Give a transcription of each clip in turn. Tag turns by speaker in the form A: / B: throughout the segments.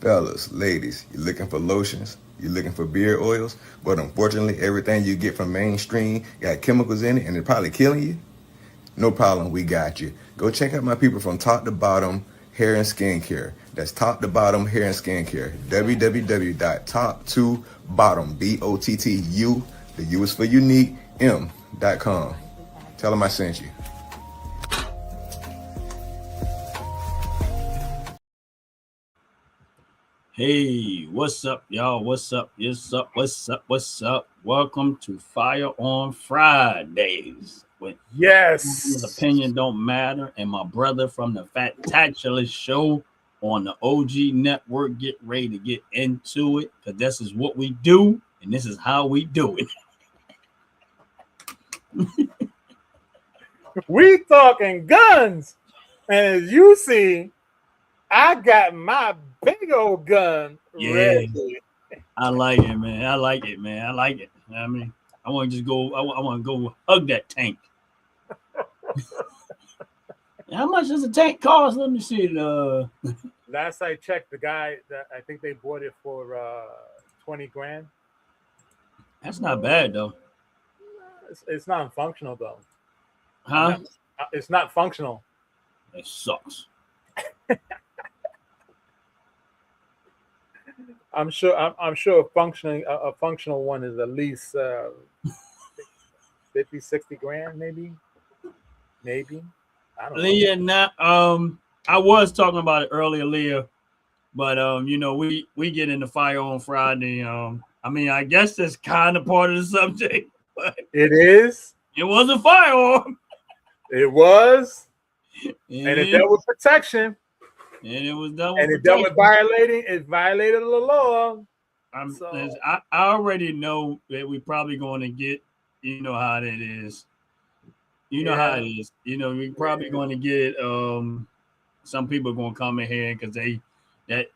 A: Fellas, ladies, you looking for lotions? You looking for beard oils? But unfortunately, everything you get from mainstream got chemicals in it and it's probably killing you? No problem, we got you. Go check out my people from Top to Bottom Hair and Skincare. That's Top to Bottom Hair and Skincare. www.top2bottom, BOTTU, the U is for unique, M.com. Tell them I sent you.
B: Hey, what's up, y'all? What's up? What's up? Welcome to Firearms Fridays. With his
C: Yes.
B: opinion don't matter, and my brother from the Fat-tacular Show on the OG Network. Get ready to get into it, because this is what we do, and this is how we do it.
C: We talking guns. And as you see, I got my big old gun ready.
B: I like it, man. I like it. You know what I mean, I want to just go. I want to go hug that tank. How much does a tank cost? Let me see.
C: Last I checked, the guy that I think they bought it for 20 grand.
B: That's not bad though.
C: It's not functional though.
B: Huh?
C: It's not functional.
B: It sucks.
C: I'm sure a functional one is at least 50, 60 grand, maybe. I don't know.
B: Leah, I was talking about it earlier, Leah, but you know, we get into Firearms Friday. I mean, I guess that's kind of part of the subject, but
C: it is.
B: It was a firearm.
C: It was, and it dealt with protection.
B: And it was done
C: with it violated the law.
B: I already know that we're probably going to get, you know how that is. You know how it is. You know, we're probably going to get some people are going to come in here because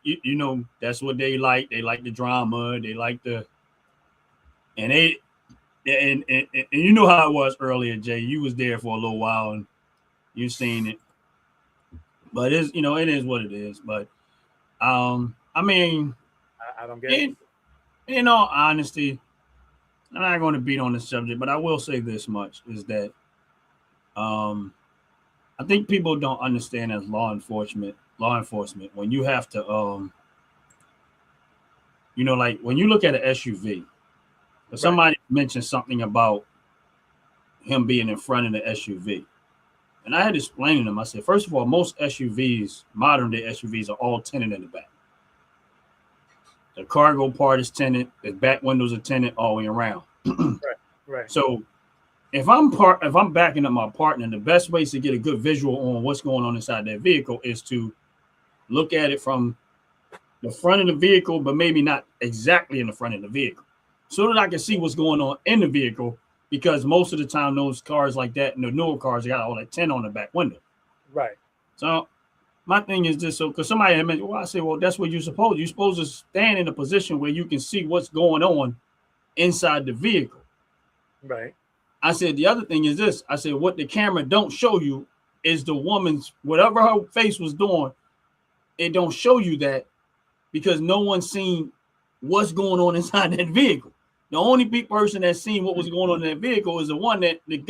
B: you know, that's what they like. They like the drama. They like the, and you know how it was earlier, Jay. You was there for a little while and you seen it. But it's, you know, it is what it is. But I mean,
C: I don't get it.
B: In all honesty, I'm not going to beat on the subject, but I will say this much is that I think people don't understand as law enforcement when you have to you know, like when you look at an SUV, if somebody mentioned something about him being in front of the SUV. And I had to explain to them, I said, first of all, most SUVs, modern day SUVs, are all tinted in the back. The cargo part is tinted, the back windows are tinted all the way around.
C: Right.
B: So if I'm backing up my partner, the best ways to get a good visual on what's going on inside that vehicle is to look at it from the front of the vehicle, but maybe not exactly in the front of the vehicle, so that I can see what's going on in the vehicle. Because most of the time, those cars like that, and the newer cars, got all that tint on the back window.
C: Right.
B: So my thing is this: so because somebody had mentioned, well, I say, well, that's what you're supposed to stand in a position where you can see what's going on inside the vehicle.
C: Right.
B: I said the other thing is this: I said what the camera don't show you is the woman's, whatever her face was doing, it don't show you that because no one's seen what's going on inside that vehicle. The only big person that's seen what was going on in that vehicle is the one that the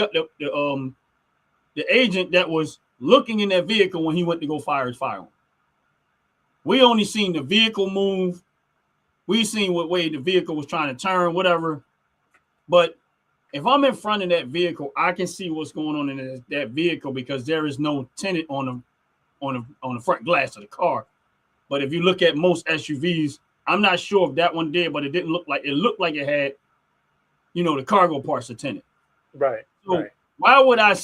B: agent that was looking in that vehicle when he went to go fire his firearm. We only seen the vehicle move. We seen what way the vehicle was trying to turn, whatever. But if I'm in front of that vehicle, I can see what's going on in that vehicle because there is no tinted on the front glass of the car. But if you look at most SUVs, I'm not sure if that one did, but it didn't look like it looked like it had, you know, the cargo parts are tinted.
C: Right.
B: So why would I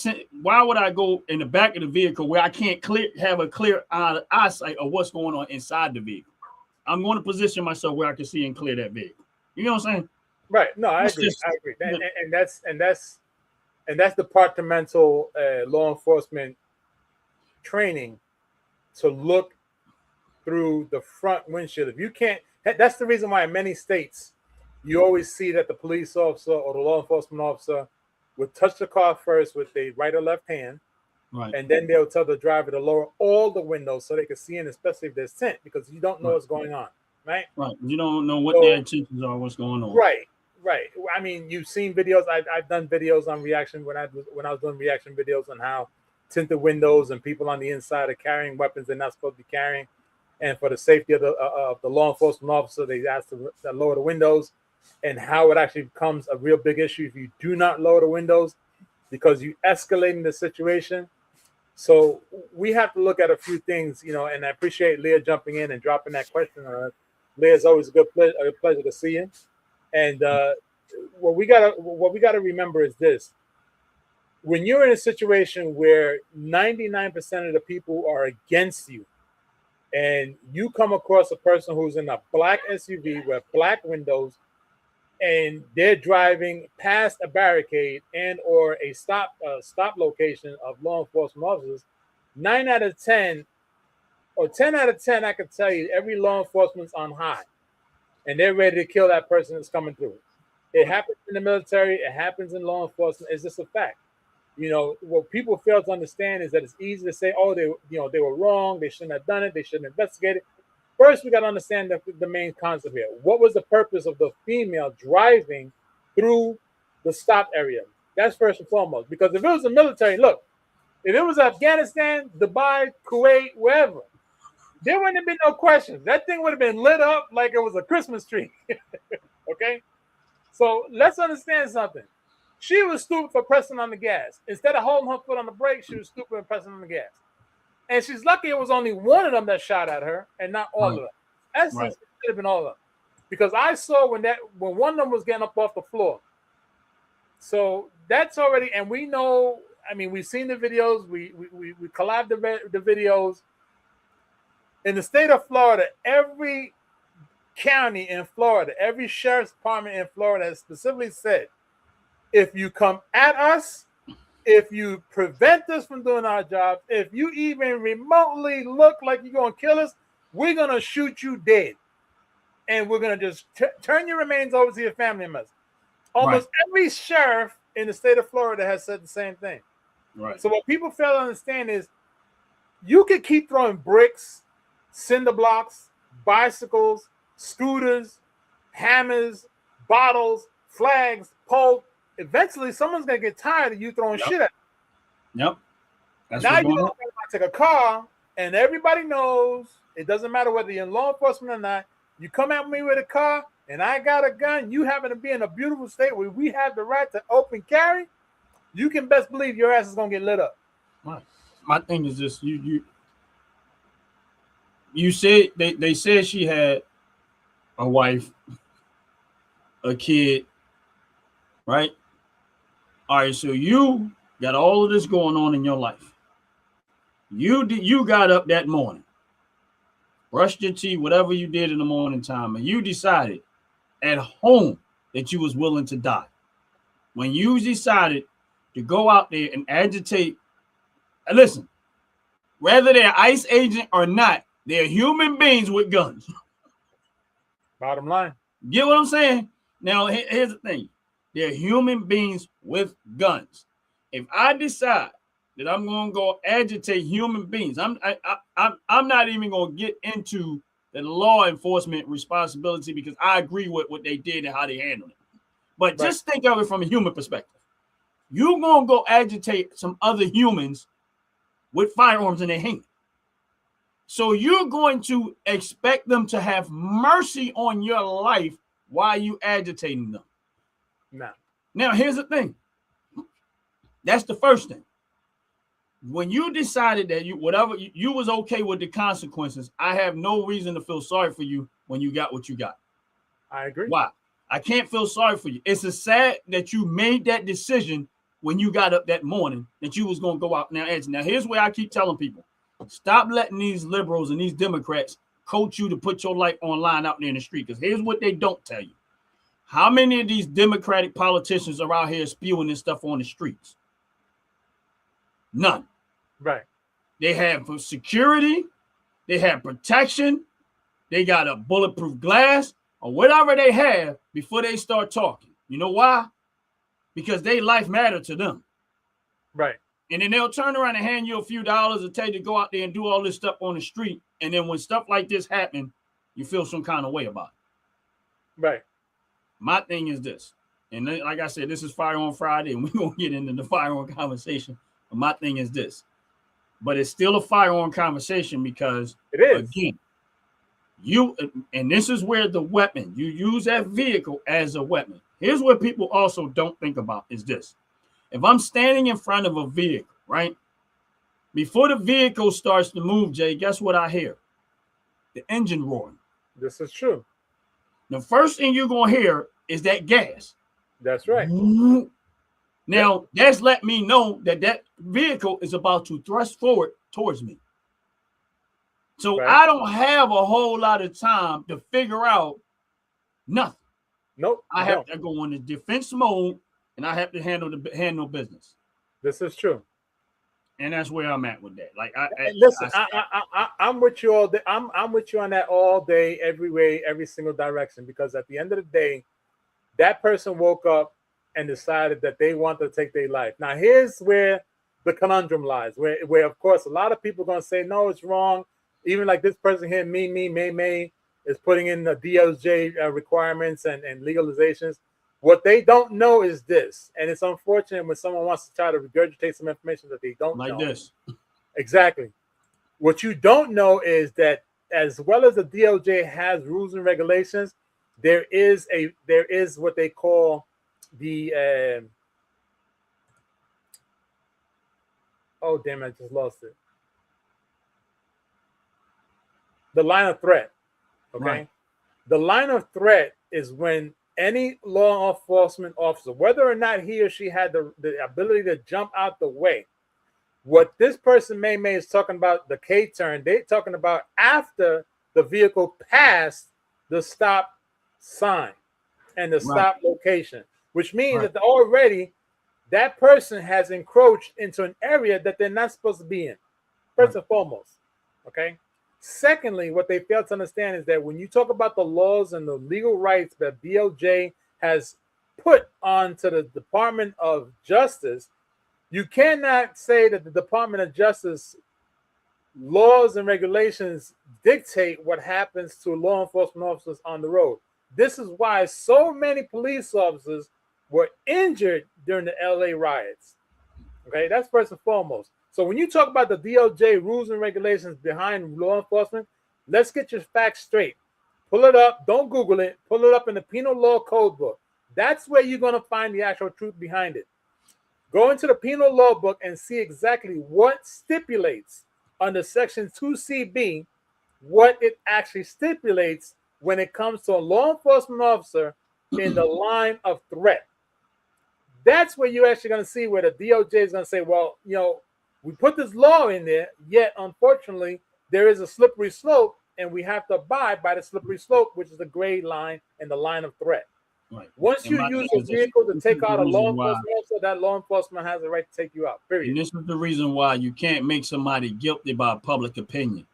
B: go in the back of the vehicle where I can't have a clear eyesight of what's going on inside the vehicle? I'm going to position myself where I can see and clear that vehicle. You know what I'm saying?
C: Right. No, I agree. And that's departmental law enforcement training to look through the front windshield. If you can't, that's the reason why in many states you always see that the police officer or the law enforcement officer would touch the car first with the right or left hand,
B: Right.
C: And then they'll tell the driver to lower all the windows so they can see in, especially if there's tint, because you don't know what's going on, right?
B: Right. You don't know what their intentions are, what's going on.
C: Right. Right. I mean, you've seen videos. I've done videos on reaction when I was doing reaction videos on how tinted windows and people on the inside are carrying weapons they're not supposed to be carrying, and for the safety of the law enforcement officer, they ask to lower the windows, and how it actually becomes a real big issue if you do not lower the windows, because you escalating the situation. So we have to look at a few things, you know. And I appreciate Leah jumping in and dropping that question on us. Leah, it's always a pleasure to see you. And what we gotta remember is this: when you're in a situation where 99% of the people are against you, and you come across a person who's in a black SUV with black windows, and they're driving past a barricade and or a stop location of law enforcement officers, 9 out of 10 or 10 out of 10, I can tell you, every law enforcement's on high, and they're ready to kill that person that's coming through. It happens in the military. It happens in law enforcement. It's just a fact. You know, what people fail to understand is that it's easy to say, oh, they were wrong. They shouldn't have done it. They shouldn't investigate it. First, we got to understand the main concept here. What was the purpose of the female driving through the stop area? That's first and foremost. Because if it was the military, look, if it was Afghanistan, Dubai, Kuwait, wherever, there wouldn't have been no questions. That thing would have been lit up like it was a Christmas tree. Okay? So let's understand something. She was stupid for pressing on the gas. Instead of holding her foot on the brake, she was stupid for pressing on the gas. And she's lucky it was only one of them that shot at her and not all of them. That should have been all of them. Because I saw when one of them was getting up off the floor. So that's already, and we know, I mean, we've seen the videos, we collabed the videos. In the state of Florida, every county in Florida, every sheriff's department in Florida has specifically said, if you come at us, if you prevent us from doing our job, if you even remotely look like you're going to kill us, we're going to shoot you dead. And we're going to just turn your remains over to your family members. Almost every sheriff in the state of Florida has said the same thing.
B: Right.
C: So what people fail to understand is you could keep throwing bricks, cinder blocks, bicycles, scooters, hammers, bottles, flags, poles. Eventually, someone's going to get tired of you throwing shit at them.
B: Yep. That's
C: now you don't take a car, and everybody knows it doesn't matter whether you're in law enforcement or not. You come at me with a car, and I got a gun. You happen to be in a beautiful state where we have the right to open carry. You can best believe your ass is going to get lit up.
B: Right. My thing is this: you said they said she had a wife, a kid, right? All right, so you got all of this going on in your life. You got up that morning, brushed your teeth, whatever you did in the morning time, and you decided at home that you was willing to die. When you decided to go out there and agitate, and listen, whether they're ICE agent or not, they're human beings with guns.
C: Bottom line.
B: Get what I'm saying? Now, here's the thing. They're human beings with guns. If I decide that I'm going to go agitate human beings, I'm not even going to get into the law enforcement responsibility, because I agree with what they did and how they handled it. But just think of it from a human perspective. You're going to go agitate some other humans with firearms in their hand. So you're going to expect them to have mercy on your life while you agitating them.
C: No.
B: Now, here's the thing. That's the first thing. When you decided that you was okay with the consequences, I have no reason to feel sorry for you when you got what you got.
C: I agree.
B: Why? I can't feel sorry for you. It's a sad that you made that decision when you got up that morning that you was going to go out now. Now, here's where I keep telling people. Stop letting these liberals and these Democrats coach you to put your life online out there in the street. Because here's what they don't tell you. How many of these Democratic politicians are out here spewing this stuff on the streets? None.
C: Right.
B: They have security. They have protection. They got a bulletproof glass or whatever they have before they start talking. You know why? Because their life matters to them.
C: Right.
B: And then they'll turn around and hand you a few dollars and tell you to go out there and do all this stuff on the street. And then when stuff like this happen, you feel some kind of way about it.
C: Right.
B: My thing is this, and then, like I said, this is Firearms Friday, and we're going to get into the firearm conversation. But my thing is this, but it's still a firearm conversation because,
C: it is.
B: Again, and this is where the weapon, you use that vehicle as a weapon. Here's what people also don't think about is this. If I'm standing in front of a vehicle, right? Before the vehicle starts to move, Jay, guess what I hear? The engine roaring.
C: This is true. The
B: first thing you're going to hear is that gas.
C: That's right.
B: Now, that's let me know that vehicle is about to thrust forward towards me. So I don't have a whole lot of time to figure out nothing.
C: Nope.
B: I have to go into defense mode, and I have to handle business.
C: This is true.
B: And that's where I'm at with that. Like,
C: I'm with you all day. I'm with you on that all day, every way, every single direction. Because at the end of the day, that person woke up and decided that they want to take their life. Now, here's where the conundrum lies. Where of course, a lot of people are going to say, no, it's wrong. Even like this person here, May is putting in the DOJ requirements and legalizations. What they don't know is this, and it's unfortunate when someone wants to try to regurgitate some information that they don't know.
B: Like this.
C: Exactly. What you don't know is that as well as the DOJ has rules and regulations, there is what they call the oh damn, I just lost it. The line of threat. Okay.
B: Right.
C: The line of threat is when any law enforcement officer, whether or not he or she had the ability to jump out the way, what this person May is talking about, the K turn, they're talking about after the vehicle passed the stop sign and the stop location, which means that already that person has encroached into an area that they're not supposed to be in, first and foremost. Okay. Secondly, what they fail to understand is that when you talk about the laws and the legal rights that DOJ has put onto the Department of Justice, you cannot say that the Department of Justice laws and regulations dictate what happens to law enforcement officers on the road. This is why so many police officers were injured during the LA riots. Okay, that's first and foremost. So when you talk about the DOJ rules and regulations behind law enforcement, let's get your facts straight. Pull it up. Don't Google it. Pull it up in the Penal Law Code book. That's where you're going to find the actual truth behind it. Go into the Penal Law book and see exactly what stipulates under Section 2CB, what it actually stipulates when it comes to a law enforcement officer in the line of threat. That's where you're actually going to see where the DOJ is going to say, well, you know, we put this law in there, yet unfortunately, there is a slippery slope, and we have to abide by the slippery slope, which is the gray line and the line of threat.
B: Right.
C: Once you use a vehicle to take out a law enforcement officer, that law enforcement has a right to take you out, period.
B: And this is the reason why you can't make somebody guilty by public opinion.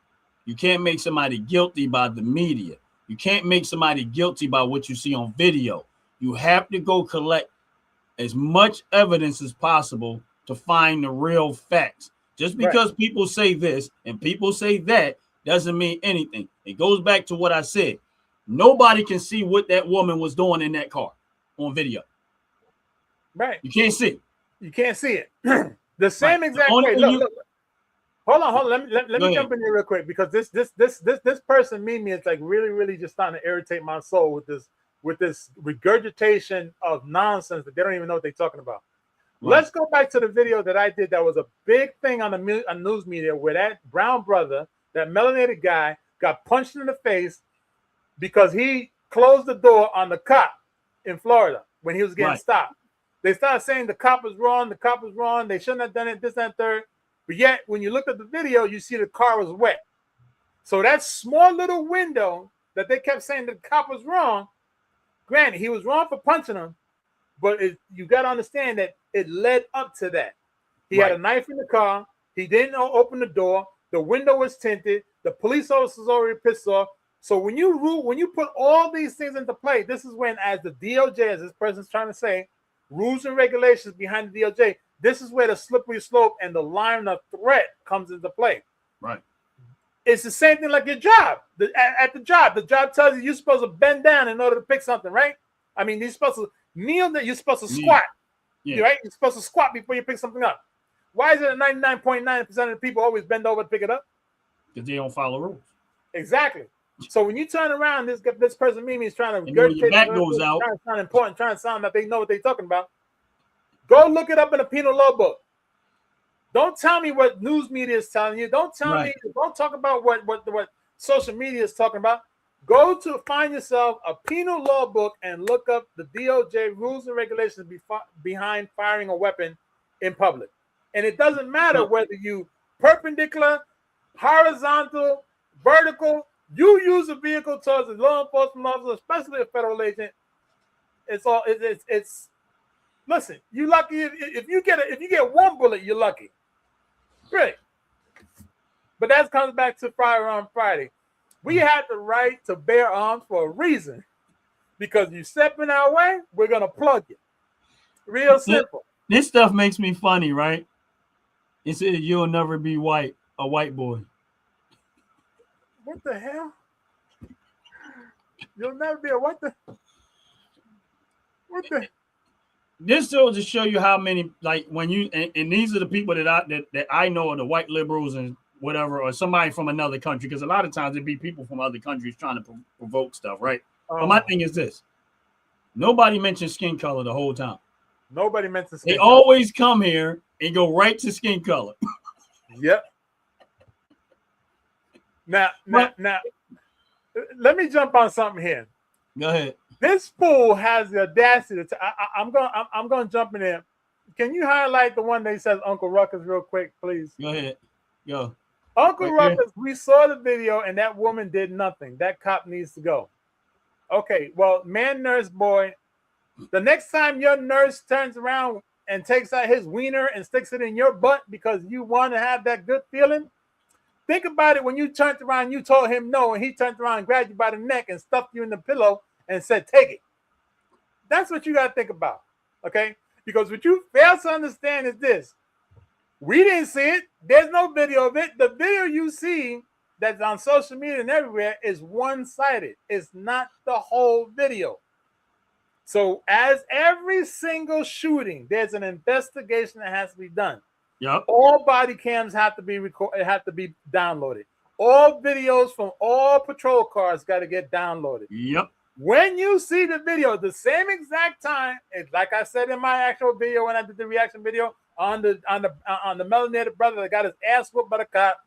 B: You can't make somebody guilty by the media. You can't make somebody guilty by what you see on video. You have to go collect as much evidence as possible to find the real facts. Just because people say this and people say that doesn't mean anything. It goes back to what I said. Nobody can see what that woman was doing in that car on video.
C: Right.
B: You can't see.
C: You can't see it. The same exact way. Look. Hold on. Let me jump in here real quick, because this person Mimi is like really just starting to irritate my soul with this regurgitation of nonsense that they don't even know what they're talking about. Right. Let's go back to the video that I did that was a big thing on the news media, where that brown brother, that melanated guy, got punched in the face because he closed the door on the cop in Florida when he was getting stopped. They started saying the cop was wrong, they shouldn't have done it, this, and third. But yet, when you look at the video, you see the car was wet. So that small little window that they kept saying the cop was wrong, granted, he was wrong for punching him, but you got to understand that it led up to that. He had a knife in the car. He didn't open the door. The window was tinted. The police officer was already pissed off. So when you put all these things into play, this is when, as the DOJ, as this person's trying to say, rules and regulations behind the DOJ, This is where the slippery slope and the line of threat comes into play.
B: Right.
C: It's the same thing like your job. At the job tells you you're supposed to bend down in order to pick something, right? I mean, you're supposed to kneel, that you're supposed to squat.
B: Yeah.
C: Right? You're supposed to squat before you pick something up. Why is it that 99.9% of the people always bend over to pick it up?
B: Because they don't follow rules.
C: Exactly. So when you turn around, this person Mimi is trying to
B: your back goes out,
C: trying to sound important, trying to sound that they know what they're talking about. Go look it up in a penal law book. Don't tell me what news media is telling you. Don't tell me. Don't talk about what social media is talking about. Go to find yourself a penal law book and look up the DOJ rules and regulations behind firing a weapon in public. And it doesn't matter whether you perpendicular, horizontal, vertical. You use a vehicle towards a law enforcement officer, especially a federal agent. It's listen. You lucky if you get one bullet, you're lucky. Really. But that comes back to Firearms Friday. We had the right to bear arms for a reason. Because you step in our way, we're gonna plug you. Real simple.
B: This stuff makes me funny, right? It says you'll never be white, a white boy.
C: What the hell? You'll never be a what the?
B: This shows to show you how many, like when you and these are the people that I know are the white liberals and whatever, or somebody from another country, because a lot of times it'd be people from other countries trying to provoke stuff, right? But my thing is this: nobody mentions skin color the whole time.
C: Nobody mentions skin
B: They
C: color.
B: always come here and go right to skin color.
C: Yep. Now, let me jump on something here.
B: Go ahead.
C: This fool has the audacity to. I'm going to jump in there. Can you highlight the one that says Uncle Ruckus real quick, please?
B: Go ahead. Go.
C: Uncle
B: Right
C: Ruckus, we saw the video and that woman did nothing. That cop needs to go. Okay, well, man, nurse boy, the next time your nurse turns around and takes out his wiener and sticks it in your butt because you want to have that good feeling, think about it when you turned around, you told him no, and he turned around and grabbed you by the neck and stuffed you in the pillow and said, take it. That's what you got to think about, okay? Because what you fail to understand is this. We didn't see it. There's no video of it. The video you see that's on social media and everywhere is one-sided. It's not the whole video. So as every single shooting, there's an investigation that has to be done.
B: Yep.
C: All body cams have to be recorded, have to be downloaded. All videos from all patrol cars got to get downloaded.
B: Yep.
C: When you see the video, the same exact time, it's like I said in my actual video when I did the reaction video on the melanated brother that got his ass whooped by the cop.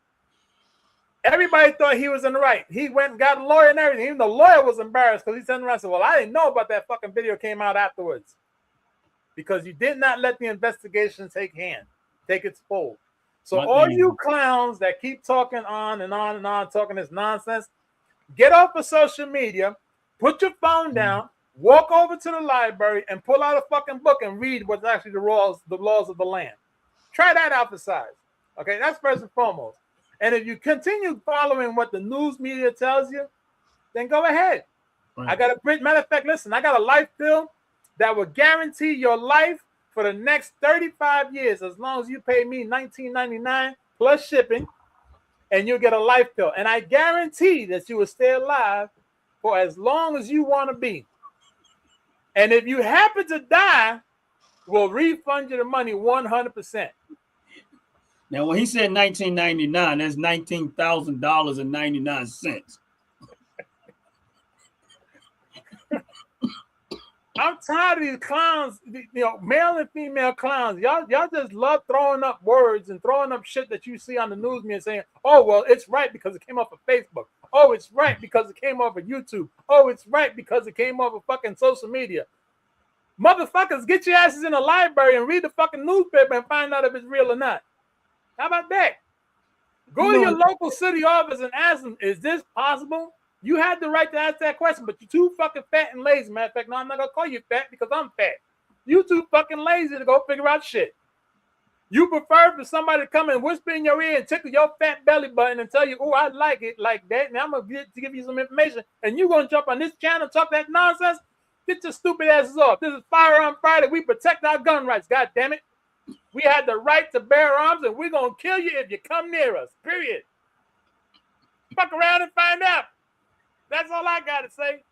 C: Everybody thought he was in the right. He went and got a lawyer and everything. Even the lawyer was embarrassed because he turned around and said, well, I didn't know about that fucking video came out afterwards. Because you did not let the investigation take its full. So all you clowns that keep talking on and on and on, talking this nonsense, get off of social media, put your phone down, walk over to the library and pull out a fucking book and read what's actually the laws of the land. Try that out for size. Okay, that's first and foremost. And if you continue following what the news media tells you, then go ahead. Right. I got a matter of fact, listen, I got a life bill that will guarantee your life for the next 35 years, as long as you pay me $19.99 plus shipping, and you'll get a life bill. And I guarantee that you will stay alive for as long as you want to be. And if you happen to die, we'll refund you the money 100%.
B: Now, when he said $19.99, that's $19,000.99.
C: I'm tired of these clowns, male and female clowns. Y'all just love throwing up words and throwing up shit that you see on the news media saying, oh, well, it's right because it came off of Facebook. Oh, it's right because it came off of YouTube. Oh, it's right because it came off of fucking social media. Motherfuckers, get your asses in the library and read the fucking newspaper and find out if it's real or not. How about that? Go to your local city office and ask them, is this possible? You had the right to ask that question, but you're too fucking fat and lazy. Matter of fact, no, I'm not going to call you fat because I'm fat. You too fucking lazy to go figure out shit. You prefer for somebody to come and whisper in your ear and tickle your fat belly button and tell you, oh, I like it like that, and I'm going to give you some information, and you're going to jump on this channel and talk that nonsense? Get your stupid asses off. This is Firearms Friday. We protect our gun rights, God damn it. We had the right to bear arms, and we're going to kill you if you come near us, period. Fuck around and find out. That's all I got to say.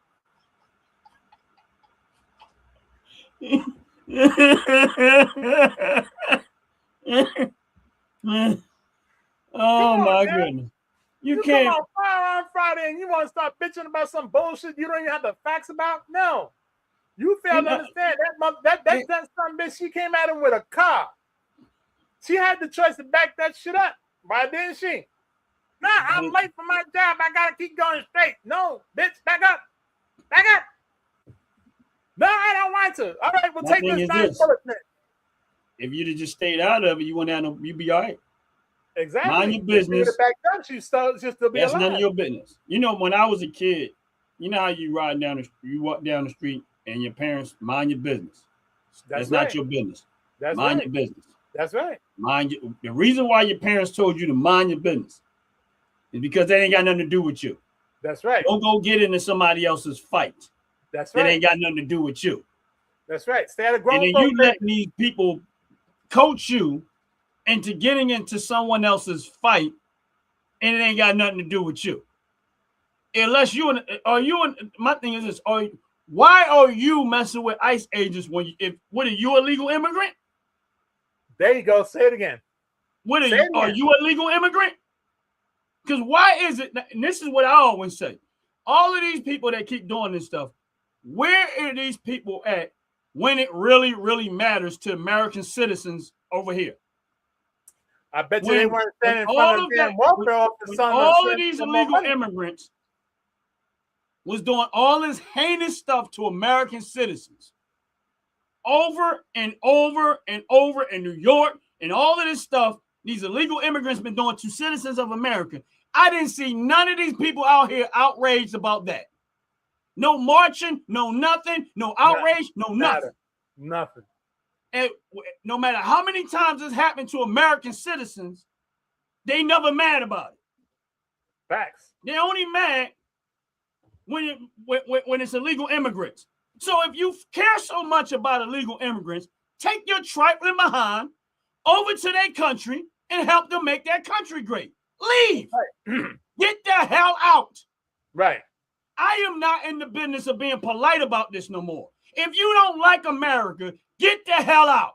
B: Oh my
C: man.
B: goodness. You
C: come
B: can't.
C: on Firearms Friday and you want to start bitching about some bullshit you don't even have the facts about? No. You fail to understand that some bitch, she came at him with a car. She had the choice to back that shit up. Why didn't she? Nah, I'm late for my job. I gotta keep going straight. No, bitch, back up. Back up. No, I don't want to. All right, we'll take this nice punishment.
B: If you'd have just stayed out of it, you wouldn't have no, you'd be all right.
C: Exactly.
B: Mind your business.
C: She'll still be
B: That's
C: alive.
B: none of your business. You know, when I was a kid, you know how you walk down the street and your parents mind your business. That's right. Not your business.
C: That's
B: mind
C: right.
B: your business.
C: That's right.
B: The reason why your parents told you to mind your business is because they ain't got nothing to do with you.
C: That's right.
B: Don't go get into somebody else's fight.
C: That's right.
B: That ain't got nothing to do with you.
C: That's right. Stay at a grown.
B: And then you let these people coach you into getting into someone else's fight, and it ain't got nothing to do with you. Unless my thing is this: why are you messing with ICE agents what are you a legal immigrant?
C: There you go. Say it again.
B: Are you a legal immigrant? Because why is it? And this is what I always say: all of these people that keep doing this stuff, where are these people at when it really, really matters to American citizens over here?
C: I bet you they weren't standing in front of the damn welfare office.
B: All of these illegal immigrants was doing all this heinous stuff to American citizens over and over and over in New York, and all of this stuff these illegal immigrants been doing to citizens of America. I didn't see none of these people out here outraged about that. No marching, no nothing, no outrage, no nothing.
C: Nothing.
B: And no matter how many times this happened to American citizens, they never mad about it.
C: Facts.
B: They're only mad when it's illegal immigrants. So if you care so much about illegal immigrants, take your trifling behind over to their country and help them make their country great. Leave. Right. Get the hell out.
C: Right.
B: I am not in the business of being polite about this no more. If you don't like America, get the hell out.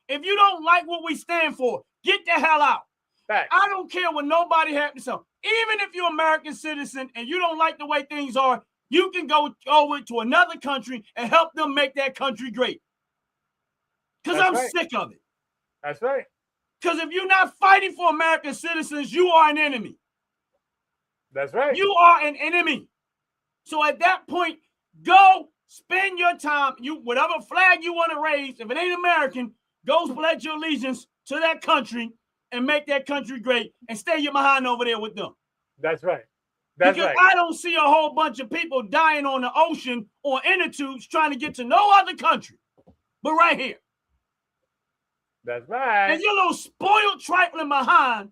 B: If you don't like what we stand for, get the hell out.
C: Facts.
B: I don't care what nobody has to say. Even if you're an American citizen and you don't like the way things are, you can go over to another country and help them make that country great. Because I'm sick of it.
C: That's right.
B: Because if you're not fighting for American citizens, you are an enemy.
C: That's right.
B: You are an enemy. So at that point, go spend your time. Whatever flag you want to raise, if it ain't American, go pledge your allegiance to that country and make that country great and stay your behind over there with them.
C: That's right.
B: Because I don't see a whole bunch of people dying on the ocean or inner tubes trying to get to no other country, but right here.
C: That's right.
B: And your little spoiled trifling behind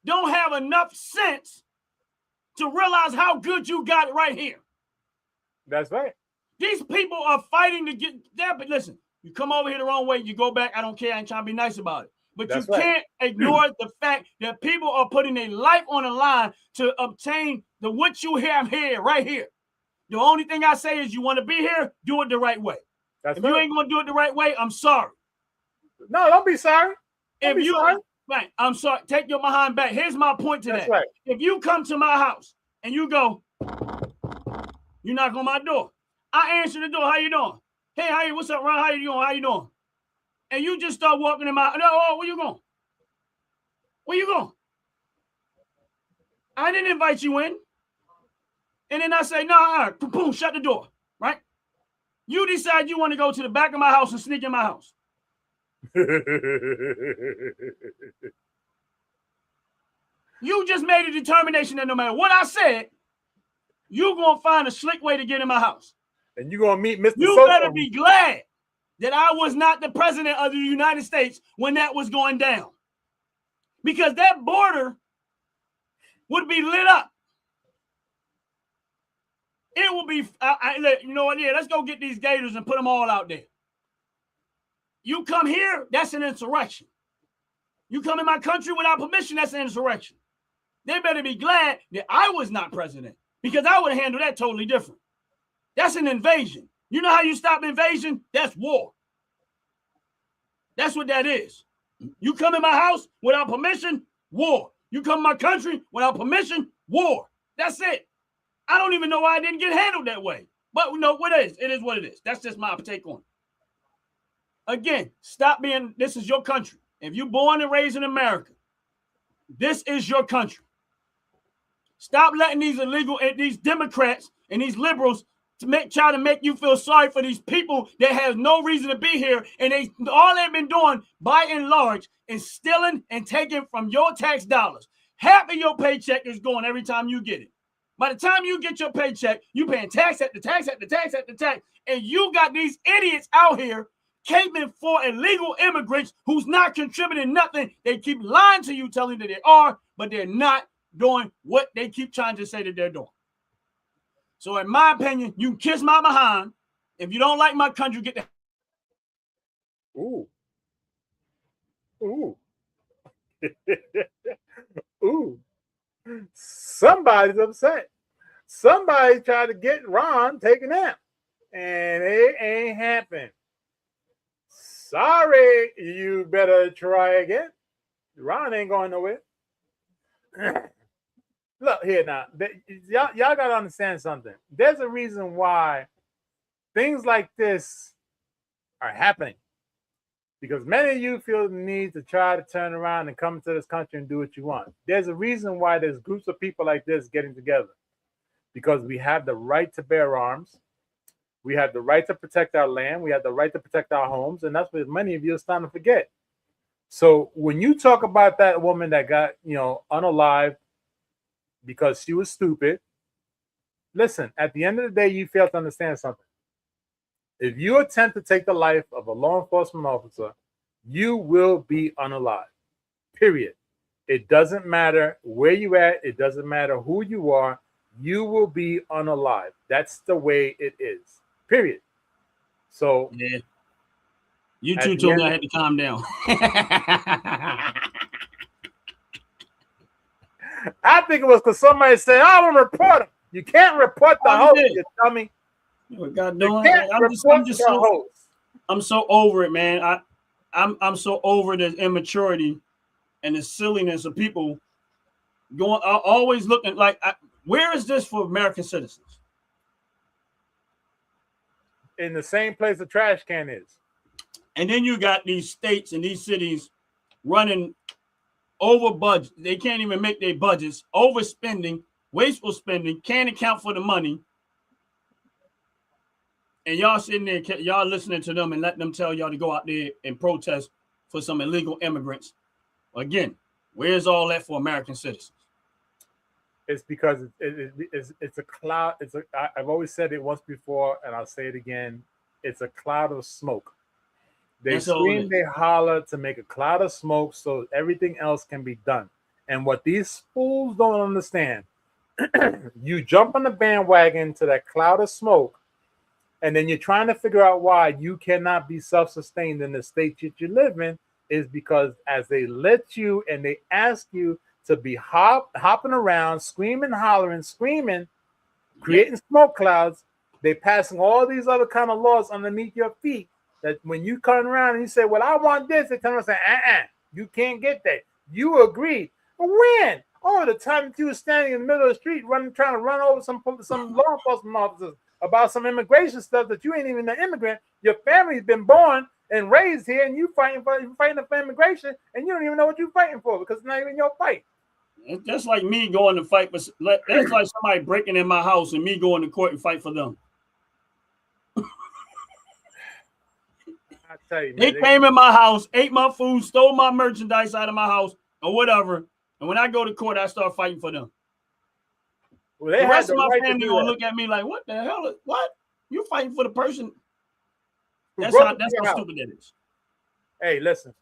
B: don't have enough sense to realize how good you got it right here.
C: That's right.
B: These people are fighting to get there, but listen, you come over here the wrong way, you go back, I don't care, I ain't trying to be nice about it. But you can't ignore the fact that people are putting their life on the line to obtain what you have here, right here. The only thing I say is you want to be here, do it the right way. If you ain't going to do it the right way, I'm sorry.
C: No, don't be sorry.
B: Right, I'm sorry. Take your behind back. Here's my point to that.
C: Right.
B: If you come to my house and you go, you knock on my door. I answer the door. How you doing? Hey, how you? What's up, Ron? How you doing? How you doing? And you just start walking in my. Oh, where you going? Where you going? I didn't invite you in. And then I say, no, boom, shut the door. Right? You decide you want to go to the back of my house and sneak in my house. You just made a determination that no matter what I said, you're going to find a slick way to get in my house.
C: And you're going to meet Mr.
B: You better be glad that I was not the president of the United States when that was going down. Because that border would be lit up. It will be, you know what, yeah, let's go get these gators and put them all out there. You come here, that's an insurrection. You come in my country without permission, that's an insurrection. They better be glad that I was not president, because I would have handled that totally different. That's an invasion. You know how you stop invasion? That's war. That's what that is. You come in my house without permission, war. You come in my country without permission, war. That's it. I don't even know why I didn't get handled that way. But we know what it is. It is what it is. That's just my take on it. Again, stop being, this is your country. If you're born and raised in America, this is your country. Stop letting these illegal, these Democrats and these liberals try to make you feel sorry for these people that have no reason to be here. And all they've been doing, by and large, is stealing and taking from your tax dollars. Half of your paycheck is going every time you get it. By the time you get your paycheck, you paying tax at the tax at the tax at the tax. And you got these idiots out here caping for illegal immigrants who's not contributing nothing. They keep lying to you, telling you that they are, but they're not doing what they keep trying to say that they're doing. So in my opinion, you can kiss my behind. If you don't like my country, get the...
C: Ooh. Ooh. Ooh. Somebody's upset. Somebody tried to get Ron taken out, and it ain't happened. Sorry, you better try again. Ron ain't going nowhere. Look here now. Y'all got to understand something. There's a reason why things like this are happening. Because many of you feel the need to try to turn around and come to this country and do what you want. There's a reason why there's groups of people like this getting together. Because we have the right to bear arms. We have the right to protect our land. We have the right to protect our homes. And that's what many of you are starting to forget. So when you talk about that woman that got, unalived because she was stupid, listen, at the end of the day, you fail to understand something. If you attempt to take the life of a law enforcement officer, you will be unalived, period. It doesn't matter where you at. It doesn't matter who you are. You will be unalived. That's the way it is, period. So
B: yeah. You two told me I had to calm down.
C: I think it was because somebody said, I'm a reporter. You can't report the host, you dummy.
B: God damn, I'm so over it, man. I'm so over the immaturity and the silliness of people always looking like, where is this for American citizens?
C: In the same place the trash can is.
B: And then you got these states and these cities running over budget. They can't even make their budgets, overspending, wasteful spending, can't account for the money. And y'all sitting there, y'all listening to them and letting them tell y'all to go out there and protest for some illegal immigrants. Again, where's all that for American citizens?
C: It's because it's a cloud. I've always said it once before, and I'll say it again. It's a cloud of smoke. They scream, they holler to make a cloud of smoke so everything else can be done. And what these fools don't understand, you jump on the bandwagon to that cloud of smoke, and then you're trying to figure out why you cannot be self-sustained in the state that you live in, is because as they let you and they ask you to be hopping around, screaming, hollering, screaming, creating smoke clouds, they're passing all these other kind of laws underneath your feet that when you turn around and you say, well, I want this, they turn around and say, you can't get that. You agreed. When? Oh, the time that you were standing in the middle of the street trying to run over some law enforcement officers about some immigration stuff that you ain't even an immigrant. Your family's been born and raised here, and you fighting for immigration, and you don't even know what you're fighting for because it's not even your fight.
B: It's just like me going to fight, but that's like somebody breaking in my house and me going to court and fight for them.
C: I tell you, man,
B: they came in my house, ate my food, stole my merchandise out of my house, or whatever. And when I go to court, I start fighting for them.
C: Well,
B: the rest of my family gonna look at me like, "What the hell? What? You're fighting for the person?" That's how stupid that is.
C: Hey, listen.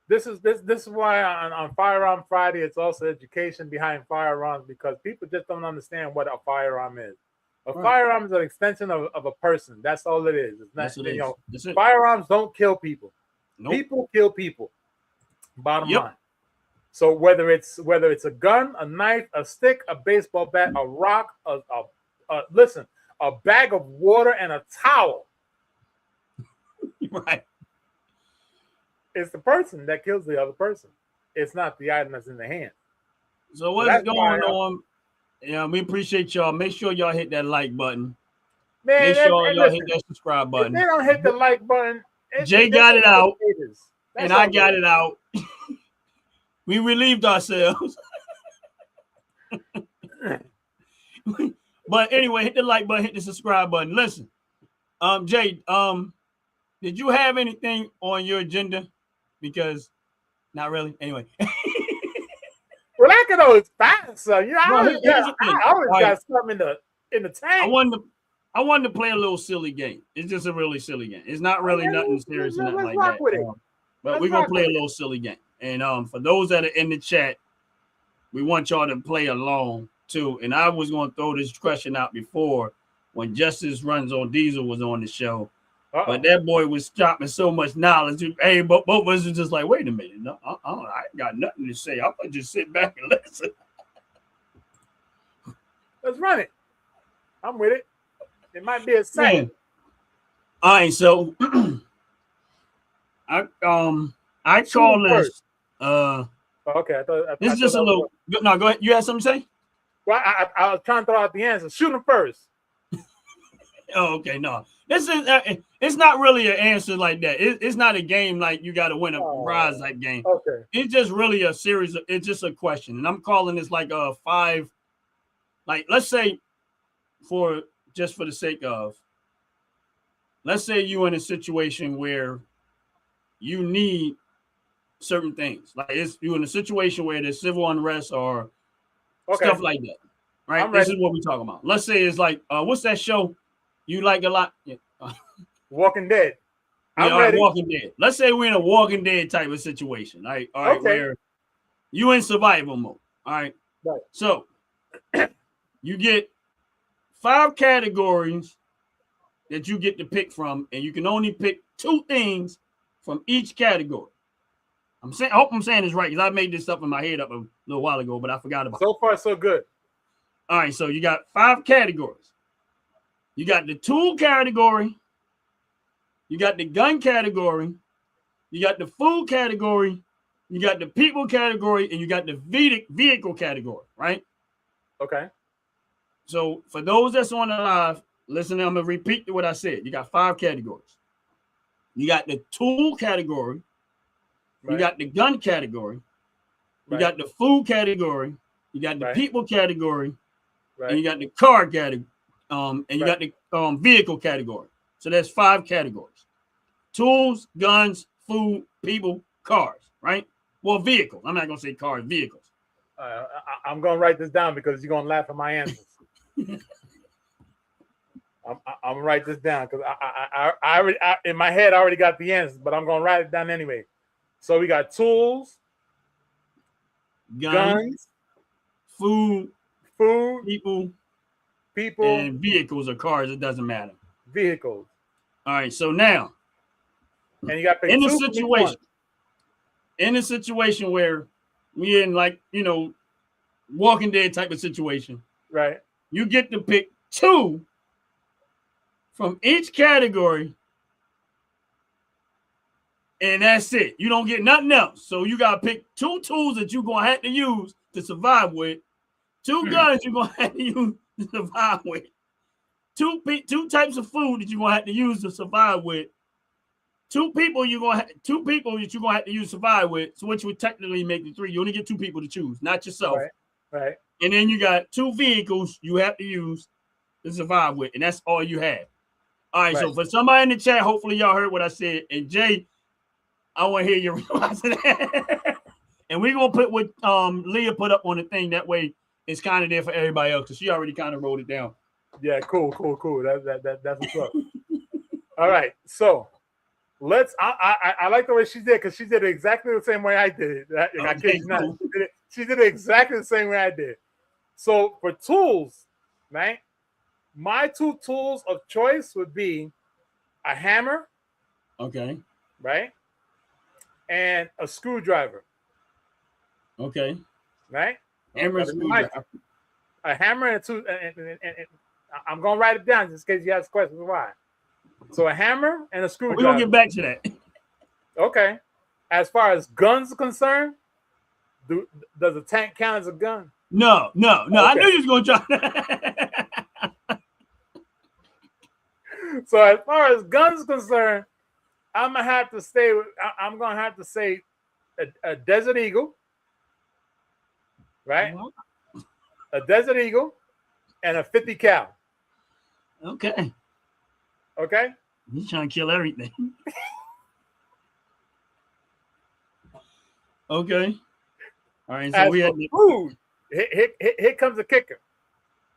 C: This is why on Firearms Friday, it's also education behind firearms, because people just don't understand what a firearm is. A firearm is an extension of a person. That's all it is. It's not, firearms don't kill people.
B: Nope.
C: People kill people. Bottom
B: Yep.
C: line. So whether it's a gun, a knife, a stick, a baseball bat, a rock, a bag of water and a towel,
B: Right.
C: it's the person that kills the other person. It's not the item that's in the hand.
B: So what's going on? Yeah, we appreciate y'all. Make sure y'all hit that like button.
C: Man,
B: make sure y'all hit that subscribe button.
C: If they don't hit the like button,
B: Jay got it out, and I got it out. We relieved ourselves. But anyway, hit the like button, hit the subscribe button. Listen, Jay, did you have anything on your agenda? Because not really. Anyway.
C: Well, I can always find some. You know, I always
B: right.
C: got something in the tank.
B: I wanted to play a little silly game. It's just a really silly game. It's not really nothing serious or nothing like that. But we're gonna play a little silly game. And for those that are in the chat, we want y'all to play along too. And I was gonna throw this question out before when Justice Runs on Diesel was on the show. But that boy was dropping so much knowledge. Hey, both of us are just like, wait a minute. No, I ain't got nothing to say. I'm gonna just sit back and listen.
C: Let's run it. I'm with it. It might be a second.
B: All right, so I call this.
C: Okay, I thought
B: this is just a little. No, go ahead. You had something to say?
C: Well, I was trying to throw out the answer. Shoot him first.
B: Oh, okay. No, this is. It's not really an answer like that. It's not a game like you got to win a prize type game.
C: Okay.
B: It's just really a series. It's just a question, and I'm calling this like a 5. Like, let's say, for the sake of, let's say you're in a situation where you need certain things. Like, you're in a situation where there's civil unrest or stuff like that. Right? This is what we're talking about. Let's say it's like, what's that show you like a lot? Yeah.
C: Walking Dead.
B: I'm ready. Walking Dead. Let's say we're in a Walking Dead type of situation. All right, where you in survival mode. All right.
C: Right.
B: So you get 5 categories that you get to pick from, and you can only pick 2 things from each category. I hope I'm saying this right, because I made this up in my head up a little while ago, but I forgot about it.
C: So far, so good.
B: All right, so you got 5 categories. You got the tool category, you got the gun category, you got the food category, you got the people category, and you got the vehicle category, right?
C: Okay.
B: So for those that's on the live, listen, I'm going to repeat what I said. You got 5 categories. You got the tool category. Right. You got the gun category. You got the food category. You got the people category. Right. And you got the car category. And you got the vehicle category. So that's 5 categories. Tools, guns, food, people, cars, right? Well, vehicles. I'm not going to say cars, vehicles.
C: I'm going to write this down because you're going to laugh at my answers. I'm gonna write this down because I already in my head I already got the answers, but I'm gonna write it down anyway. So we got tools, guns,
B: food, people, and vehicles or cars. It doesn't matter.
C: Vehicles.
B: All right. So now,
C: and you got
B: in the situation where we in, like, Walking Dead type of situation,
C: right?
B: You get to pick 2 from each category, and that's it. You don't get nothing else. So you got to pick 2 tools that you're going to have to use to survive with, 2 guns you're going to have to use to survive with, 2 types of food that you're going to have to use to survive with, 2 people that you're going to have to use to survive with, so which would technically make it 3. You only get 2 people to choose, not yourself.
C: Right.
B: And then you got 2 vehicles you have to use to survive with, and that's all you have. All right, so for somebody in the chat, hopefully y'all heard what I said. And Jay, I want to hear your response to that. And we're going to put what Leah put up on the thing. That way it's kind of there for everybody else, because she already kind of wrote it down.
C: Yeah, cool. That's what's up. All right, so let's. I like the way she did, because she did it exactly the same way I did it. I kid you not. She did it exactly the same way I did. So for tools, right? My 2 tools of choice would be a hammer.
B: Okay.
C: Right? and a screwdriver.
B: Okay.
C: Right?
B: Hammer and screwdriver.
C: A hammer and two. And I'm gonna write it down just in case you ask questions why. So a hammer and a screwdriver.
B: We're gonna get back to that.
C: Okay. As far as guns are concerned, does a tank count as a gun?
B: No. Okay. I knew you was gonna try.
C: So as far as guns are concerned, I'm gonna have to say a Desert Eagle, right? A Desert Eagle and a 50 cal.
B: Okay.
C: Okay.
B: He's trying to kill everything. Okay. All right. So
C: as
B: we had
C: food. Here comes the kicker.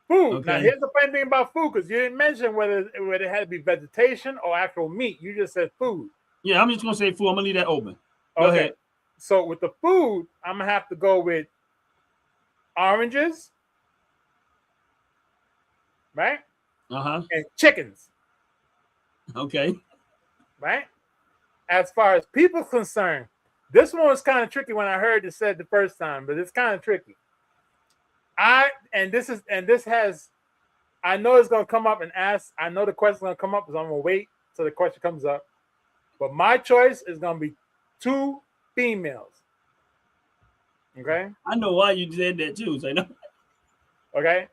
C: Food.
B: Okay.
C: Now here's the funny thing about food, because you didn't mention whether it had to be vegetation or actual meat. You just said food.
B: Yeah, I'm just gonna say food. I'm gonna leave that open. Go
C: Okay.
B: ahead.
C: So with the food, I'm gonna have to go with oranges, right? And chickens.
B: Okay.
C: Right? As far as people concerned, this one was kind of tricky when I heard it said the first time, but it's kind of tricky. I know it's gonna come up and ask. I know the question's gonna come up, so I'm gonna wait till the question comes up. But my choice is gonna be 2 females. Okay.
B: I know why you said that too. So I know.
C: Okay.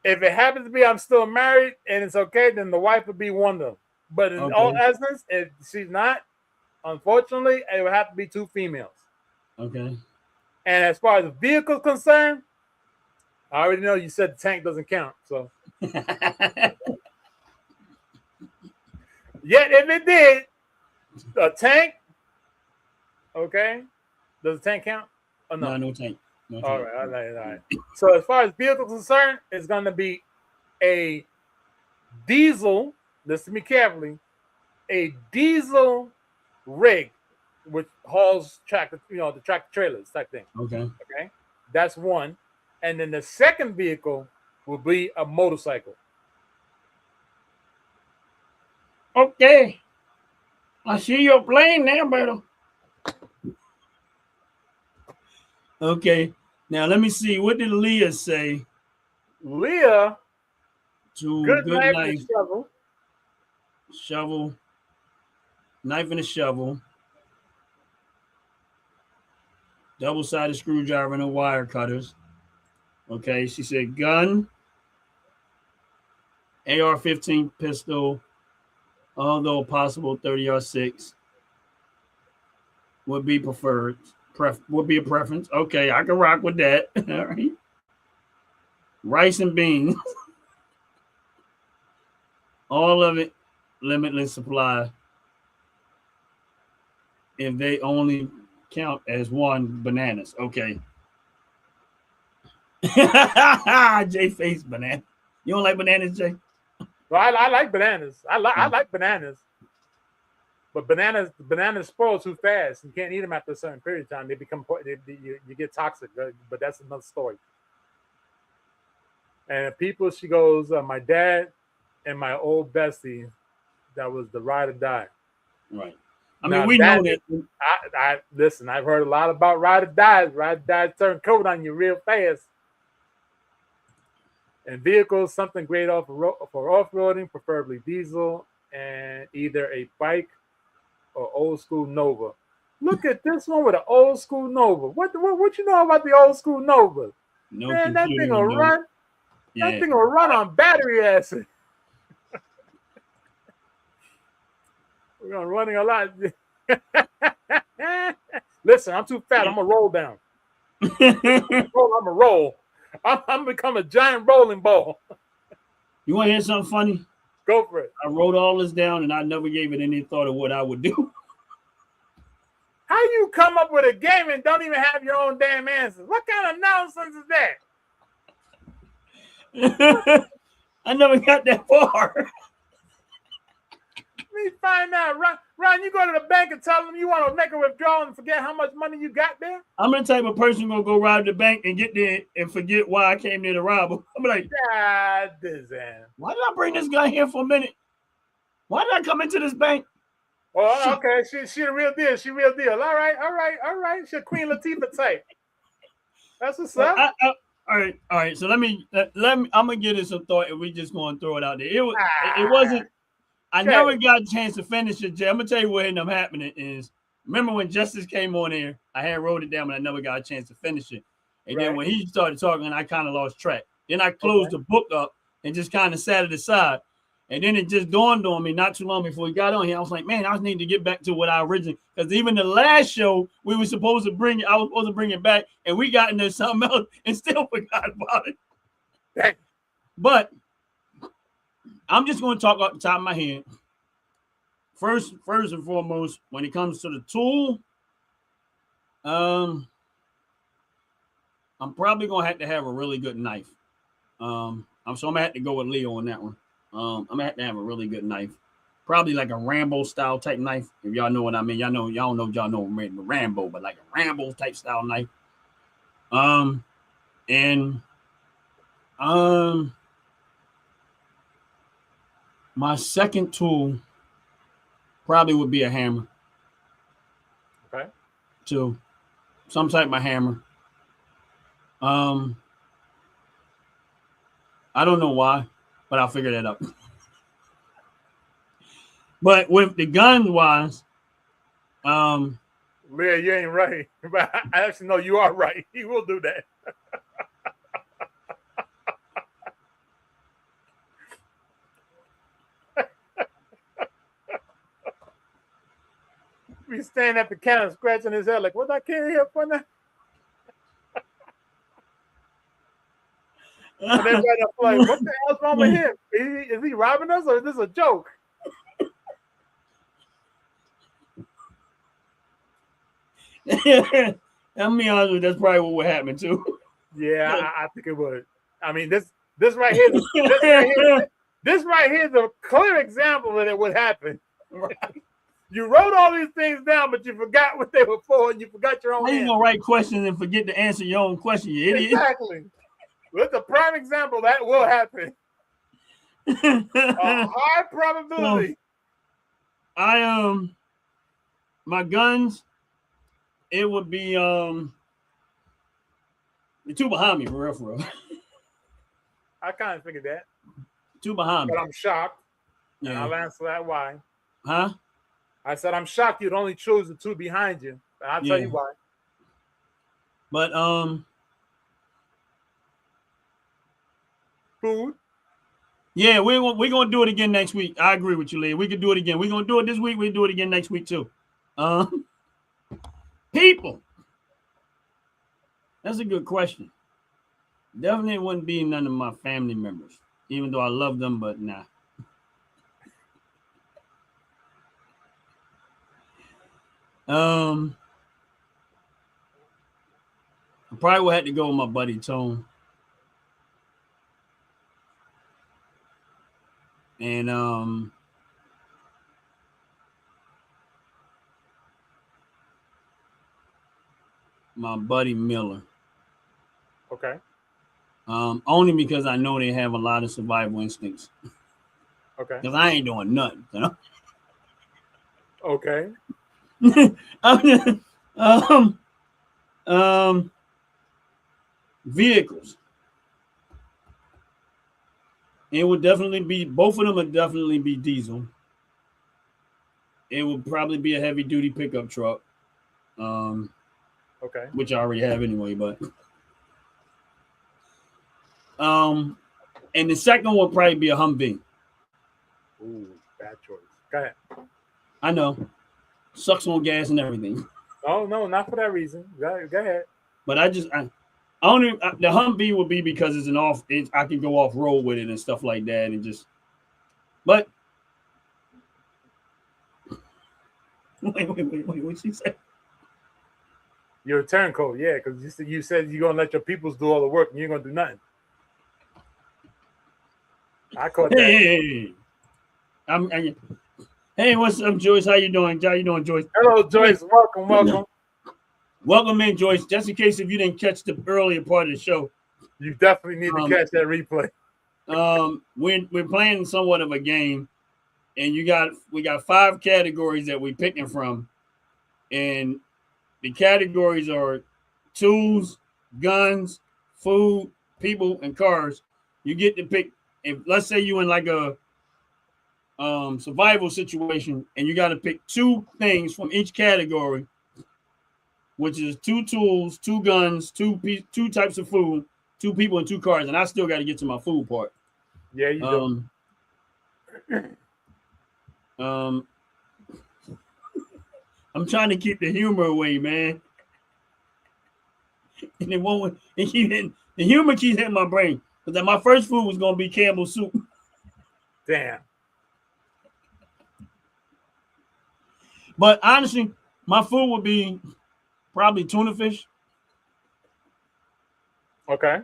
C: If it happens to be I'm still married and it's okay, then the wife would be one of them. But in all essence, if she's not, unfortunately, it would have to be 2 females.
B: Okay.
C: And as far as the vehicle concerned, I already know you said the tank doesn't count. So yet if it did, a tank, okay. Does the tank count? Or no?
B: No tank. No tank.
C: All right. So as far as vehicle concerned, it's going to be a diesel. Listen to me carefully. A diesel rig, which hauls the tractor trailers type thing.
B: Okay.
C: That's one. And then the second vehicle will be a motorcycle.
B: Okay. I see your plane now, brother. Okay. Now let me see. What did Leah say?
C: Leah,
B: good
C: knife
B: knife.
C: and shovel.
B: Shovel. Knife and a shovel. Double-sided screwdriver and a wire cutters. Okay. She said gun. AR-15 pistol. Although possible 30-06 would be preferred. Would be a preference. Okay, I can rock with that. All right. Rice and beans. All of it, limitless supply. If they only count as one, bananas. Okay. Jay face banana. You don't like bananas, Jay?
C: Well, I like bananas. I like bananas. But bananas spoil too fast. You can't eat them after a certain period of time. They become you get toxic. But that's another story. And people, she goes, my dad and my old bestie, that was the ride or die.
B: Right. I mean, we know that.
C: I listen. I've heard a lot about ride or dies. Ride or dies turn cold on you real fast. And vehicles, something great for off-roading, preferably diesel, and either a bike or old school Nova. Look at this one with an old school Nova. What you know about the old school Nova?
B: No,
C: man, that thing will run.
B: Yeah.
C: That thing will run on battery acid. We're running a lot. Listen, I'm too fat. I'm gonna roll down. I'm gonna roll. I'm become a giant rolling ball.
B: You want to hear something funny?
C: Go for it.
B: I wrote all this down and I never gave it any thought of what I would do.
C: How you come up with a game and don't even have your own damn answers? What kind of nonsense is that?
B: I never got that far.
C: Let me find out. Ron, you go to the bank and tell them you want to make a withdrawal and forget how much money you got there?
B: I'm the type of person gonna go rob the bank and get there and forget why I came there to rob them. I'm like,
C: God,
B: why did I bring this guy here for a minute? Why did I come into this bank?
C: Oh, okay. She the real deal. She real deal. All right. She Queen Latifah type. That's what's up.
B: All right. So let me. I'm gonna give it some thought, and we just gonna throw it out there. It wasn't. I never got a chance to finish it, Jay. I'm gonna tell you what ended up happening is. Remember when Justice came on here? I had wrote it down, but I never got a chance to finish it. And then when he started talking, I kind of lost track. Then I closed the book up and just kind of sat it aside. And then it just dawned on me not too long before we got on here. I was like, man, I need to get back to what I originally, because even the last show we were supposed to bring it, I was supposed to bring it back, and we got into something else and still forgot about it. But I'm just going to talk off the top of my head. First and foremost, when it comes to the tool, I'm probably gonna have a really good knife. I'm gonna have to go with Leo on that one. I'm gonna have to have a really good knife, probably like a Rambo style type knife. If y'all know what I mean, y'all don't know if y'all know Rambo, but like a Rambo type style knife. My second tool probably would be a hammer.
C: Okay.
B: So some type of hammer. I don't know why, but I'll figure that out. But with the gun wise,
C: Leah, you ain't right. But I actually know you are right. He will do that. He's standing at the counter scratching his head like, what I can't hear for now? And everybody like, what the hell's wrong with him? Is he robbing us or is this a joke?
B: I'm be honest with you, that's probably what would happen too.
C: Yeah, I think it would. I mean, this right here, this right here is a clear example that it would happen.
B: Right.
C: You wrote all these things down, but you forgot what they were for, and you forgot your own.
B: How you gonna write questions and forget to answer your own question, you idiot?
C: Exactly. Well, it's a prime example that will happen. A high probability.
B: So, my guns, it would be the two behind me, for real.
C: I kind of figured that.
B: Two behind me.
C: But I'm shocked.
B: Yeah.
C: And I'll answer that why.
B: Huh?
C: I said I'm shocked you'd only choose the two behind you. But I'll tell you why.
B: But
C: food.
B: Yeah, we're gonna do it again next week. I agree with you, Lee. We could do it again. We're gonna do it this week. We'll do it again next week too. People. That's a good question. Definitely wouldn't be none of my family members, even though I love them, but nah. I probably would have to go with my buddy Tone. And my buddy Miller.
C: Okay.
B: Only because I know they have a lot of survival instincts.
C: Okay.
B: Because I ain't doing nothing, you know.
C: Okay.
B: Vehicles. It would definitely be, both of them would definitely be diesel. It would probably be a heavy duty pickup truck.
C: Okay.
B: Which I already have anyway, but and the second one would probably be a Humvee.
C: Ooh, bad choice. Go ahead.
B: I know. Sucks on gas and everything.
C: Oh no, not for that reason. Go ahead.
B: But the Humvee would be because it's I can go off road with it and stuff like that, and just. But wait, what she said?
C: You're a turncoat, yeah, because you said you're gonna let your peoples do all the work and you're gonna do nothing. I caught that.
B: Hey, what's up, Joyce? How you doing? How you doing, Joyce?
C: Hello, Joyce. Welcome.
B: Welcome in, Joyce. Just in case if you didn't catch the earlier part of the show,
C: you definitely need to catch that replay.
B: We're playing somewhat of a game. and we got 5 categories that we're picking from, and the categories are tools, guns, food, people, and cars. You get to pick. If let's say you in like a survival situation, and you got to pick 2 things from each category, which is 2 tools, 2 guns, 2 types of food, 2 people, and 2 cars. And I still got to get to my food part.
C: Yeah, you do.
B: I'm trying to keep the humor away, man. And it won't. And the humor keeps hitting my brain. Because my first food was gonna be Campbell soup.
C: Damn.
B: But honestly, my food would be probably tuna fish.
C: Okay.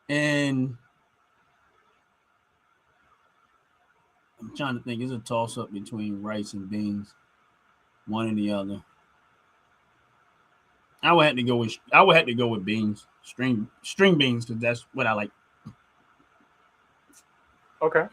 B: And I'm trying to think. It's a toss up between rice and beans, one and the other. I would have to go with beans, string beans, because that's what I like.
C: Okay.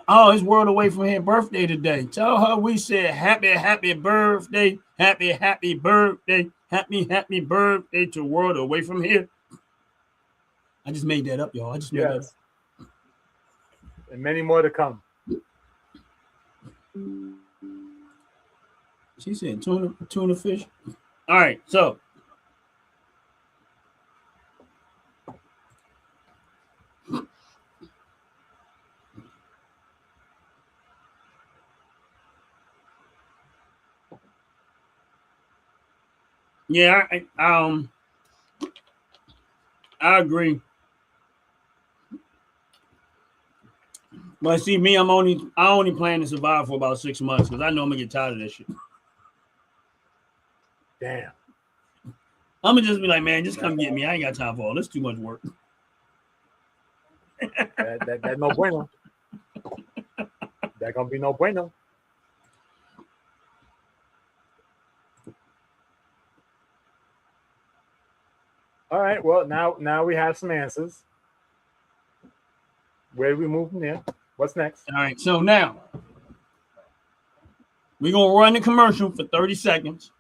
B: Oh, it's World Away from Here birthday today. Tell her we said happy birthday, happy birthday, happy birthday to World Away from Here. I just made that up, y'all. I just made that up.
C: And many more to come.
B: She said tuna fish. All right, so yeah, I agree. But see, me, I only plan to survive for about 6 months because I know I'm gonna get tired of this shit.
C: Damn.
B: I'm gonna just be like, man, just come get me. I ain't got time for all this. Too much work.
C: that no bueno. That gonna be no bueno. All right. Well, now we have some answers. Where do we move from there? What's next?
B: All right. So now we're gonna run the commercial for 30 seconds,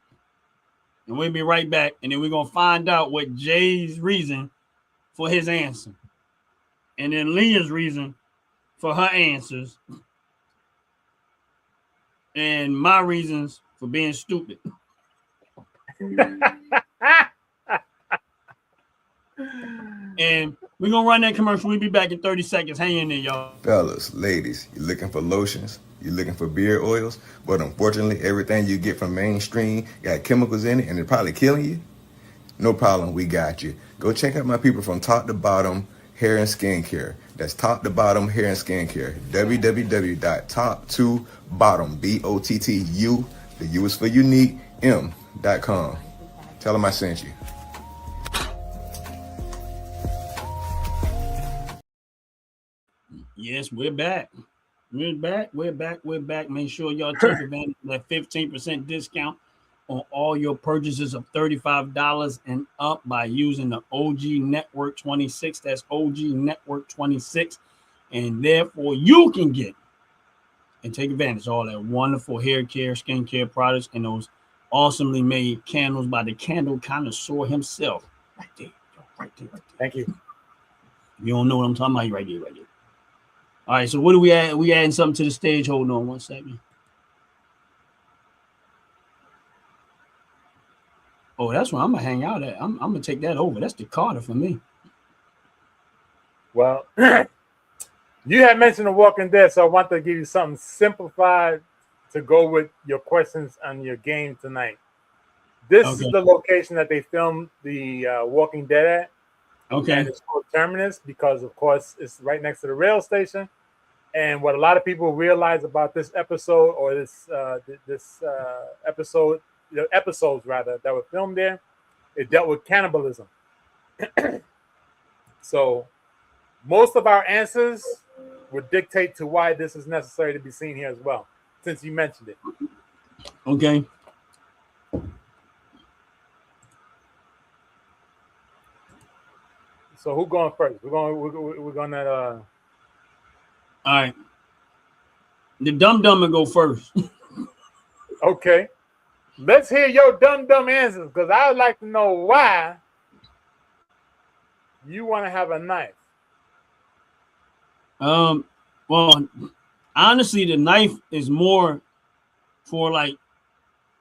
B: and we'll be right back. And then we're gonna find out what Jay's reason for his answer, and then Leah's reason for her answers, and my reasons for being stupid. And we're gonna run that commercial. We'll be back in 30 seconds. Hang in there, y'all.
A: Fellas, ladies, you looking for lotions? You looking for beard oils? But unfortunately, everything you get from mainstream got chemicals in it and it's probably killing you? No problem, we got you. Go check out my people from Top to Bottom Hair and Skincare. That's Top to Bottom Hair and Skincare. www.top2bottom, BOTTU, the U is for unique, M.com. Tell them I sent you.
B: Yes, we're back. We're back. Make sure y'all take advantage of that 15% discount on all your purchases of $35 and up by using the OG Network 26. That's OG Network 26. And therefore, you can get and take advantage of all that wonderful hair care, skincare products, and those awesomely made candles by the candle connoisseur himself. Right there.
C: Thank you.
B: If you don't know what I'm talking about, right there. All right, so what do we add? We adding something to the stage. Hold on 1 second. Oh, that's where I'm gonna hang out at. I'm gonna take that over. That's the Carter for me.
C: Well, you had mentioned The Walking Dead, so I want to give you something simplified to go with your questions on your game tonight. This is the location that they filmed the Walking Dead at.
B: Okay.
C: And it's called Terminus because, of course, it's right next to the rail station. And what a lot of people realize about this episode, or this episode, the episodes rather, that were filmed there, it dealt with cannibalism. So most of our answers would dictate to why this is necessary to be seen here as well, since you mentioned it.
B: Okay.
C: So who going first? We're gonna.
B: All right. The dumb will go first.
C: Okay. Let's hear your dumb answers because I would like to know why you want to have a knife.
B: Well, honestly, the knife is more for like,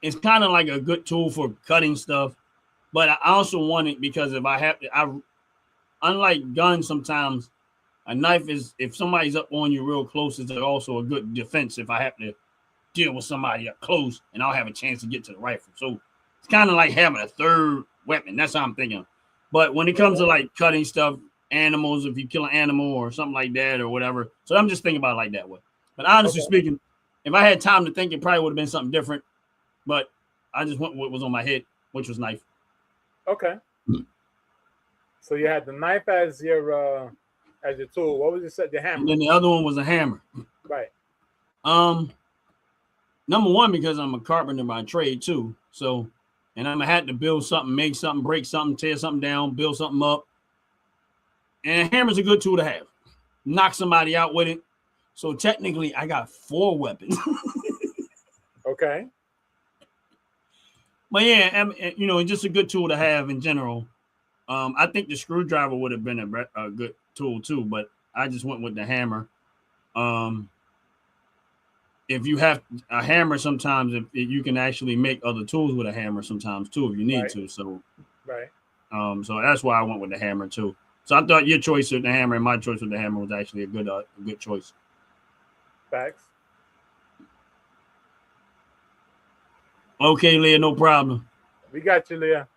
B: it's kind of like a good tool for cutting stuff, but I also want it because if I have to, unlike guns, sometimes a knife is, if somebody's up on you real close, it's also a good defense if I have to deal with somebody up close and I'll have a chance to get to the rifle. So it's kind of like having a third weapon. That's how I'm thinking. But when it comes to like cutting stuff, animals, if you kill an animal or something like that or whatever. So I'm just thinking about it like that way. But honestly speaking, if I had time to think, it probably would have been something different. But I just went with what was on my head, which was knife.
C: Okay. So you had the knife as your tool. What was it said? The hammer.
B: And then the other one was a hammer.
C: Right.
B: Number one, because I'm a carpenter by trade too. So, and I'm had to build something, make something, break something, tear something down, build something up. And a hammer's a good tool to have. Knock somebody out with it. So technically, I got 4 weapons.
C: Okay.
B: But yeah, it's just a good tool to have in general. I think the screwdriver would have been a good tool too, but I just went with the hammer. If you have a hammer, sometimes if you can actually make other tools with a hammer sometimes too, if you need to. So,
C: right.
B: So that's why I went with the hammer too. So I thought your choice with the hammer and my choice with the hammer was actually a good choice.
C: Facts.
B: Okay, Leah, no problem.
C: We got you, Leah.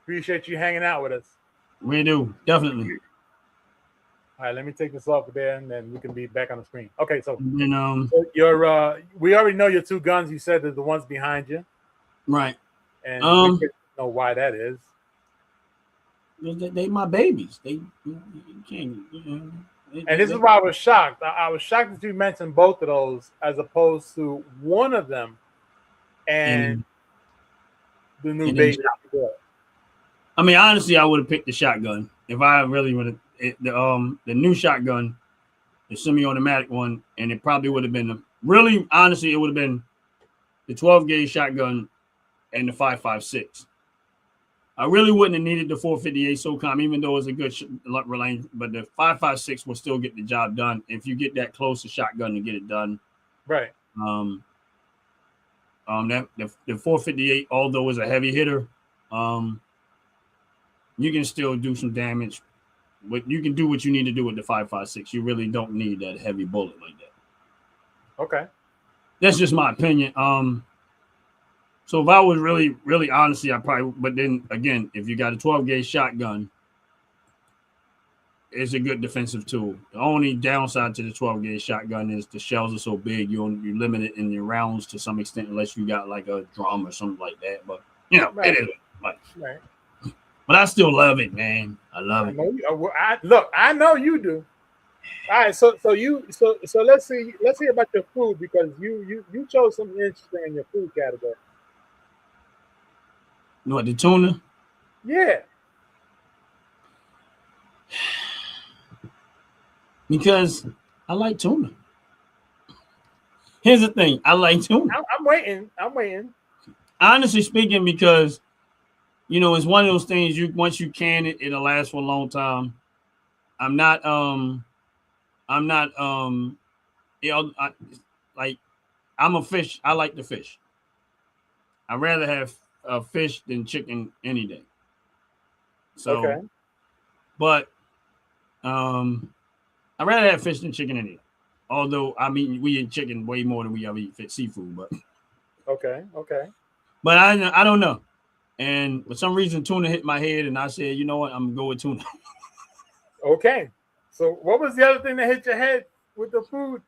C: Appreciate you hanging out with us.
B: We do, definitely.
C: All right, let me take this off of there, and then we can be back on the screen. Okay, so
B: your
C: we already know your 2 guns. You said that the ones behind you,
B: right?
C: And we can know why that is.
B: They my babies. They can't.
C: And this is why I was shocked. I was shocked that you mentioned both of those as opposed to one of them and the new baby.
B: I mean, honestly, I would have picked the shotgun if I really would have. The new shotgun, the semi-automatic one, and it probably would have been honestly, it would have been the 12 gauge shotgun and the 5.56. I really wouldn't have needed the 458 SOCOM, even though it's a good range, but the 5.56 will still get the job done if you get that close to shotgun to get it done.
C: Right.
B: That the 458, although it's a heavy hitter, you can still do some damage. But you can do what you need to do with the 5.56. You really don't need that heavy bullet like that.
C: Okay.
B: That's just my opinion. So if I was really, really honestly, I probably, but then again, if you got a 12 gauge shotgun, it's a good defensive tool. The only downside to the 12 gauge shotgun is the shells are so big, you're limited in your rounds to some extent, unless you got like a drum or something like that. But it is like, right. But I still love it, man. I love it.
C: I know you do. All right, so let's see about your food because you chose something interesting in your food category.
B: What, the tuna?
C: Yeah.
B: Because I like tuna. Here's the thing, I like tuna.
C: I'm waiting.
B: Honestly speaking, because it's one of those things once you can it, it'll last for a long time. I'm not I'm a fish. I like the fish. I'd rather have fish than chicken any day. So, but I'd rather have fish than chicken any day. Although we eat chicken way more than we ever eat seafood, but
C: okay.
B: But I don't know. And for some reason, tuna hit my head, and I said, you know what, I'm gonna go with tuna.
C: Okay. So what was the other thing that hit your head with the food?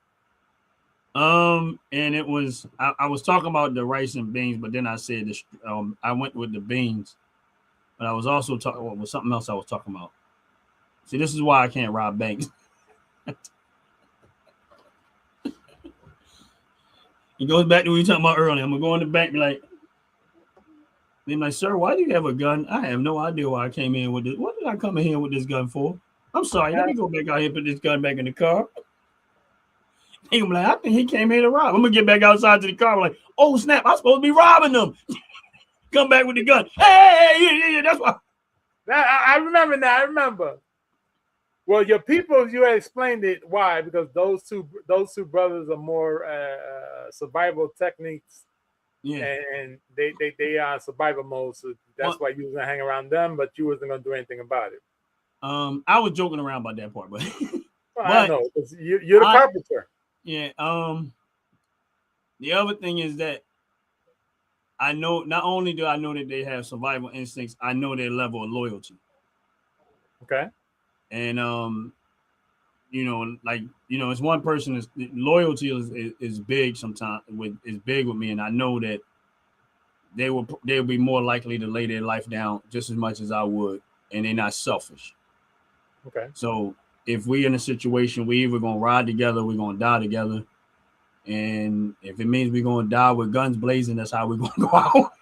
B: And it was I was talking about the rice and beans, but then I said I went with the beans, but I was also talking about something else I was talking about. See, this is why I can't rob banks. It goes back to what we were talking about earlier. I'm gonna go in the bank like, They're like, sir, why do you have a gun? I have no idea why I came in with this. What did I come in here with this gun for? I'm sorry. Let me go back out here and put this gun back in the car. He was like, I think he came here to rob. I'm gonna get back outside to the car. I'm like, oh snap! I'm supposed to be robbing them. Come back with the gun. Hey, that's why.
C: I remember now. I remember. Well, your people, you had explained it why, because those two brothers are more survival techniques, and they are survival mode. So that's why you was gonna hang around them, but you wasn't gonna do anything about it.
B: I was joking around about that part, but,
C: well, I know you're the carpenter.
B: Yeah. The other thing is that I know not only do I know that they have survival instincts, I know their level of loyalty.
C: Okay.
B: And it's one person. Loyalty is big sometimes. Is big with me, and I know that they'll be more likely to lay their life down just as much as I would, and they're not selfish.
C: Okay.
B: So if we're in a situation, we either gonna ride together, we're gonna die together, and if it means we're gonna die with guns blazing, that's how we're gonna go out.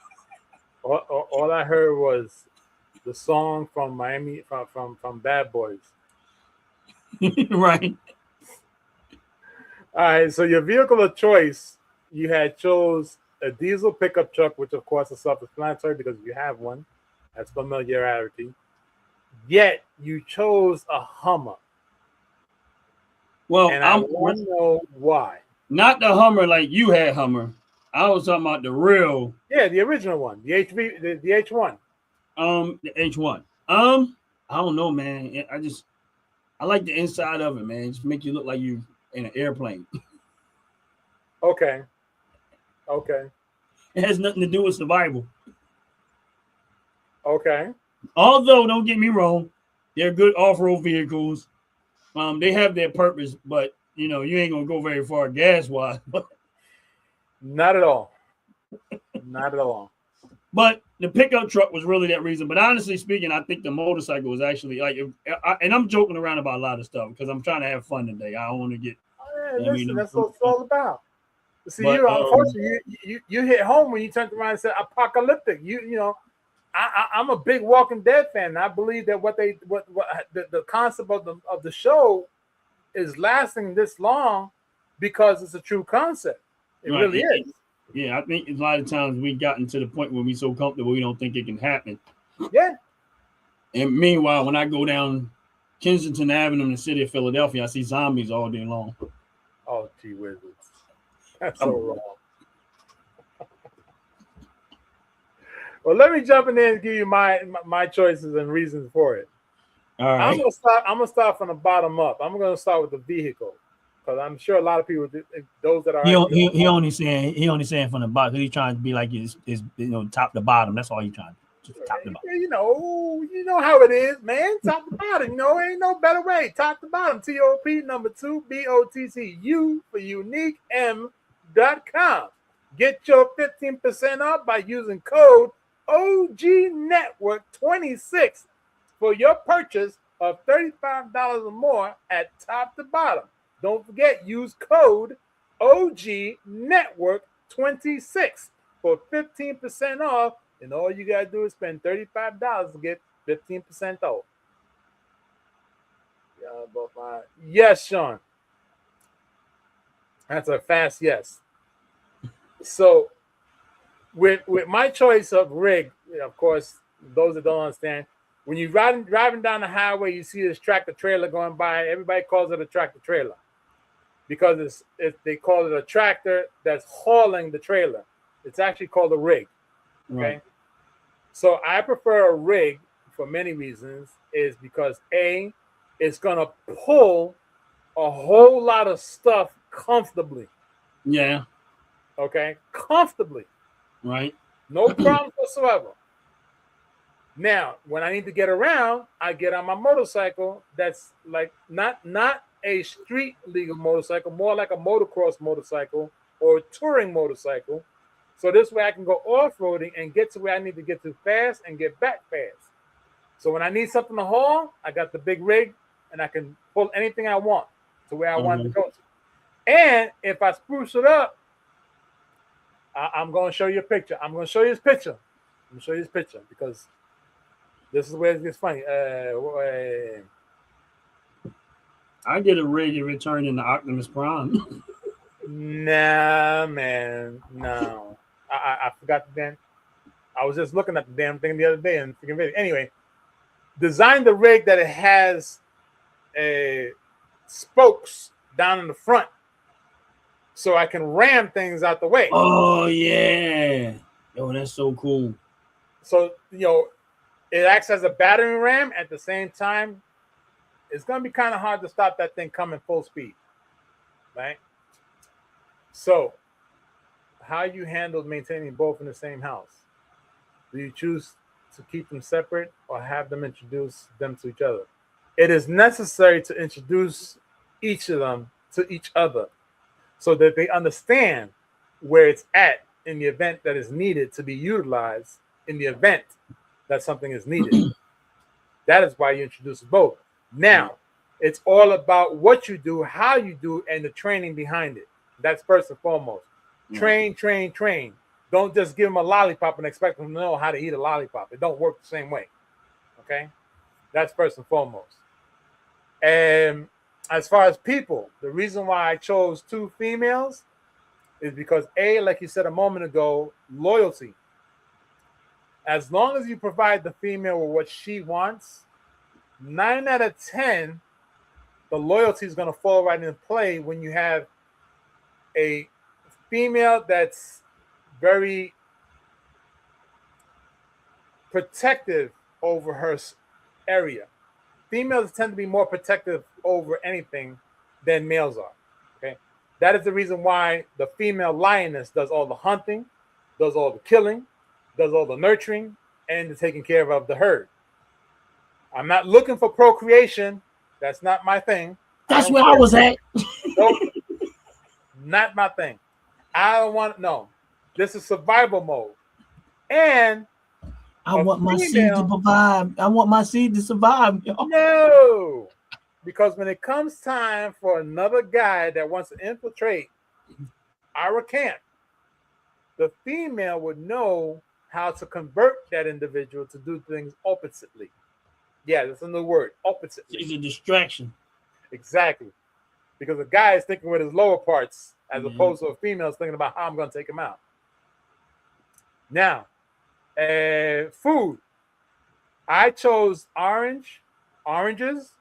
C: All I heard was the song from Miami from Bad Boys.
B: Right.
C: All right. So your vehicle of choice, you had chose a diesel pickup truck, which of course is self-explanatory because you have one. That's familiarity. Yet you chose a Hummer.
B: Well,
C: and I want to know why.
B: Not the Hummer like you had Hummer. I was talking about the real.
C: Yeah, the original one, the H1.
B: The H1. I don't know, man. I like the inside of it, man. Just make you look like you in an airplane.
C: Okay.
B: It has nothing to do with survival.
C: Okay.
B: Although, don't get me wrong, they're good off-road vehicles. They have their purpose, but you ain't gonna go very far gas-wise.
C: Not at all. Not at all.
B: But the pickup truck was really that reason. But honestly speaking, I think the motorcycle was actually and I'm joking around about a lot of stuff because I'm trying to have fun today. I don't want to get.
C: Listen, that's what it's all about. See, unfortunately, you hit home when you turned around and said apocalyptic. I'm a big Walking Dead fan. And I believe that what the concept of the show is lasting this long because it's a true concept. It really is.
B: Yeah, I think a lot of times we've gotten to the point where we're so comfortable we don't think it can happen.
C: Yeah.
B: And meanwhile, when I go down Kensington Avenue in the city of Philadelphia, I see zombies all day long.
C: Oh, gee whizzes. That's so wrong. Well, let me jump in there and give you my choices and reasons for it.
B: All right.
C: I'm gonna start from the bottom up. I'm gonna start with the vehicle because I'm sure a lot of people, those that are
B: he only saying from the bottom. He's trying to be like his top to bottom. That's all he's trying to do. Top to bottom.
C: You know how it is, man. Top to bottom. Ain't no better way. Top to bottom. TOP number 2 BOTCU for unique M.com. Get your 15% off by using code OG Network 26 for your purchase of $35 or more at top to bottom. Don't forget, use code OG Network 26 for 15% off, and all you gotta do is spend $35 to get 15% off. Yes, Sean. That's a fast yes. So with my choice of rig, of course, those that don't understand, when you're driving down the highway, you see this tractor trailer going by. Everybody calls it a tractor trailer because they call it a tractor that's hauling the trailer. It's actually called a rig. Okay. Right. So I prefer a rig for many reasons, is because it's gonna pull a whole lot of stuff comfortably.
B: Yeah.
C: Okay, comfortably.
B: Right.
C: No problems whatsoever. Now, when I need to get around, I get on my motorcycle. That's like not a street legal motorcycle, more like a motocross motorcycle or a touring motorcycle. So this way I can go off-roading and get to where I need to get to fast and get back fast. So when I need something to haul, I got the big rig and I can pull anything I want to where I want to go to. And if I spruce it up, I'm going to show you a picture. I'm going to show you this picture. Let me show you this picture because this is where it gets funny.
B: I get a rig and return in the Optimus Prime.
C: Nah, man, no. I forgot the damn. I was just looking at the damn thing the other day and thinking, anyway, design the rig that it has spokes down in the front, so I can ram things out the way.
B: Oh yeah, yo, that's so cool.
C: So it acts as a battering ram at the same time. It's gonna be kind of hard to stop that thing coming full speed, right? So, how you handle maintaining both in the same house? Do you choose to keep them separate or have them introduce them to each other? It is necessary to introduce each of them to each other so that they understand where it's at in the event that is needed to be utilized in the event that something is needed. That is why you introduce both. Now, it's all about what you do, how you do, and the training behind it. That's first and foremost. Train, train, train. Don't just give them a lollipop and expect them to know how to eat a lollipop. It don't work the same way. Okay? That's first and foremost. And as far as people, the reason why I chose 2 females is because A, like you said a moment ago, loyalty. As long as you provide the female with what she wants, 9 out of 10, the loyalty is going to fall right into play when you have a female that's very protective over her area. Females tend to be more protective over anything than males are. Okay, that is the reason why the female lioness does all the hunting, does all the killing, does all the nurturing, and the taking care of the herd. I'm not looking for procreation. That's not my thing.
B: That's where I was at.
C: Nope. Not my thing. I don't want no. This is survival mode. And
B: I want my seed to survive. I want my seed to survive. Y'all.
C: No. Because when it comes time for another guy that wants to infiltrate our camp, the female would know how to convert that individual to do things oppositely. Yeah, that's a new word, oppositely.
B: It's a distraction.
C: Exactly. Because a guy is thinking with his lower parts as opposed to a female is thinking about how I'm going to take him out. Now, food. I chose oranges,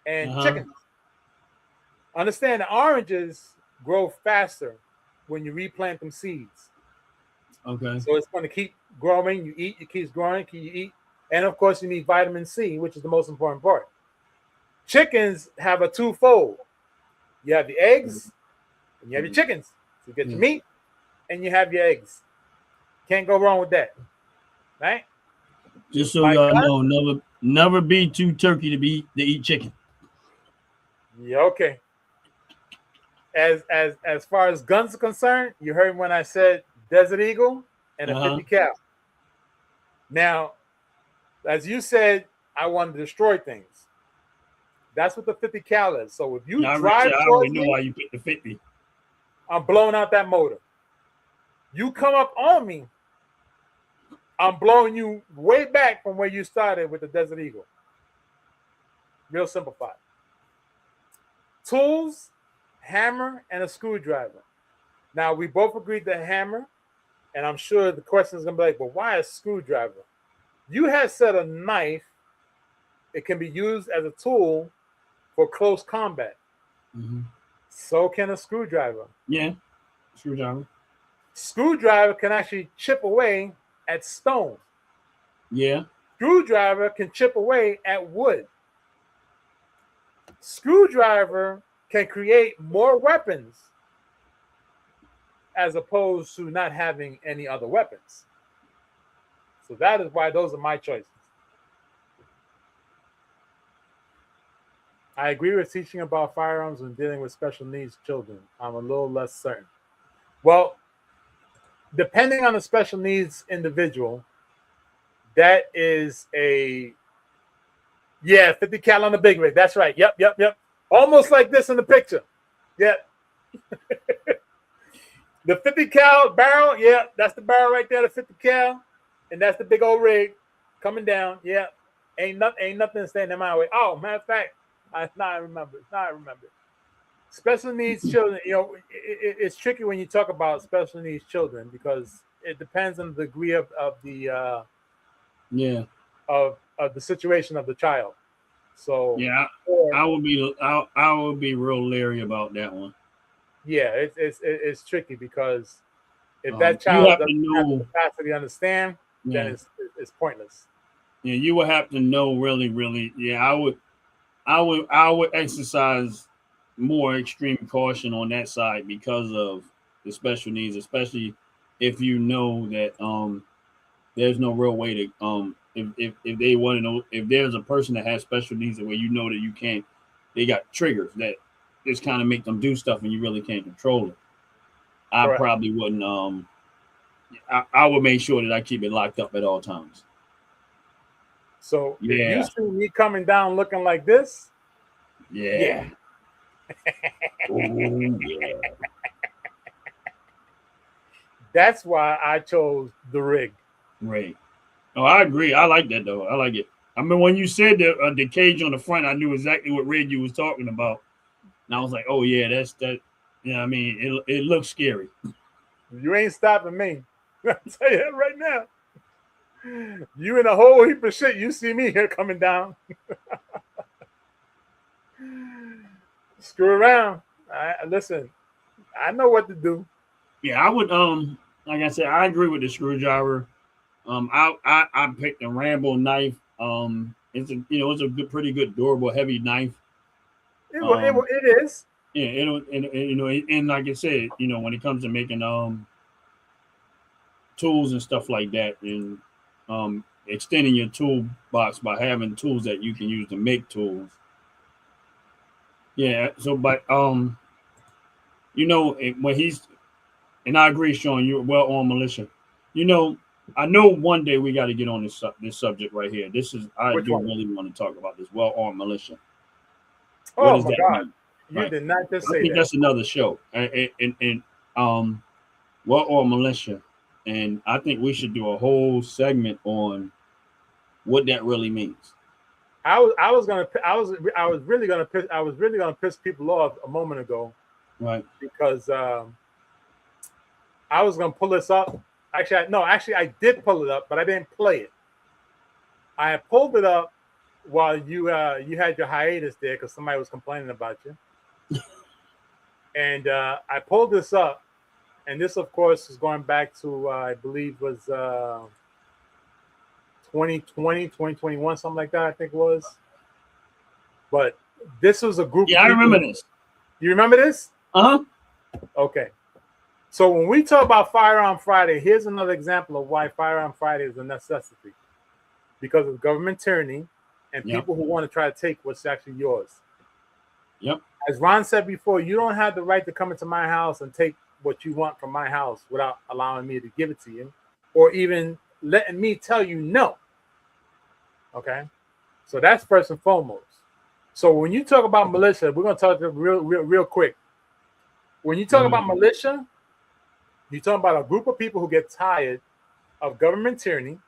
C: and chickens. Understand the oranges grow faster when you replant them seeds.
B: Okay.
C: So it's going to keep growing. You eat, it keeps growing, you eat. And of course, you need vitamin C, which is the most important part. Chickens have a twofold. You have the eggs and you have your chickens. So you get your meat and you have your eggs. Can't go wrong with that. Right?
B: Just so y'all know, never be too turkey to eat chicken.
C: Yeah, okay. As far as guns are concerned, you heard when I said Desert Eagle and a 50 cal. Now, as you said, I want to destroy things. That's what the 50 cal is. So if you drive
B: I already know why you picked the 50.
C: I'm blowing out that motor. You come up on me, I'm blowing you way back from where you started with the Desert Eagle. Real simplified. Tools, hammer, and a screwdriver. Now, we both agreed to hammer, and I'm sure the question is going to be like, but why a screwdriver? You had said a knife, it can be used as a tool for close combat.
B: Mm-hmm.
C: So can a screwdriver.
B: Yeah, screwdriver.
C: Screwdriver can actually chip away at stone.
B: Yeah.
C: Screwdriver can chip away at wood. Screwdriver can create more weapons as opposed to not having any other weapons. So that is why those are my choices. I agree with teaching about firearms when dealing with special needs children. I'm a little less certain. Well, depending on the special needs individual, that is a 50 cal on the big rig. That's right. Yep. Almost like this in the picture. Yep. The 50 cal barrel, that's the barrel right there, the 50 cal. and that's the big old rig coming down. Yeah, ain't nothing standing in my way. Oh, matter of fact, I remember. Special needs children. It's tricky when you talk about special needs children because it depends on the degree of the
B: Yeah.
C: of the situation of the child. So
B: Yeah, I would be real leery about that one.
C: yeah, it's tricky because if that
B: You
C: child
B: have to
C: doesn't have the
B: know.
C: capacity to understand, then
B: Yeah,
C: it's pointless.
B: yeah, you would have to know really, really. Yeah, I would exercise more extreme caution on that side because of the special needs, especially if you know that there's no real way to if they want to know if there's a person that has special needs where you know that you can't, they got triggers that just kind of make them do stuff and you really can't control it. I
C: Correct.
B: probably wouldn't. I would make sure that I keep it locked up at all times.
C: So if you
B: Yeah,
C: see me coming down looking like this, yeah,
B: yeah. Oh yeah.
C: that's why I chose the rig.
B: Right. Oh, I agree. I like that though. I like it. I mean, when you said the cage on the front, I knew exactly what rig you was talking about, and I was like, "Oh yeah, that's that." Yeah, I mean, it looks scary.
C: You ain't stopping me. I'll tell you that right now. You in a whole heap of shit. You see me here coming down. Screw around. Listen, I know what to do.
B: Yeah, I would. Like I said, I agree with the screwdriver. I picked a Rambo knife. It's a good, pretty good, durable, heavy knife. Um,
C: It is.
B: yeah, and like I said, when it comes to making tools and stuff like that, and extending your toolbox by having tools that you can use to make tools. Yeah. So, but when he's and I agree, Sean, you're well on militia. You know, I know one day we got to get on this subject right here. I
C: Which
B: do
C: one?
B: really want to talk about this well armed militia. What
C: Oh
B: does
C: my
B: that
C: God.
B: mean?
C: You
B: Right.
C: did not just
B: I
C: say
B: think
C: that.
B: that's another show. And well armed militia, and I think we should do a whole segment on what that really means.
C: I was really gonna piss people off a moment ago
B: Right.
C: because I was gonna pull this up. Actually, I did pull it up, but I didn't play it. I had pulled it up while you had your hiatus there because somebody was complaining about you, and I pulled this up, and this, of course, is going back to I believe was 2020, 2021, something like that. I think it was. But this was a group
B: Yeah,
C: of
B: I
C: people.
B: remember this.
C: You remember this?
B: Uh huh.
C: Okay. So when we talk about Firearm Friday, here's another example of why Firearm Friday is a necessity. Because of government tyranny and
B: Yep.
C: people who want to try to take what's actually yours.
B: Yep.
C: As Ron said before, you don't have the right to come into my house and take what you want from my house without allowing me to give it to you or even letting me tell you no. Okay? So that's first and foremost. So when you talk about militia, we're going to talk real quick. When you talk about militia, you're talking about a group of people who get tired of government tyranny,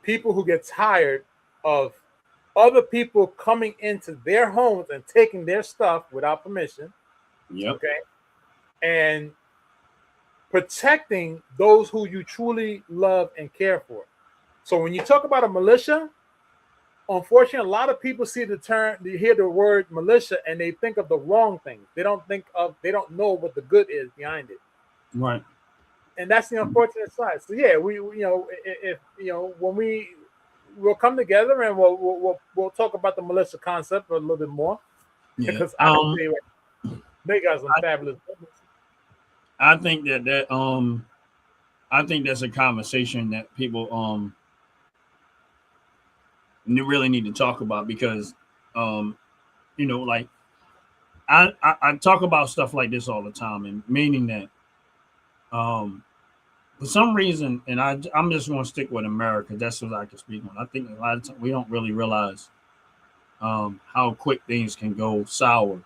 C: people who get tired of other people coming into their homes and taking their stuff without permission.
B: Yep.
C: Okay. And protecting those who you truly love and care for. So when you talk about a militia, unfortunately, a lot of people they hear the word militia and they think of the wrong thing. They don't know what the good is behind it.
B: Right.
C: And that's the unfortunate side. So yeah, if when we'll come together and we'll talk about the militia concept a little bit more.
B: Yeah.
C: Because I can say they got some fabulous.
B: I think I think that's a conversation that people really need to talk about because like I talk about stuff like this all the time, and meaning that for some reason, and I'm just going to stick with America. That's what I can speak on. I think a lot of times we don't really realize how quick things can go sour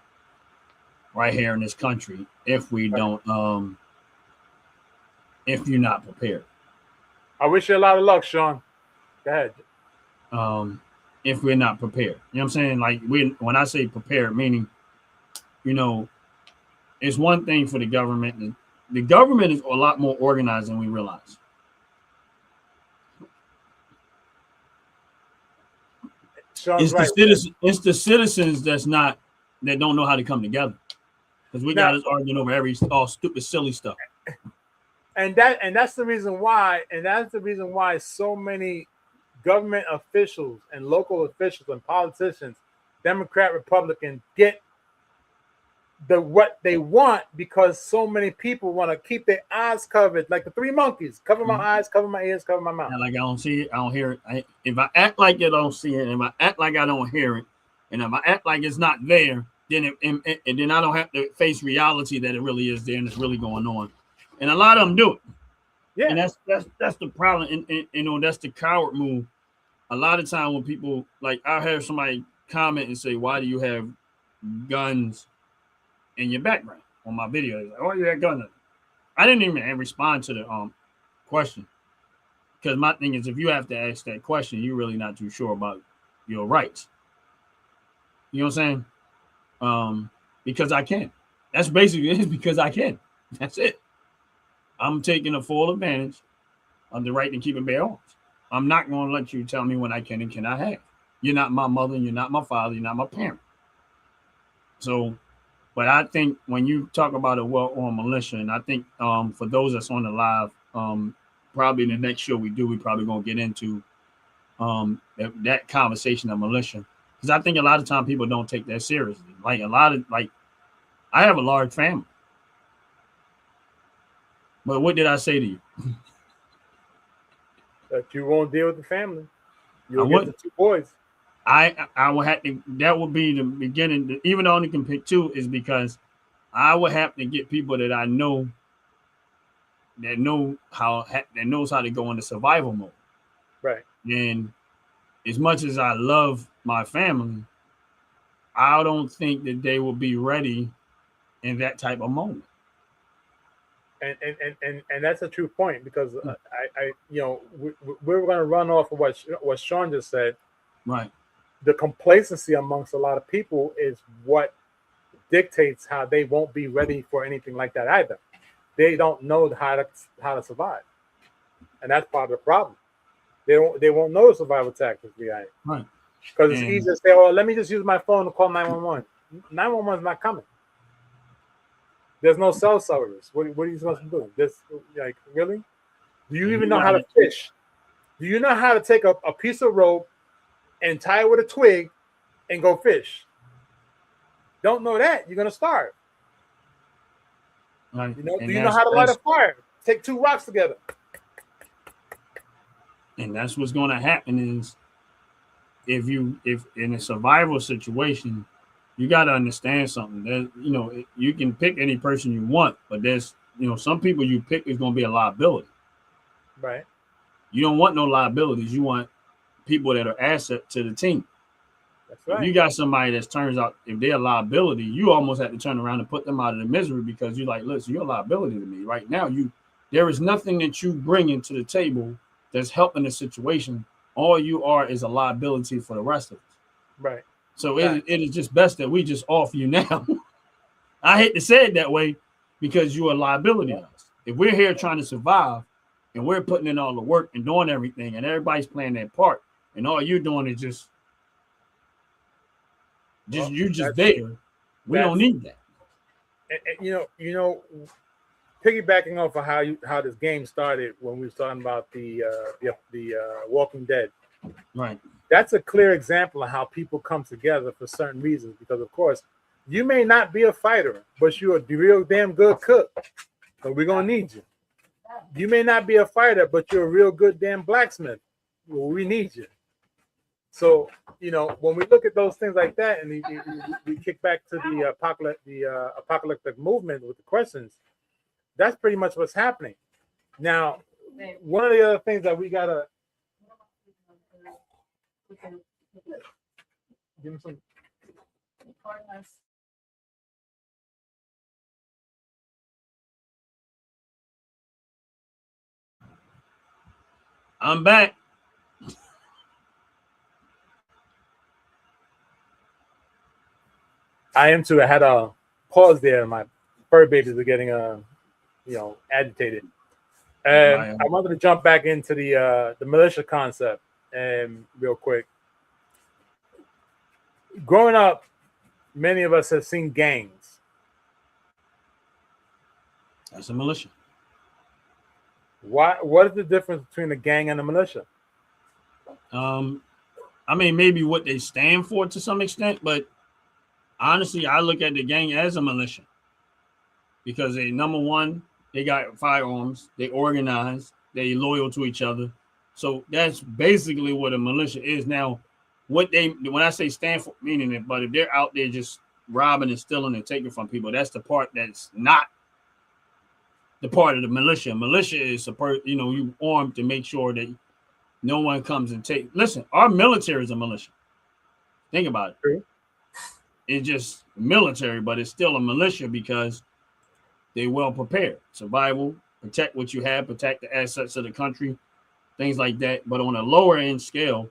B: right here in this country if we don't if you're not prepared.
C: I wish you a lot of luck, Sean. Go ahead.
B: If we're not prepared. You know what I'm saying? Like when I say prepared, meaning, it's one thing for the government. And the government is a lot more organized than we realize.
C: Sean's right.
B: It's the citizens that don't know how to come together. Because we got us arguing over all stupid, silly stuff.
C: And that's the reason why so many government officials and local officials and politicians, Democrat, Republican, get what they want, because so many people want to keep their eyes covered, like the three monkeys. Cover my eyes, cover my ears, cover my mouth.
B: Like I don't see it, I don't hear it. If I act like I don't see it, if I act like I don't hear it, and if I act like it's not there, then then I don't have to face reality that it really is there and it's really going on. And a lot of them do it.
C: Yeah.
B: And that's the problem. And that's the coward move. A lot of time when people, like, I heard somebody comment and say, "Why do you have guns in your background?" On my video, like, "Oh, you had guns." I didn't even respond to the question, because my thing is, if you have to ask that question, you're really not too sure about your rights. You know what I'm saying? Because I can. That's basically it. Because I can. That's it. I'm taking a full advantage of the right to keep and bear arms. I'm not going to let you tell me when I can and cannot have. You're not my mother, you're not my father, you're not my parent. So, but I think when you talk about a well-armed militia, and I think for those that's on the live, probably in the next show we probably going to get into that conversation of militia. Because I think a lot of time people don't take that seriously. Like I have a large family. But what did I say to you?
C: That you won't deal with the family. You'll get the two boys.
B: I will have to. That would be the beginning. Even though I only can pick two, is because I would have to get people that I know that knows how to go into survival mode.
C: Right.
B: And as much as I love my family, I don't think that they will be ready in that type of moment.
C: And that's a true point, because we're going to run off of what Sean just said.
B: Right.
C: The complacency amongst a lot of people is what dictates how they won't be ready for anything like that either. They don't know how to survive, and that's part of the problem. They won't know the survival tactics behind it.
B: Right.
C: Because it's easy to say, "Oh, let me just use my phone to call 911." 911 is not coming. There's no cell service. What are you supposed to do? This, like, really? Do you even know how to fish? Do you know how to take a piece of rope and tie it with a twig and go fish? Don't know that, you're gonna starve.
B: Right.
C: Do you know how to light a fire? Take two rocks together.
B: And that's what's going to happen is if in a survival situation, you got to understand something. That you can pick any person you want, but there's some people you pick is going to be a liability.
C: Right.
B: You don't want no liabilities. You want people that are asset to the team.
C: That's right.
B: If you got somebody that turns out, if they're a liability, you almost have to turn around and put them out of the misery, because you're like, listen, you're a liability to me right now. There is nothing that you bring into the table that's helping the situation. All you are is a liability for the rest of us.
C: Right.
B: So it is just best that we just off you now. I hate to say it that way, because you're a liability to us. If we're here trying to survive and we're putting in all the work and doing everything and everybody's playing their part, and all you're doing is just there. We don't need that.
C: And piggybacking off of how this game started when we were talking about the Walking Dead.
B: Right.
C: That's a clear example of how people come together for certain reasons. Because of course, you may not be a fighter, but you're a real damn good cook. So we're gonna need you. You may not be a fighter, but you're a real good damn blacksmith. Well, we need you. So, when we look at those things like that, and we kick back to the apocalyptic movement with the questions, that's pretty much what's happening. Now, one of the other things that we gotta give him some.
B: I'm back.
C: I am too. I had a pause there. My fur babies are getting agitated. I wanted to jump back into the militia concept real quick. Growing up, many of us have seen gangs.
B: That's a militia.
C: What is the difference between a gang and a militia?
B: I mean, maybe what they stand for to some extent, but honestly, I look at the gang as a militia because they, number one, they got firearms, they organize, they loyal to each other. So that's basically what a militia is. Now, when I say stand for, meaning it, but if they're out there just robbing and stealing and taking from people, that's the part that's not the part of the militia. Militia is you armed to make sure that no one comes and take. Listen, our military is a militia. Think about it.
C: True.
B: It's just military, but it's still a militia because they're well prepared. Survival, protect what you have, protect the assets of the country, things like that. But on a lower end scale,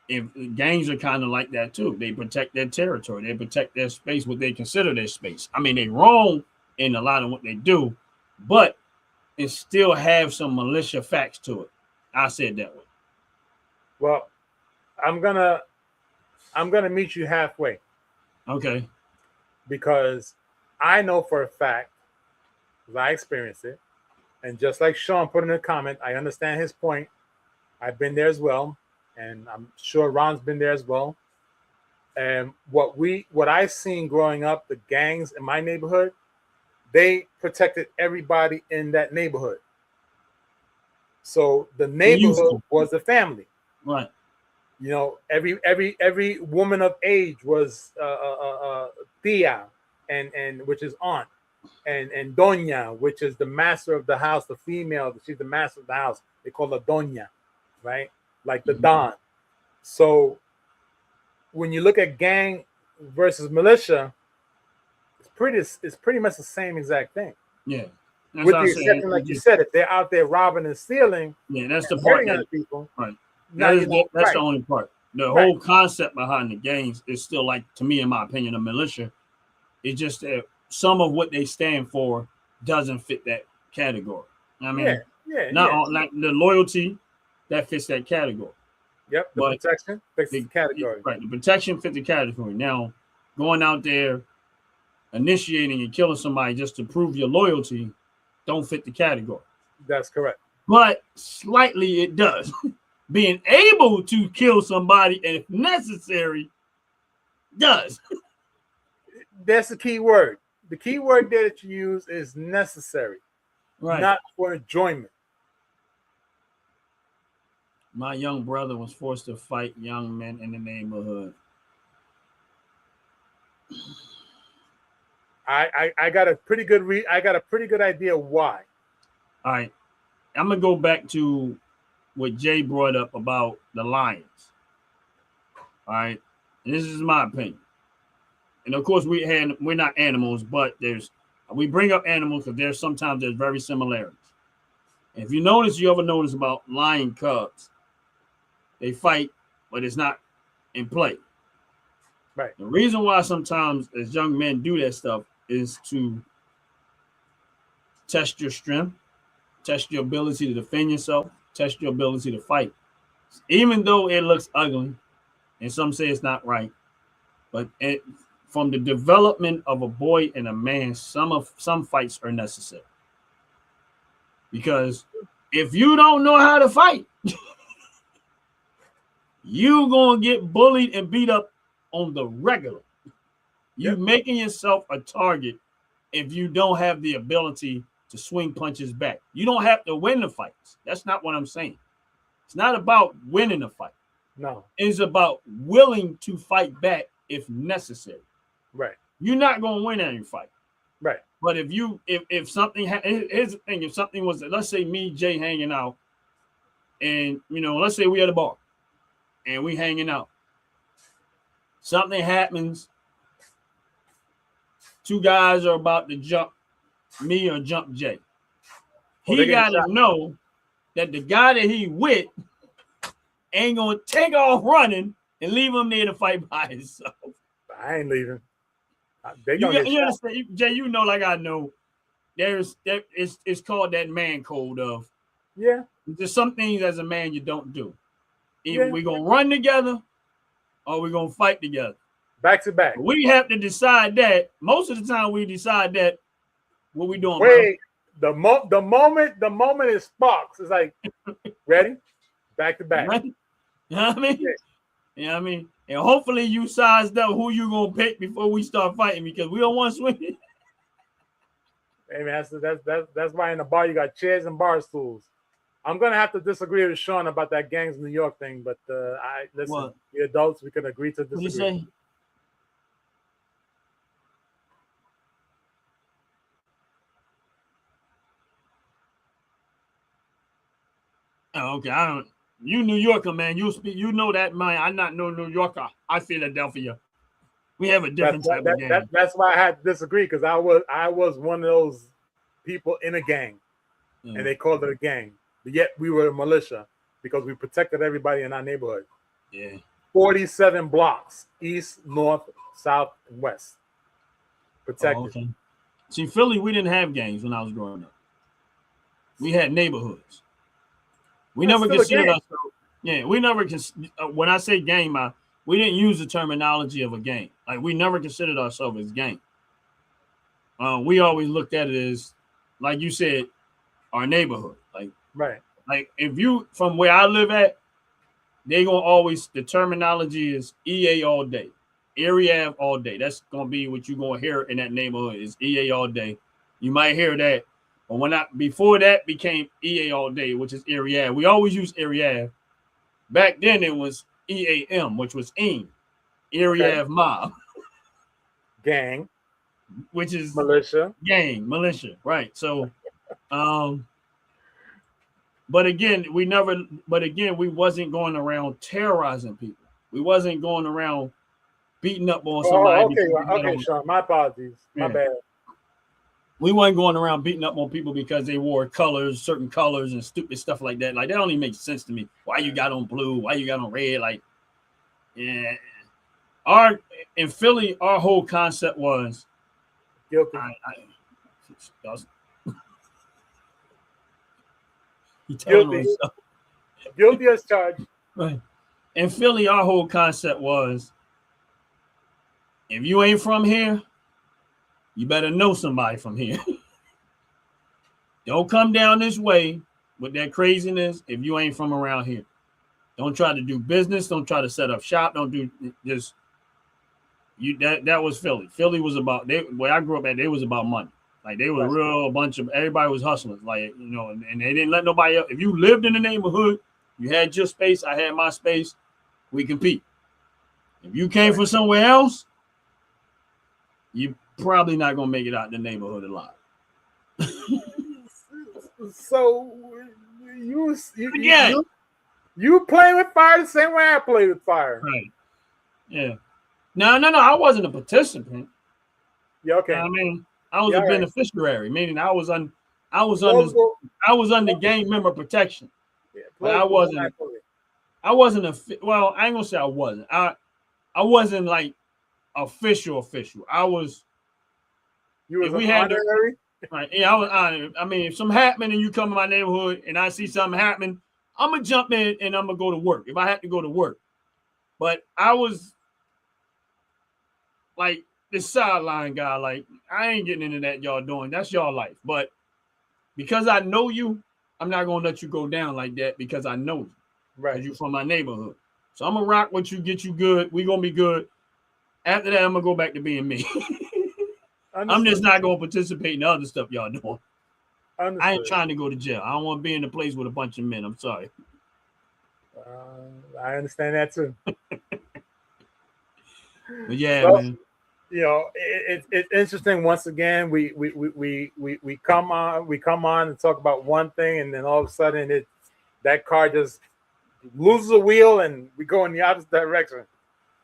B: if gangs are kind of like that too. They protect their territory, they protect their space, what they consider their space. I mean, they're wrong in a lot of what they do, but it still have some militia facts to it. I said that way.
C: Well, I'm gonna meet you halfway.
B: Okay.
C: Because I know for a fact, because I experienced it, and just like Sean put in a comment, I understand his point. I've been there as well, and I'm sure Ron's been there as well. And what I've seen growing up, the gangs in my neighborhood, they protected everybody in that neighborhood. So the neighborhood was a family.
B: Right.
C: You know, every woman of age was tia, and which is aunt, and doña, which is the master of the house, the female. She's the master of the house. They call her doña, right? Like the don. So when you look at gang versus militia, it's pretty much the same exact thing.
B: Yeah.
C: With the exception, like you said, if they're out there robbing and stealing,
B: yeah, that's the part that
C: people.
B: Right.
C: That's
B: the only part. The whole concept behind the gangs is still, like, to me, in my opinion, a militia. It's just that some of what they stand for doesn't fit that category. I mean, like the loyalty that fits that category.
C: Yep, the protection fits the category.
B: Right, the protection fits the category. Now, going out there, initiating and killing somebody just to prove your loyalty don't fit the category.
C: That's correct.
B: But slightly it does. Being able to kill somebody, if necessary, does.
C: That's the key word. The key word there that you use is necessary,
B: right?
C: Not for enjoyment.
B: My young brother was forced to fight young men in the neighborhood.
C: I got a pretty good I got a pretty good idea why.
B: All right, I'm gonna go back to what Jay brought up about the lions. All right, and this is my opinion. And of course, we're not animals, but we bring up animals because there's very similarities. And if you ever notice about lion cubs, they fight, but it's not in play.
C: Right.
B: The reason why sometimes as young men do that stuff is to test your strength, test your ability to defend yourself, test your ability to fight. Even though it looks ugly, and some say it's not right, but from the development of a boy and a man, some fights are necessary. Because if you don't know how to fight, you're going to get bullied and beat up on the regular. You're making yourself a target if you don't have the ability to swing punches back. You don't have to win the fights. That's not what I'm saying. It's not about winning a fight.
C: No.
B: It's about willing to fight back if necessary.
C: Right.
B: You're not going to win any fight.
C: Right.
B: But if something, here's the thing, if something was, let's say me, Jay, hanging out, and, let's say we at a bar, and we hanging out. Something happens. Two guys are about to jump me or jump Jay. he got to know that the guy that he with ain't gonna take off running and leave him there to fight by himself.
C: I ain't leaving.
B: You understand, Jay? You know, like I know, it's called that man code of there's some things as a man you don't do. Either we gonna run together or we gonna fight together.
C: Back to back.
B: We have to decide that. Most of the time we decide that what we doing.
C: Wait, bro? the moment it sparks, it's like ready? Back to back.
B: Right? You know what I mean? You know what I mean? And hopefully you sized up who you gonna pick before we start fighting because we don't want to swing.
C: Hey man, that's why in the bar you got chairs and bar stools. I'm gonna have to disagree with Sean about that gangs in New York thing, but listen, what? The adults, we can agree to disagree. What do you say?
B: Oh, okay, I don't. You New Yorker, man. You speak. You know that, man. I'm not no New Yorker. I Philadelphia. We have a different type of gang.
C: That's why I had to disagree because I was one of those people in a gang, and they called it a gang. But yet we were a militia because we protected everybody in our neighborhood.
B: Yeah.
C: 47 blocks, east, north, south, and west. Protected.
B: Oh, okay. See, Philly, we didn't have gangs when I was growing up. We had neighborhoods. We never considered ourselves. Yeah, we never when I say gang, we didn't use the terminology of a gang. Like we never considered ourselves as gang. We always looked at it as, like you said, our neighborhood. Like
C: right.
B: Like if you from where I live at, they gonna always the terminology is EA all day, area all day. That's gonna be what you gonna hear in that neighborhood is EA all day. You might hear that. But before that became EA all day, which is area, we always use area. Back then it was EAM, which was area mob,
C: gang,
B: which is
C: militia,
B: right? So, but again, we wasn't going around terrorizing people. We wasn't going around beating up on somebody.
C: Okay, Sean, my apologies, my bad.
B: We weren't going around beating up on people because they wore certain colors and stupid stuff like that. Like that don't even make sense to me. Why you got on blue? Why you got on red? Like, yeah. In Philly, our whole concept was
C: guilty. Guilty as charged.
B: Right. In Philly, our whole concept was if you ain't from here, you better know somebody from here. Don't come down this way with that craziness if you ain't from around here. Don't try to do business. Don't try to set up shop. Don't do just you. That was Philly. Philly was about where I grew up at. They was about money. Like they were real bunch of everybody was hustlers. Like and they didn't let nobody else. If you lived in the neighborhood, you had your space. I had my space. We compete. If you came from somewhere else, you probably not gonna make it out the neighborhood alive.
C: So you play with fire the same way I play with fire,
B: right? Yeah. No. I wasn't a participant.
C: Yeah. Okay.
B: I mean, I was a beneficiary, meaning I was under gang member protection. Yeah, but I wasn't. Well, I ain't gonna say I wasn't. I wasn't like official. I was.
C: You was honorary?
B: Right. Yeah, I was honored. I mean, if something happened and you come in my neighborhood and I see something happening, I'm gonna jump in and I'm gonna go to work if I have to go to work. But I was like the sideline guy. Like I ain't getting into that y'all doing. That's y'all life. But because I know you, I'm not gonna let you go down like that because I know you.
C: Right.
B: You from my neighborhood. So I'm gonna rock with you, get you good. We gonna be good. After that, I'm gonna go back to being me. I'm just not gonna participate in the other stuff y'all doing.
C: Understood.
B: I ain't trying to go to jail. I don't want to be in a place with a bunch of men. I'm sorry.
C: I understand that too.
B: But yeah, man.
C: You know, it's interesting. Once again, we come on and talk about one thing, and then all of a sudden that car just loses a wheel, and we go in the opposite direction.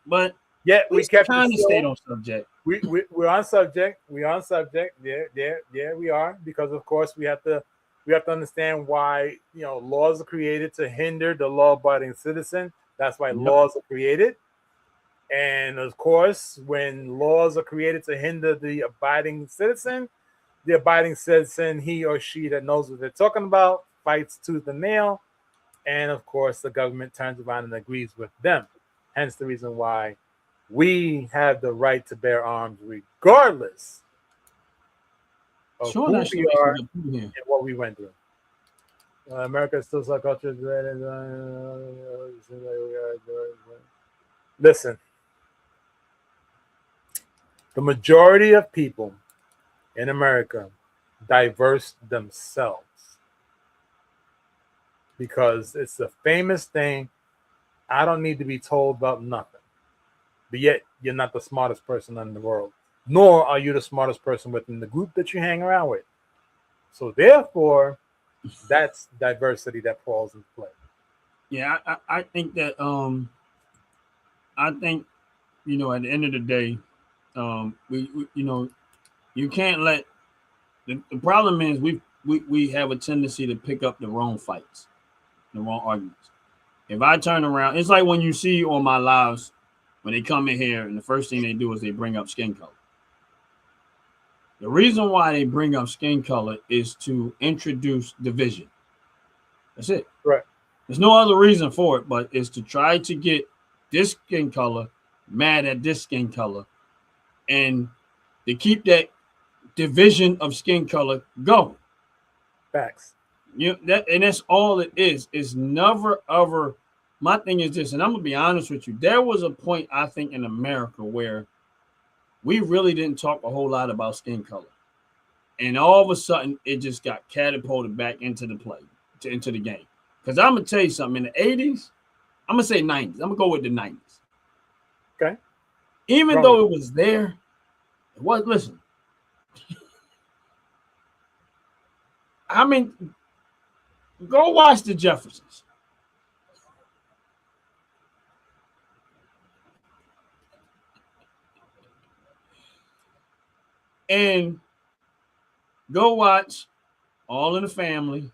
B: But
C: yet we kept
B: trying to stay on subject.
C: We're on subject. We're on subject. Yeah, we are, because of course we have to We have to understand why, laws are created to hinder the law-abiding citizen. That's why laws are created. And of course, when laws are created to hinder the abiding citizen, he or she that knows what they're talking about, fights tooth and nail. And of course, the government turns around and agrees with them. Hence the reason why we have the right to bear arms regardless of who we are and what we went through. America is still so culture. Listen, the majority of people in America diverse themselves because it's a famous thing. I don't need to be told about nothing. But yet, you're not the smartest person in the world, nor are you the smartest person within the group that you hang around with. So therefore, that's diversity that falls into play.
B: Yeah, I think that I think at the end of the day, we you can't let the problem is we have a tendency to pick up the wrong fights, the wrong arguments. If I turn around, it's like when you see on my lives when they come in here and the first thing they do is they bring up skin color. The reason why they bring up skin color is to introduce division. That's it.
C: Right.
B: There's no other reason for it, but it's to try to get this skin color mad at this skin color and to keep that division of skin color going.
C: Facts.
B: That's all it is. It's never ever. My thing is this, and I'm gonna be honest with you. There was a point I think in America where we really didn't talk a whole lot about skin color, and all of a sudden it just got catapulted back into the play, into the game. Because I'm gonna tell you something. In the '80s, I'm gonna say '90s. I'm gonna go with the '90s.
C: Okay.
B: Even though it was there, it was. Listen, I mean, go watch the Jeffersons. And go watch All in the Family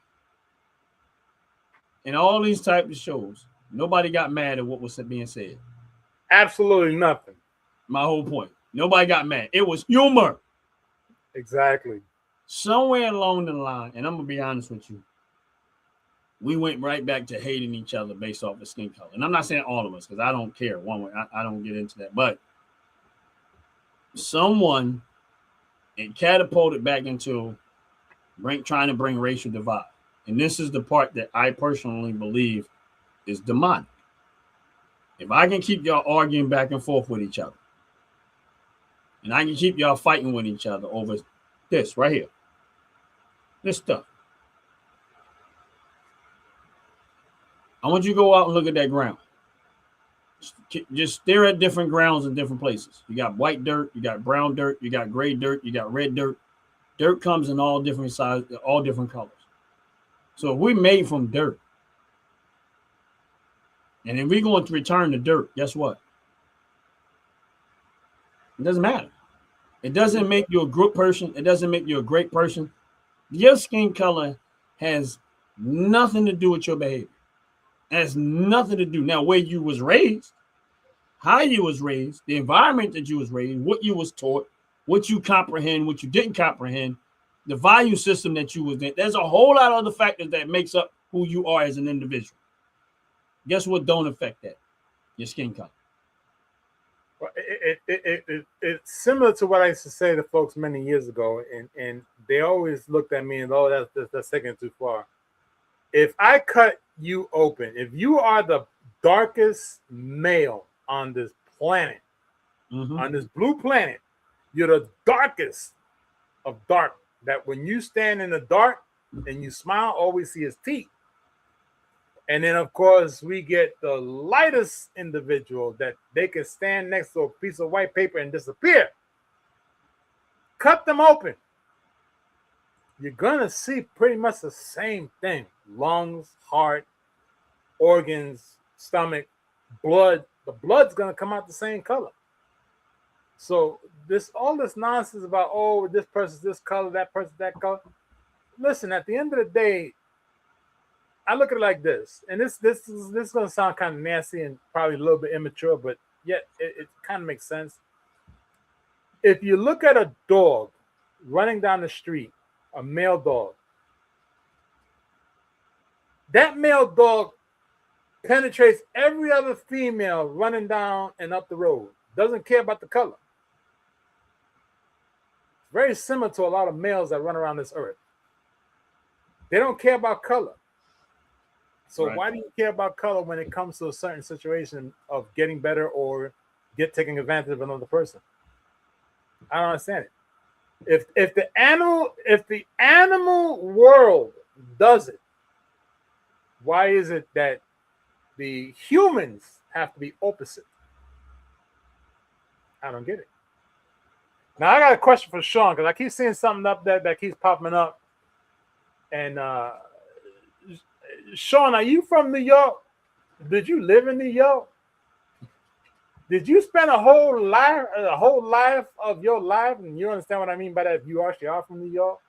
B: and all these types of shows. Nobody got mad at what was being said.
C: Absolutely nothing.
B: My whole point. Nobody got mad. It was humor.
C: Exactly.
B: Somewhere along the line, and I'm going to be honest with you, we went right back to hating each other based off of skin color. And I'm not saying all of us because I don't care one way. I don't get into that. But someone and catapulted back into trying to bring racial divide. And this is the part that I personally believe is demonic. If I can keep y'all arguing back and forth with each other, and I can keep y'all fighting with each other over this right here, this stuff, I want you to go out and look at that ground. Just stare at different grounds in different places. You got white dirt, you got brown dirt, you got gray dirt, you got red dirt. Dirt comes in all different sizes, all different colors. So if we're made from dirt, and if we're going to return the dirt, guess what? It doesn't matter. It doesn't make you a good person. It doesn't make you a great person. Your skin color has nothing to do with your behavior. It has nothing to do. Now, where you was raised, how you was raised, the environment that you was raised, what you was taught, what you comprehend, what you didn't comprehend, the value system that you was in. There's a whole lot of other factors that makes up who you are as an individual. Guess what don't affect that? Your skin color.
C: Well, it's similar to what I used to say to folks many years ago, and they always looked at me and, oh, that's taking too far. If I cut you open, if you are the darkest male on this planet, on this blue planet, you're the darkest of dark, that when you stand in the dark and you smile, all we see is teeth. And then, of course, we get the lightest individual that they can stand next to a piece of white paper and disappear. Cut them open. You're going to see pretty much the same thing. Lungs, heart, organs, stomach, blood. The blood's going to come out the same color. So all this nonsense about, oh, this person's this color, that person's that color. listen, at the end of the day, I look at it like this, and this is going to sound kind of nasty and probably a little bit immature, but yet it kind of makes sense. If you look at a dog running down the street, a male dog, that male dog penetrates every other female running down and up the road. Doesn't care about the color. It's very similar to a lot of males that run around this earth. They don't care about color. So
B: Right.
C: Why do you care about color when it comes to a certain situation of getting better or taking advantage of another person? I don't understand it. If the animal world does it, why is it that the humans have to be opposite? I don't get it. Now I got a question for Sean, because I keep seeing something up there that keeps popping up. And Sean, are you from New York? Did you live in New York? Did you spend a whole life of your life? And you understand what I mean by that? If you actually are from New York,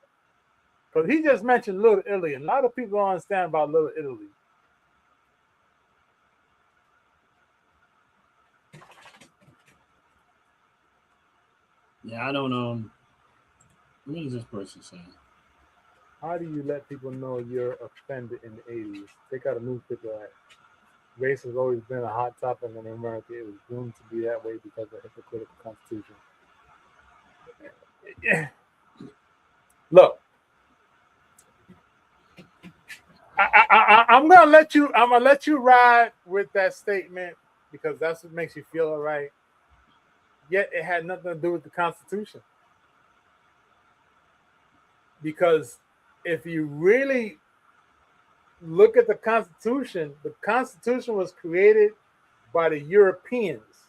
C: because he just mentioned Little Italy, and a lot of people don't understand about Little Italy.
B: Yeah, I don't know. What is this person saying?
C: How do you let people know you're offended in the 80s? Take out a newspaper. Race has always been a hot topic in America. It was doomed to be that way because of the hypocritical constitution. Look, I'm gonna let you ride with that statement because that's what makes you feel all right. Yet it had nothing to do with the Constitution. Because if you really look at the Constitution was created by the Europeans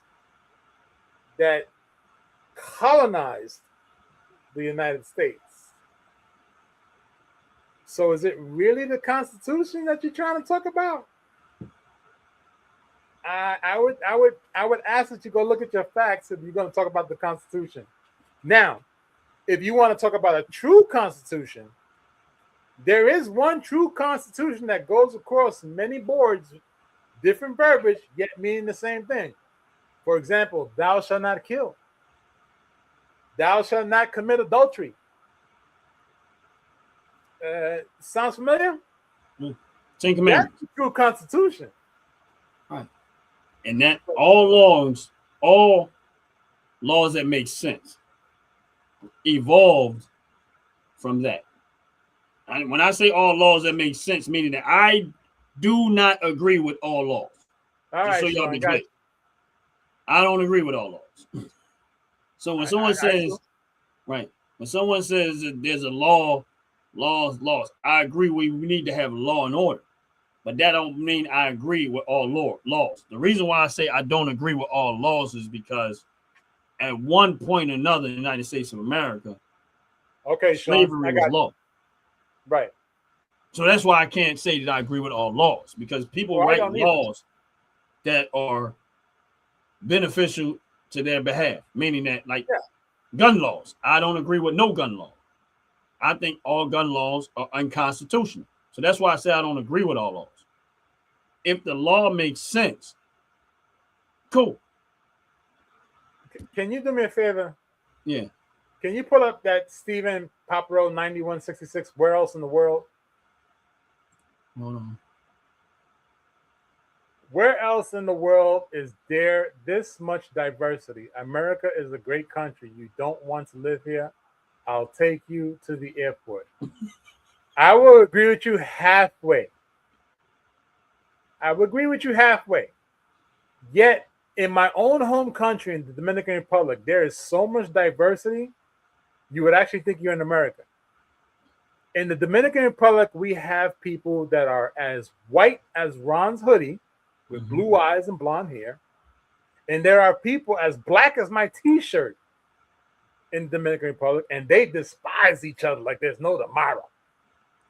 C: that colonized the United States. So is it really the Constitution that you're trying to talk about? I would ask that you go look at your facts if you're going to talk about the Constitution. Now, if you want to talk about a true Constitution, there is one true Constitution that goes across many boards, different verbiage, yet meaning the same thing. For example, thou shalt not kill. Thou shalt not commit adultery. Sounds familiar?
B: Ten Commandments.
C: That's the true Constitution.
B: Right. And that all laws that make sense evolved from that. And when I say all laws that make sense, meaning that I do not agree with all laws.
C: All right,
B: so y'all be
C: Sean,
B: clear. I don't agree with all laws. So when someone says, right, when someone says that there's a laws, I agree we need to have law and order. But that don't mean I agree with all laws. The reason why I say I don't agree with all laws is because at one point or another in the United States of America, slavery was law.
C: Right.
B: So that's why I can't say that I agree with all laws, because people write laws that are beneficial to their behalf, meaning that gun laws. I don't agree with no gun law. I think all gun laws are unconstitutional. So that's why I say I don't agree with all laws. If the law makes sense, cool.
C: Can you do me a favor?
B: Yeah.
C: Can you pull up that Stephen Papero 9166? Where else in the world?
B: Hold on.
C: Where else in the world is there this much diversity? America is a great country. You don't want to live here? I'll take you to the airport. I will agree with you halfway. Yet, in my own home country, in the Dominican Republic, there is so much diversity, you would actually think you're in America. In the Dominican Republic, we have people that are as white as Ron's hoodie, with blue eyes and blonde hair. And there are people as black as my t-shirt in the Dominican Republic, and they despise each other like there's no tomorrow.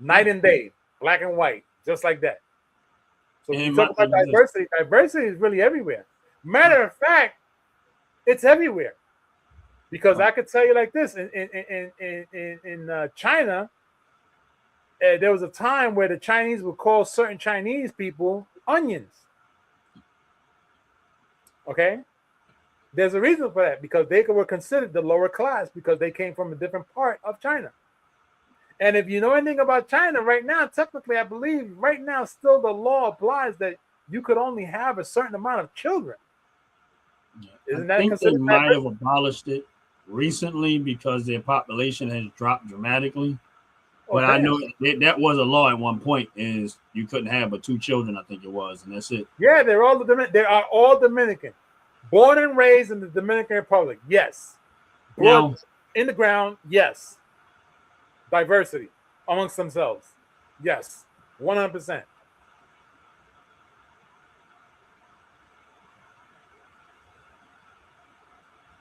C: Night and day, black and white, just like that. So when you talk about diversity, diversity is really everywhere. Matter of fact, it's everywhere. Because I could tell you like this, in China, there was a time where the Chinese would call certain Chinese people onions. Okay, there's a reason for that, because they were considered the lower class because they came from a different part of China. And if you know anything about China right now, technically, I believe right now still the law applies that you could only have a certain amount of children.
B: Isn't that considered? They might have abolished it recently because their population has dropped dramatically. But I know that was a law at one point, is you couldn't have but 2 children, I think it was, and that's it.
C: Yeah, they are all Dominican, born and raised in the Dominican Republic. Yes, blood in the ground. Yes, diversity amongst themselves. Yes, 100%.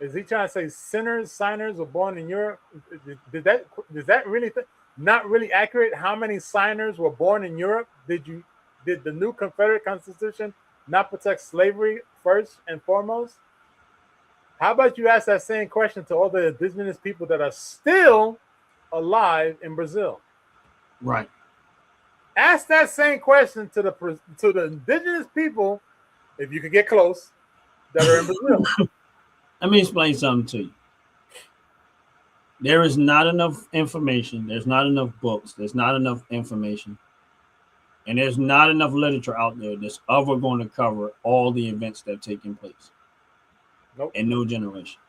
C: Is he trying to say signers were born in Europe? Is that really not really accurate? How many signers were born in Europe? Did the new Confederate Constitution not protect slavery first and foremost? How about you ask that same question to all the indigenous people that are still alive in Brazil?
B: Right.
C: Ask that same question to the indigenous people, if you could get close, that are in Brazil.
B: Let me explain something to you. There is not enough information. There's not enough books. There's not enough information. And there's not enough literature out there that's ever going to cover all the events that have taken place.
C: Nope.
B: In no generation.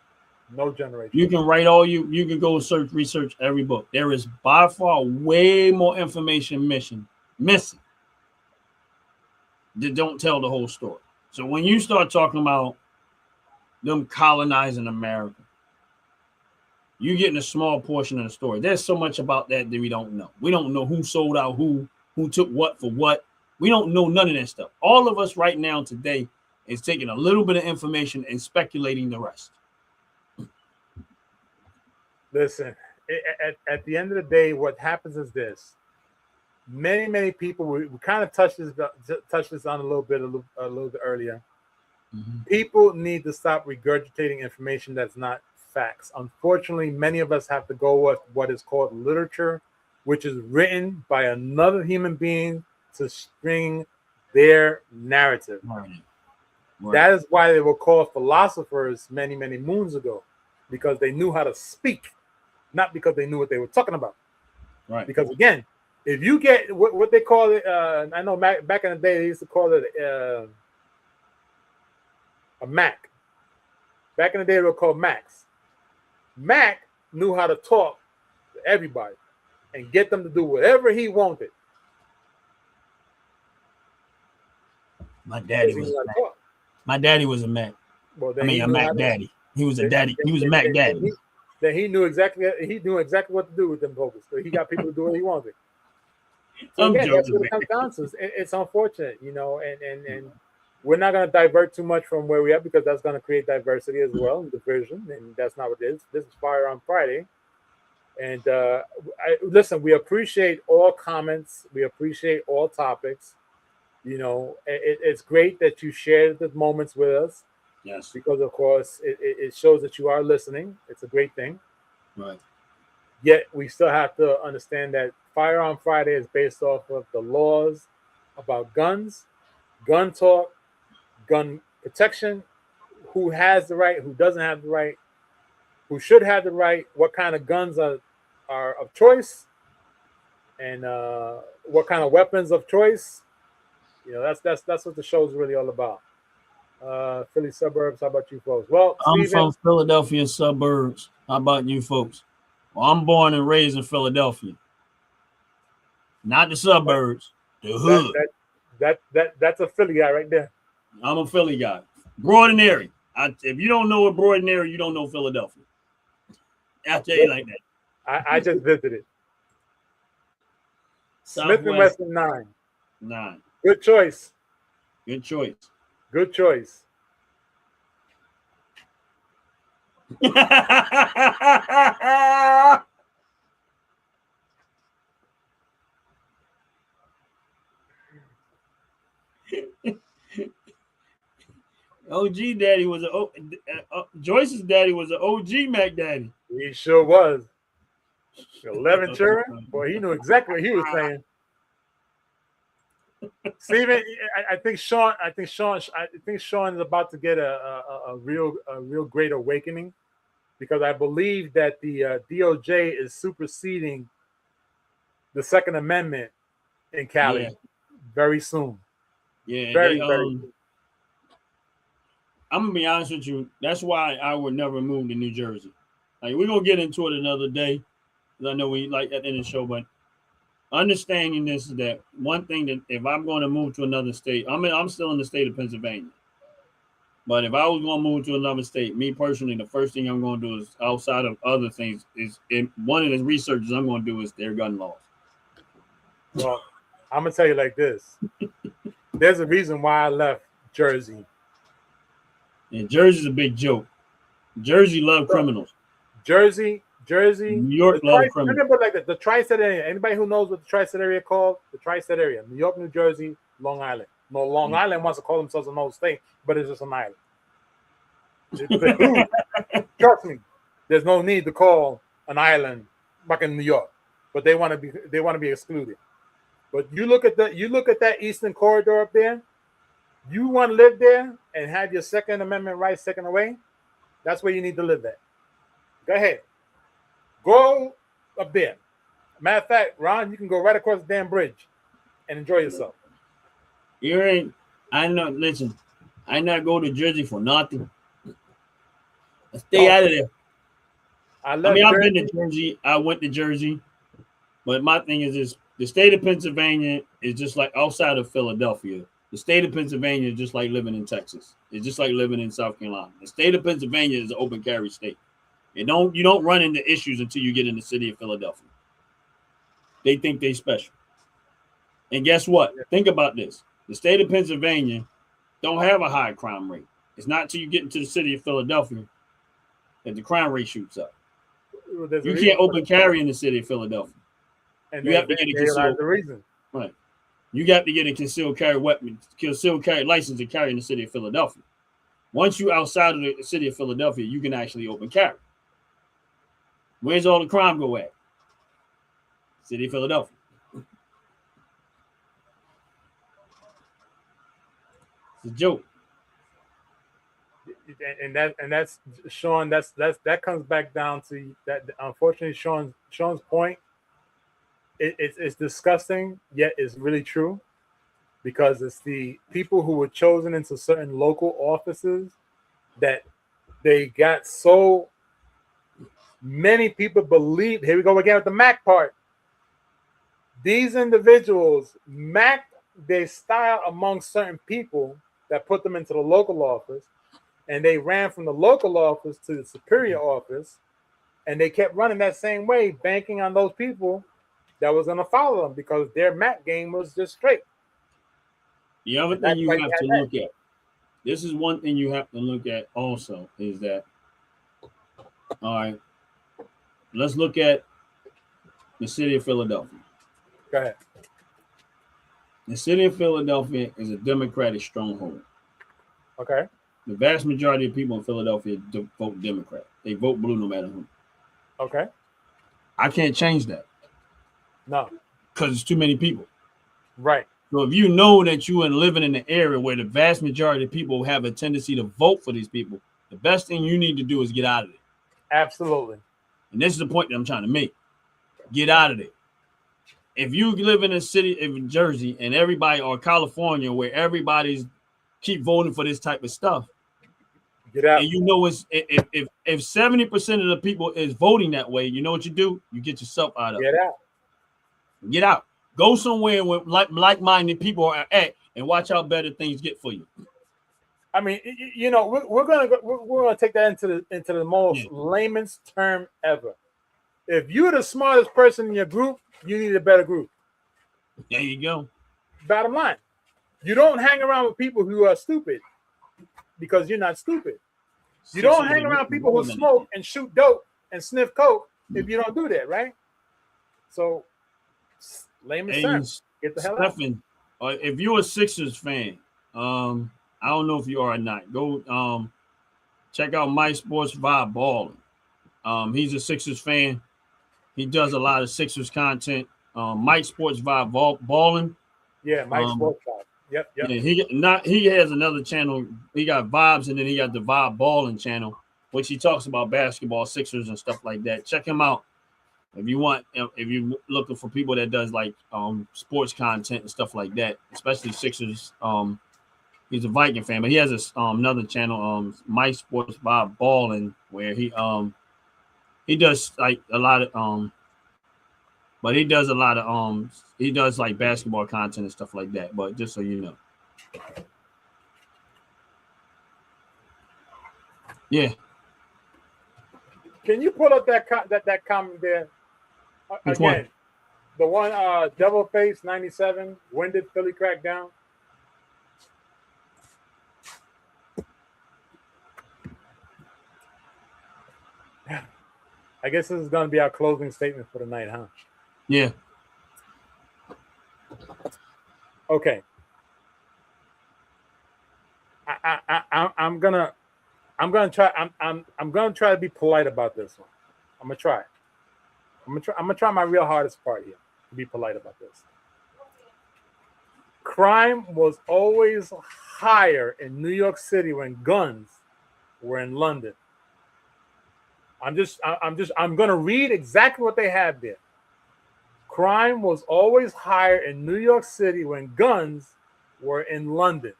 C: No generation.
B: You can write you can go research every book. There is by far way more information missing that don't tell the whole story. So when you start talking about them colonizing America, you're getting a small portion of the story. There's so much about that we don't know. We don't know who sold out who took what for what. We don't know none of that stuff. All of us right now today is taking a little bit of information and speculating the rest.
C: Listen, at the end of the day, what happens is this. Many people, we kind of touched this on a little bit earlier. Mm-hmm. People need to stop regurgitating information that's not facts. Unfortunately, many of us have to go with what is called literature, which is written by another human being to string their narrative. Right. That is why they were called philosophers many moons ago, because they knew how to speak, not because they knew what they were talking about. Right. Because again, if you get what they call it, I know back in the day they used to call it a Mac. Back in the day, they were called Macs. Mac knew how to talk to everybody and get them to do whatever he wanted.
B: My daddy was a Mac. My daddy was a Mac. Well, a Mac daddy. He was a daddy. He was a Mac daddy.
C: Then he knew exactly what to do with them folks. So he got people to do what he wanted. So again, that's what it comes down to. It's unfortunate, and we're not going to divert too much from where we are, because that's going to create diversity as well, division, and that's not what it is. This is Firearms Friday. And listen, we appreciate all comments. We appreciate all topics. It's great that you shared the moments with us.
B: Yes.
C: Because, of course, it shows that you are listening. It's a great thing.
B: Right.
C: Yet we still have to understand that Firearm Friday is based off of the laws about guns, gun talk, gun protection, who has the right, who doesn't have the right, who should have the right, what kind of guns are of choice, and what kind of weapons of choice. That's what the show is really all about. Philly suburbs. How about you folks? Well,
B: I'm from Philadelphia suburbs. How about you folks? Well, I'm born and raised in Philadelphia, not the suburbs, the hood.
C: That's a Philly guy right there.
B: I'm a Philly guy. Broad and Airy. If you don't know what Broad and Airy, you don't know Philadelphia. I'll tell you like that.
C: I just visited. Smith and Wesson 9. Good choice.
B: Good choice.
C: Good choice.
B: OG daddy was Joyce's daddy was an OG Mac daddy.
C: He sure was. 11 children? Boy, he knew exactly what he was saying. Steven, I think Sean is about to get a real great awakening, because I believe that the DOJ is superseding the Second Amendment in Cali very soon.
B: Yeah,
C: very soon.
B: I'm gonna be honest with you. That's why I would never move to New Jersey. Like, we're gonna get into it another day, because I know we like at the end of the show, but understanding this is that one thing, that if I'm going to move to another state, I'm still in the state of Pennsylvania. But if I was going to move to another state, me personally, the first thing I'm going to do is, outside of other things, is one of the researches I'm going to do is their gun laws.
C: Well, I'm gonna tell you like this. There's a reason why I left Jersey.
B: And Jersey's a big joke. Jersey love criminals.
C: Jersey,
B: New York love criminals.
C: Remember, like the tri-state area. Anybody who knows what the tri-state area called? The tri-state area: New York, New Jersey, Long Island. No, Long Island wants to call themselves an old state, but it's just an island. Trust me, there's no need to call an island back in New York, but they want to be excluded. But you look at that eastern corridor up there. You want to live there and have your Second Amendment rights taken away? That's where you need to live at. Go ahead. Go up there. Matter of fact, Ron, you can go right across the damn bridge and enjoy yourself.
B: I not go to Jersey for nothing. Stay out of there. I've been to Jersey. I went to Jersey. But my thing is this: the state of Pennsylvania is just like outside of Philadelphia. The state of Pennsylvania is just like living in Texas. It's just like living in South Carolina. The state of Pennsylvania is an open carry state. You don't run into issues until you get in the city of Philadelphia. They think they special. And guess what? Think about this. The state of Pennsylvania don't have a high crime rate. It's not until you get into the city of Philadelphia that the crime rate shoots up. You can't open carry in the city of Philadelphia.
C: And
B: you have to get a concealed.
C: The reason.
B: Right. You got to get a concealed carry license to carry in the city of Philadelphia. Once you outside of the city of Philadelphia, you can actually open carry. Where's all the crime go at? City of Philadelphia. It's a joke.
C: And that's Sean. That comes back down to that. Unfortunately, Sean's point. It's disgusting, yet it's really true, because it's the people who were chosen into certain local offices that they got so many people believe. Here we go again with the Mac part. These individuals macked their style among certain people that put them into the local office, and they ran from the local office to the superior office, and they kept running that same way, banking on those people that was going to follow them, because their Mac game was just straight.
B: The other thing you have to look at, this is one thing you have to look at also, is that, all right, let's look at the city of Philadelphia.
C: Go ahead.
B: The city of Philadelphia is a Democratic stronghold.
C: Okay.
B: The vast majority of people in Philadelphia vote Democrat. They vote blue no matter who.
C: Okay.
B: I can't change that.
C: No.
B: Because it's too many people.
C: Right.
B: So if you know that you are living in an area where the vast majority of people have a tendency to vote for these people, the best thing you need to do is get out of it.
C: Absolutely.
B: And this is the point that I'm trying to make. Get out of it. If you live in a city in Jersey and everybody, or California, where everybody's keep voting for this type of stuff,
C: get out.
B: And you know, if 70% of the people is voting that way, you know what you do? You get yourself out of it.
C: Get out.
B: Get out. Go somewhere where like-minded people are at, and watch how better things get for you.
C: I mean, you know, we're gonna take that into the most layman's term ever. If you're the smartest person in your group, you need a better group.
B: There you go.
C: Bottom line, you don't hang around with people who are stupid, because you're not stupid. You don't hang around people who smoke and shoot dope and sniff coke if you don't do that, right? So, layman's terms, get the hell out.
B: If you're a Sixers fan, I don't know if you are or not. Go check out My Sports Vibe Balling. He's a Sixers fan. He does a lot of Sixers content. Mike Sports Vibe Balling.
C: Yeah, Mike Sports Vibe. Yep.
B: Yeah, he has another channel. He got Vibes, and then he got the Vibe Balling channel, which he talks about basketball, Sixers, and stuff like that. Check him out if you want. If you're looking for people that does like sports content and stuff like that, especially Sixers. He's a Viking fan, but he has another channel, Mike Sports Vibe Balling, where he does like a lot of but he does a lot of he does like basketball content and stuff like that. But just so you know. Yeah.
C: Can you pull up that comment there?
B: Which
C: Again,
B: one?
C: The one Devil Face 97. When did Philly crack down? I guess this is going to be our closing statement for the night, huh?
B: Yeah.
C: Okay. I'm gonna try to be polite about this one. I'm gonna try my real hardest part here to be polite about this. Crime was always higher in New York City when guns were in London. I'm gonna read exactly what they have there. Crime was always higher in New York City when guns were in London.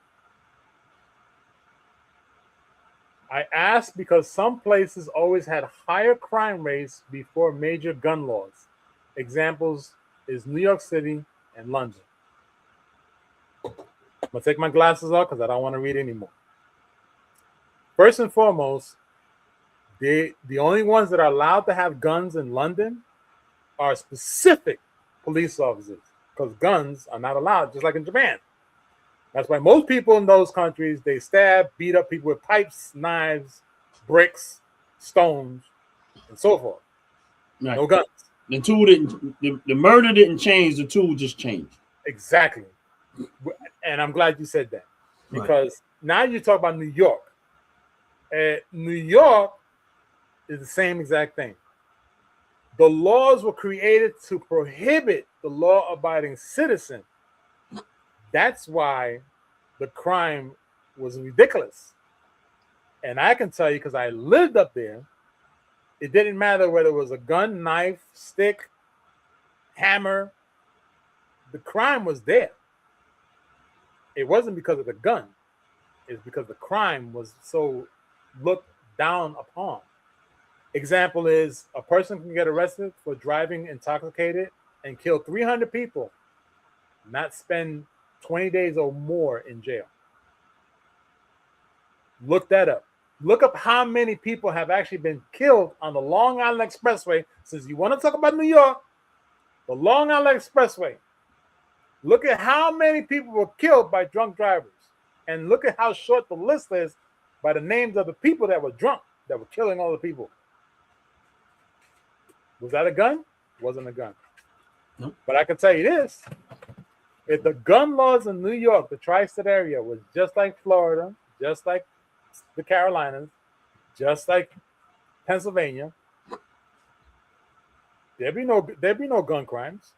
C: I asked because some places always had higher crime rates before major gun laws. Examples is New York City and London. I'm gonna take my glasses off because I don't want to read anymore. First and foremost, the only ones that are allowed to have guns in London are specific police officers, because guns are not allowed, just like in Japan. That's why most people in those countries, they stab, beat up people with pipes, knives, bricks, stones, and so forth.
B: Right.
C: No guns.
B: The tool didn't. The murder didn't change. The tool just changed.
C: Exactly. And I'm glad you said that, because now you talk about New York. New York is the same exact thing. The laws were created to prohibit the law-abiding citizen. That's why the crime was ridiculous. And I can tell you, because I lived up there, it didn't matter whether it was a gun, knife, stick, hammer. The crime was there. It wasn't because of the gun. It's because the crime was so looked down upon. Example is a person can get arrested for driving intoxicated and kill 300 people, not spend 20 days or more in jail. Look that up. Look up how many people have actually been killed on the Long Island Expressway. Since you want to talk about New York, the Long Island Expressway. Look at how many people were killed by drunk drivers. And look at how short the list is by the names of the people that were drunk, that were killing all the people. Was that a gun? Wasn't a gun.
B: Nope.
C: But I can tell you this. If the gun laws in New York, the tri-state area, was just like Florida, just like the Carolinas, just like Pennsylvania, there'd be no gun crimes.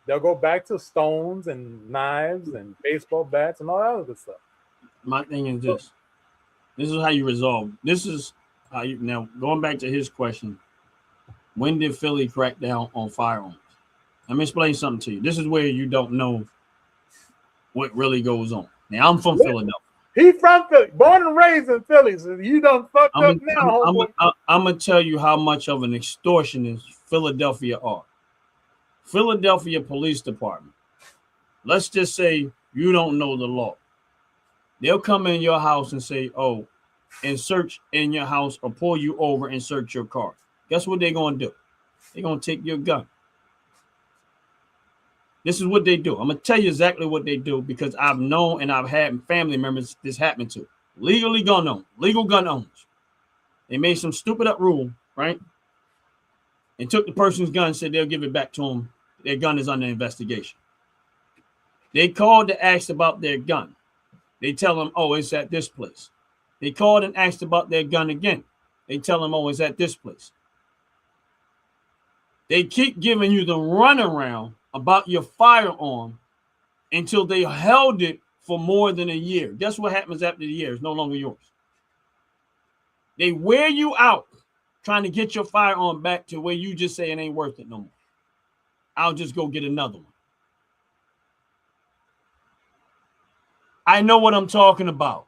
C: They'll go back to stones and knives and baseball bats and all that other stuff.
B: My thing is this. This is how you resolve. This is how you, now going back to his question. When did Philly crack down on firearms? Let me explain something to you. This is where you don't know what really goes on. Now, I'm from Philadelphia.
C: He from Philly, born and raised in Philly. So you done fucked up now.
B: I'm going to tell you how much of an extortionist Philadelphia are. Philadelphia Police Department. Let's just say you don't know the law. They'll come in your house and say, oh, and search in your house or pull you over and search your car. Guess what they're going to do? They're going to take your gun. This is what they do. I'm going to tell you exactly what they do because I've known and I've had family members this happened to. Legal gun owners. They made some stupid up rule, right? And took the person's gun and said they'll give it back to them. Their gun is under investigation. They called to ask about their gun. They tell them, oh, it's at this place. They called and asked about their gun again. They tell them, oh, it's at this place. They keep giving you the runaround about your firearm until they held it for more than a year. Guess what happens after the year? It's no longer yours. They wear you out trying to get your firearm back to where you just say it ain't worth it no more. I'll just go get another one. I know what I'm talking about.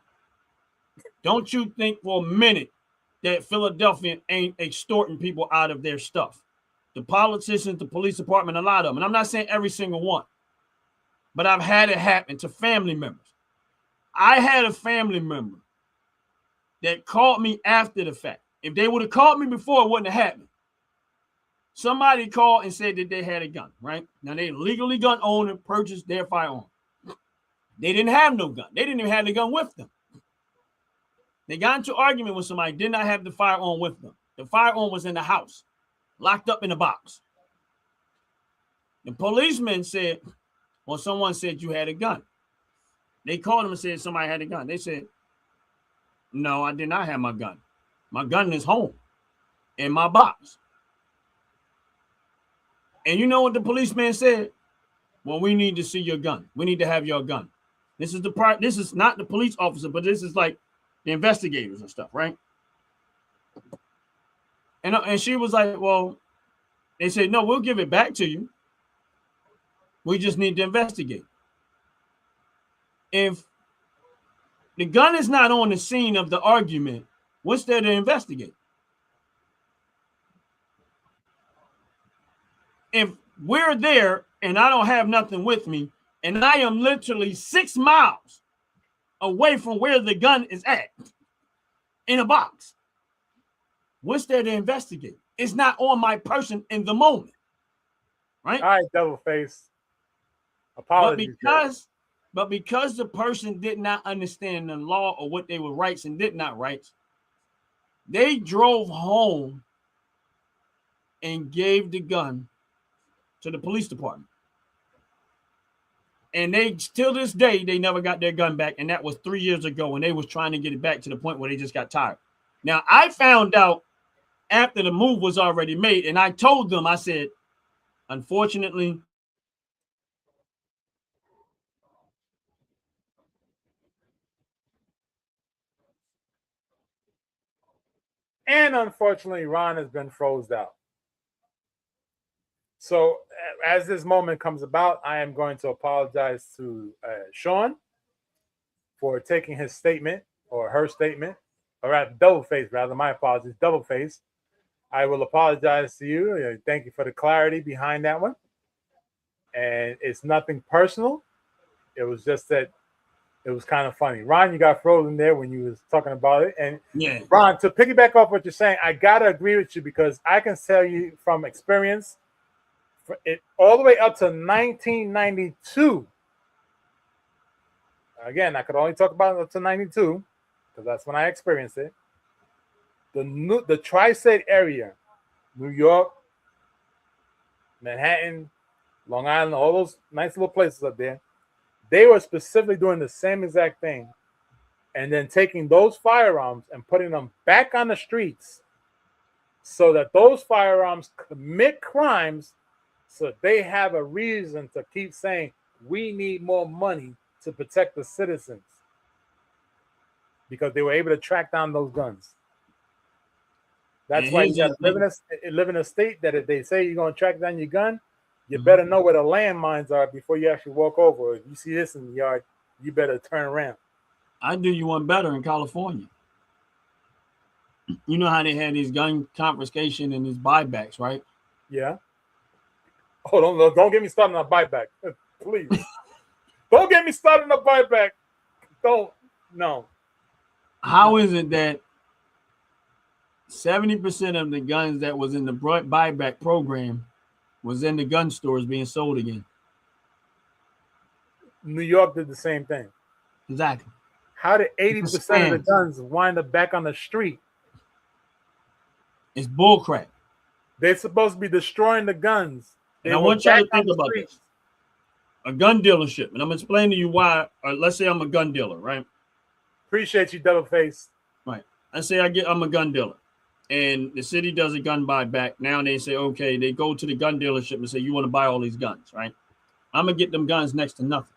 B: Don't you think for a minute that Philadelphia ain't extorting people out of their stuff. The politicians, the police department, a lot of them. And I'm not saying every single one, but I've had it happen to family members. I had a family member that called me after the fact. If they would have called me before, it wouldn't have happened. Somebody called and said that they had a gun, right? Now, they legally gun owner purchased their firearm. They didn't have no gun. They didn't even have the gun with them. They got into an argument with somebody, did not have the firearm with them. The firearm was in the house, locked up in a box. The policeman said, well, someone said you had a gun. They called him and said somebody had a gun. They said, no, I did not have my gun. My gun is home in my box. And you know what the policeman said? Well, we need to see your gun. We need to have your gun. This is the part. This is not the police officer, but this is like the investigators and stuff, right? And she was like, well, they said, no, we'll give it back to you. We just need to investigate. If the gun is not on the scene of the argument, what's there to investigate? If we're there and I don't have nothing with me, and I am literally 6 miles away from where the gun is at in a box, what's there to investigate? It's not on my person in the moment, right?
C: All right, double face. Apologies.
B: But because the person did not understand the law or what they were rights and did not rights, they drove home and gave the gun to the police department. And they, till this day, they never got their gun back. And that was 3 years ago, and they was trying to get it back to the point where they just got tired. Now, I found out after the move was already made, and I told them, I said, unfortunately,
C: and unfortunately, Ron has been froze out. So as this moment comes about, I am going to apologize to Sean for taking his statement or her statement, or rather, double face, rather, my apologies, double face. I will apologize to you. Thank you for the clarity behind that one. And it's nothing personal. It was just that it was kind of funny. Ron, you got frozen there when you was talking about it. And
B: yeah,
C: Ron, to piggyback off what you're saying, I got to agree with you because I can tell you from experience, it all the way up to 1992. Again, I could only talk about it up to 92 because that's when I experienced it. The tri-state area, New York, Manhattan, Long Island, all those nice little places up there, they were specifically doing the same exact thing and then taking those firearms and putting them back on the streets so that those firearms commit crimes so they have a reason to keep saying, we need more money to protect the citizens because they were able to track down those guns. That's why you got to live in a state that if they say you're going to track down your gun, you better know where the landmines are before you actually walk over. If you see this in the yard, you better turn around.
B: I do you one better in California. You know how they had these gun confiscation and these buybacks, right?
C: Yeah. Oh, don't get me started on a buyback, please. Don't get me started on a buyback. No.
B: How is it that 70% of the guns that was in the buyback program was in the gun stores being sold again?
C: New York did the same thing.
B: Exactly.
C: How did 80% of the guns wind up back on the street?
B: It's bullcrap.
C: They're supposed to be destroying the guns.
B: And I want y'all to think about this. A gun dealership, and I'm going to explain to you why. Let's say I'm a gun dealer, right?
C: Appreciate you, double face.
B: Right. Let's say I'm a gun dealer. and the city does a gun buyback. Now they say, okay, they go to the gun dealership and say, you want to buy all these guns, right? I'm gonna get them guns next to nothing.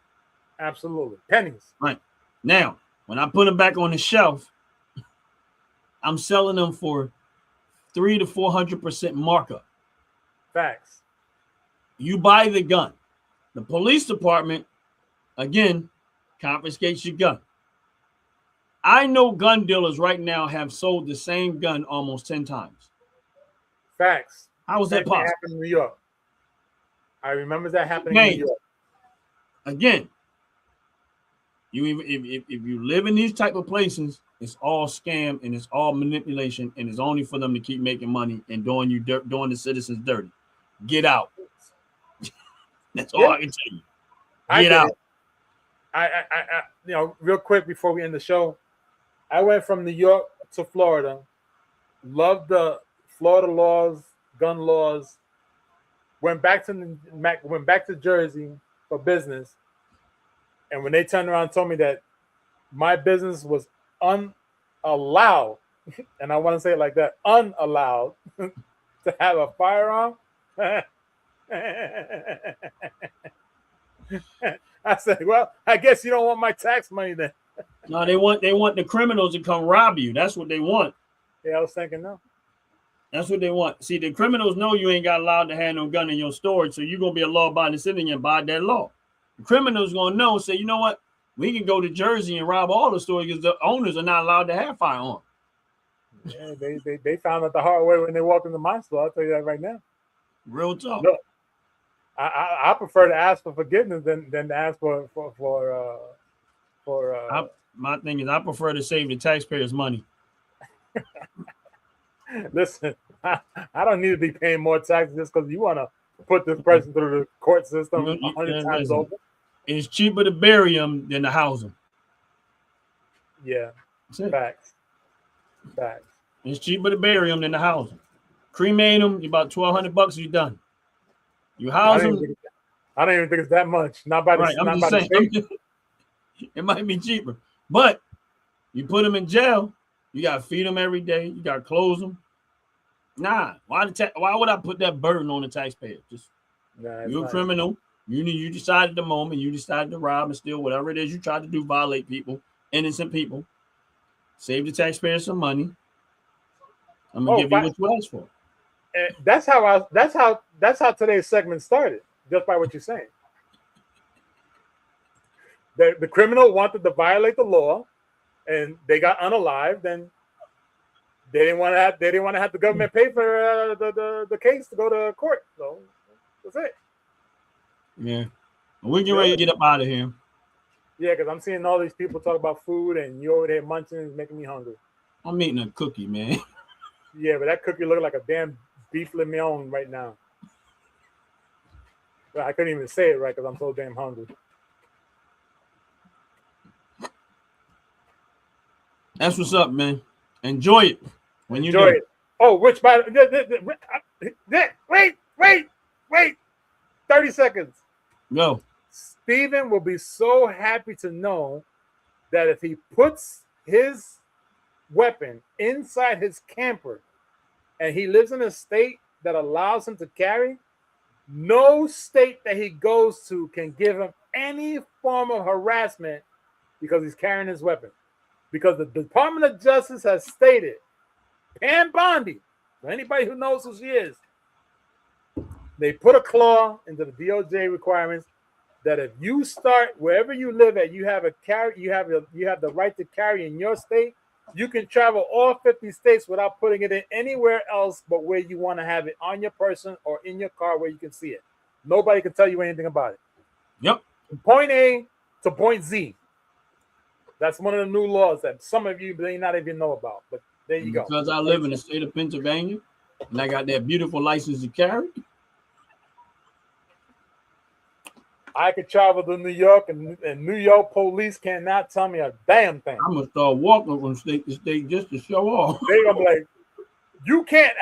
C: Absolutely, pennies.
B: Right. Now, when I put them back on the shelf, I'm selling them for 300 to 400% markup.
C: Facts.
B: You buy the gun. The police department, again, confiscates your gun. I know gun dealers right now have sold the same gun almost 10 times.
C: Facts.
B: How is that possible?
C: Happened in New York. I remember that happening in New York.
B: Again, if you live in these type of places, it's all scam and it's all manipulation, and it's only for them to keep making money and doing the citizens dirty. Get out. That's all I can tell you. Get out.
C: I real quick before we end the show, I went from New York to Florida. Loved the Florida laws, gun laws. Went back to Jersey for business, and when they turned around and told me that my business was unallowed, and I want to say it like that, unallowed to have a firearm. I said, well, I guess you don't want my tax money then.
B: No, they want the criminals to come rob you. That's what they want.
C: Yeah, I was thinking no.
B: That's what they want. See, the criminals know you ain't got allowed to have no gun in your storage, so you're gonna be a law-abiding citizen and abide that law. The criminals gonna know, say, you know what? We can go to Jersey and rob all the stores because the owners are not allowed to have firearms.
C: Yeah, they found out the hard way when they walked into my store. I'll tell you that right now.
B: Real talk.
C: Look, I prefer to ask for forgiveness than to ask for
B: my thing is I prefer to save the taxpayers money.
C: Listen, I don't need to be paying more taxes just because you want to put this person through the court system 100 times over.
B: It's cheaper to bury them than to house them.
C: Yeah, facts.
B: It's cheaper to bury them than to house them. Cremate them, about $1,200, you're done. You house them.
C: I don't even think it's that much. Not by the,
B: right,
C: not by the state.
B: It might be cheaper, but you put them in jail. You got to feed them every day. You got to close them. Nah, why would I put that burden on the taxpayer? Just you're a criminal. You decided the moment. You decided to rob and steal, whatever it is you tried to do, violate people, innocent people. Save the taxpayer some money. I'm gonna give you what you asked for.
C: That's how today's segment started. Just by what you're saying. The criminal wanted to violate the law, and they got unalived, and they didn't want to have the government pay for the case to go to court. So that's it.
B: Yeah, we get ready to get up out of here.
C: Yeah, because I'm seeing all these people talk about food, and you over there munching is making me hungry.
B: I'm eating a cookie, man.
C: Yeah, but that cookie look like a damn beef le mignon right now. I couldn't even say it right because I'm so damn hungry.
B: That's what's up, man. Enjoy it when you
C: enjoy it. Oh, which by wait, 30 seconds.
B: Go.
C: Steven will be so happy to know that if he puts his weapon inside his camper and he lives in a state that allows him to carry, no state that he goes to can give him any form of harassment because he's carrying his weapon. Because the Department of Justice has stated, Pam Bondi, for anybody who knows who she is, they put a clause into the DOJ requirements that if you start wherever you live at, you have the right to carry in your state. You can travel all 50 states without putting it in anywhere else but where you want to have it on your person or in your car where you can see it. Nobody can tell you anything about it.
B: Yep.
C: From point A to point Z. That's one of the new laws that some of you may not even know about. But there you go.
B: Because I live in the state of Pennsylvania and I got that beautiful license to carry.
C: I could travel to New York, and New York police cannot tell me a damn thing.
B: I'm gonna start walking from state to state just to show off.
C: They're gonna be like, you can't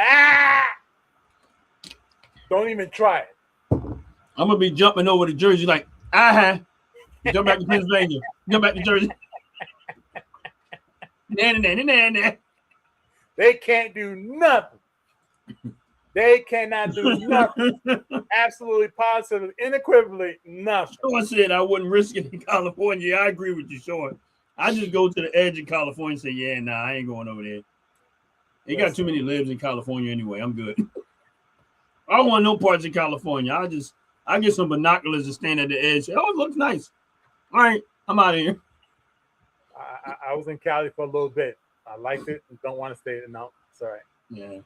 C: don't even try it.
B: I'm gonna be jumping over to Jersey like, jump back to Pennsylvania, jump back to Jersey. Nah.
C: They can't do nothing. They cannot do nothing. Absolutely, positive, unequivocally nothing.
B: Sean said I wouldn't risk it in California. I agree with you, Sean. I just go to the edge of California and say, yeah, nah, I ain't going over there. They got too many lives in California anyway. I'm good. I don't want no parts in California. I get some binoculars and stand at the edge. Say, oh, it looks nice. All right, I'm out of here.
C: I was in Cali for a little bit. I liked it and don't want to stay there. No, it's all right.
B: Yeah.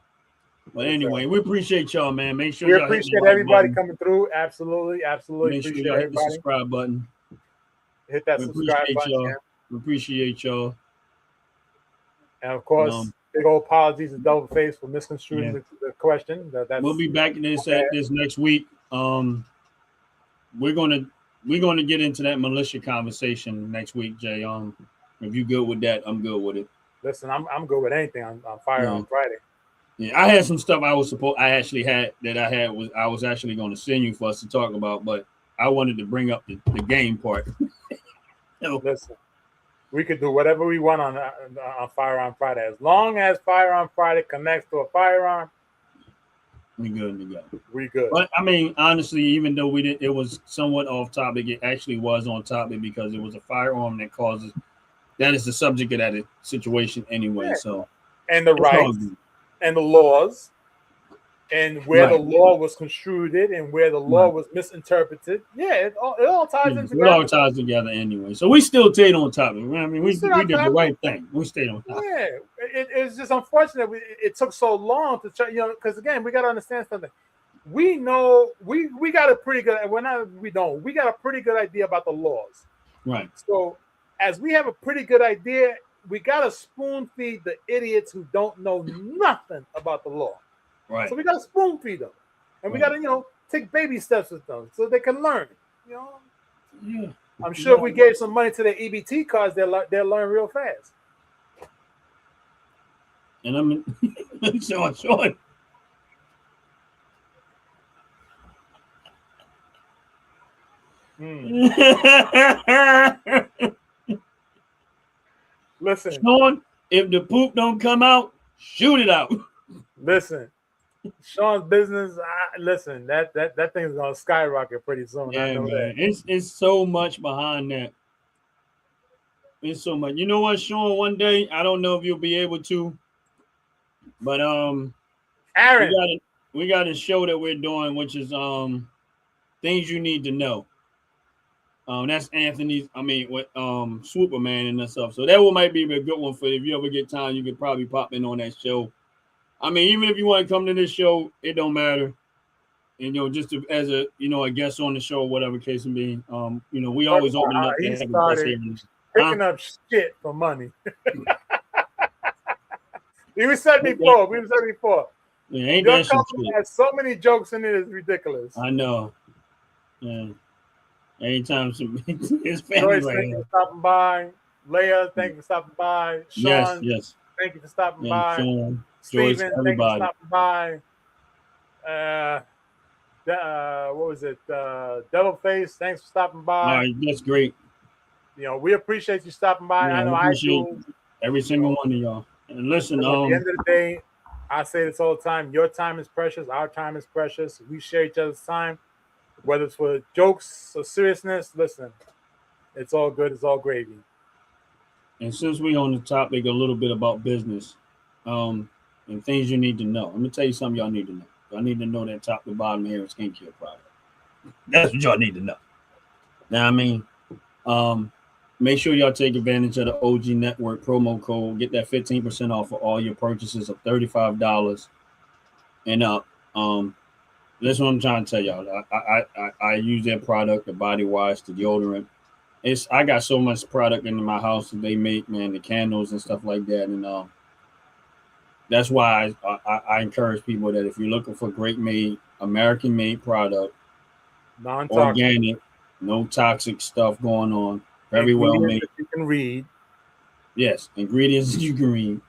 B: But anyway, we appreciate y'all, man. Make sure
C: we
B: y'all
C: appreciate everybody coming through. Absolutely.
B: Make sure y'all hit the subscribe button.
C: Hit that subscribe button.
B: Y'all. We appreciate y'all.
C: And of course, big old apologies to Double Face for misconstruing the question.
B: We'll be back in this next week. We're gonna get into that militia conversation next week, Jay. If you good with that, I'm good with it.
C: Listen, I'm good with anything on Firearms Friday.
B: Yeah, I had some stuff I was actually going to send you for us to talk about, but I wanted to bring up the game part.
C: Listen, we could do whatever we want on Firearm Friday, as long as Firearm Friday connects to a firearm.
B: We good.
C: We good.
B: But I mean, honestly, even though it was somewhat off topic, it actually was on topic because it was a firearm that is the subject of that situation anyway. Yeah. So,
C: and the rights and the laws, and where the law was construed and where the law was misinterpreted. Yeah, it all ties in together.
B: It all ties together anyway. So we still stayed on topic. I mean, we did the right thing. We stayed on topic.
C: Yeah, it's just unfortunate it took so long to try, because again, we got to understand something. We know we got a pretty good. We got a pretty good idea about the laws.
B: Right.
C: So as we have a pretty good idea, we got to spoon feed the idiots who don't know nothing about the law.
B: Right.
C: So we got to spoon feed them, and we got to take baby steps with them so they can learn.
B: Yeah.
C: I'm sure if we gave some money to their EBT cards, they'll learn real fast.
B: And I'm Sean.
C: Listen,
B: Sean, if the poop don't come out, shoot it out.
C: Listen, Sean's business. Listen, that thing is gonna skyrocket pretty soon.
B: Yeah,
C: I know
B: man.
C: that.
B: It's so much behind that. It's so much. You know what, Sean? One day, I don't know if you'll be able to, but
C: Aaron,
B: we got a show that we're doing, which is things you need to know. That's Anthony's. With Superman and stuff. So that one might be a good one for you. If you ever get time, you could probably pop in on that show. Even if you want to come to this show, it don't matter. And just as a guest on the show, whatever case it be. We always open it up.
C: He started picking up shit for money. We said before.
B: Yeah, ain't
C: Your
B: that
C: company has so many jokes in it, it's ridiculous.
B: I know. Yeah. Anytime his family
C: Joyce, thank you for stopping by. Leah, thank you for stopping by. Sean,
B: yes.
C: Thank you for stopping by.
B: Sean,
C: Steven,
B: Joyce,
C: thank you
B: everybody.
C: for stopping by. What was it? Devil Face, thanks for stopping by.
B: All right, that's great.
C: We appreciate you stopping by.
B: Yeah,
C: I know I do.
B: Every single one of y'all. And listen,
C: at the end of the day, I say this all the time. Your time is precious. Our time is precious. We share each other's time. Whether it's for jokes or seriousness, listen, it's all good. It's all gravy.
B: And since we're on the topic a little bit about business and things you need to know, let me tell you something y'all need to know. Y'all need to know that top to bottom hair is skincare product. That's what y'all need to know. Now, make sure y'all take advantage of the OG Network promo code. Get that 15% off of all your purchases of $35 and up. That's what I'm trying to tell y'all. I use that product, the body wash, the deodorant. I got so much product in my house that they make, man, the candles and stuff like that. And that's why I encourage people that if you're looking for great made, American made product, organic, no toxic stuff going on, very well made.
C: You can read.
B: Yes, ingredients you can read.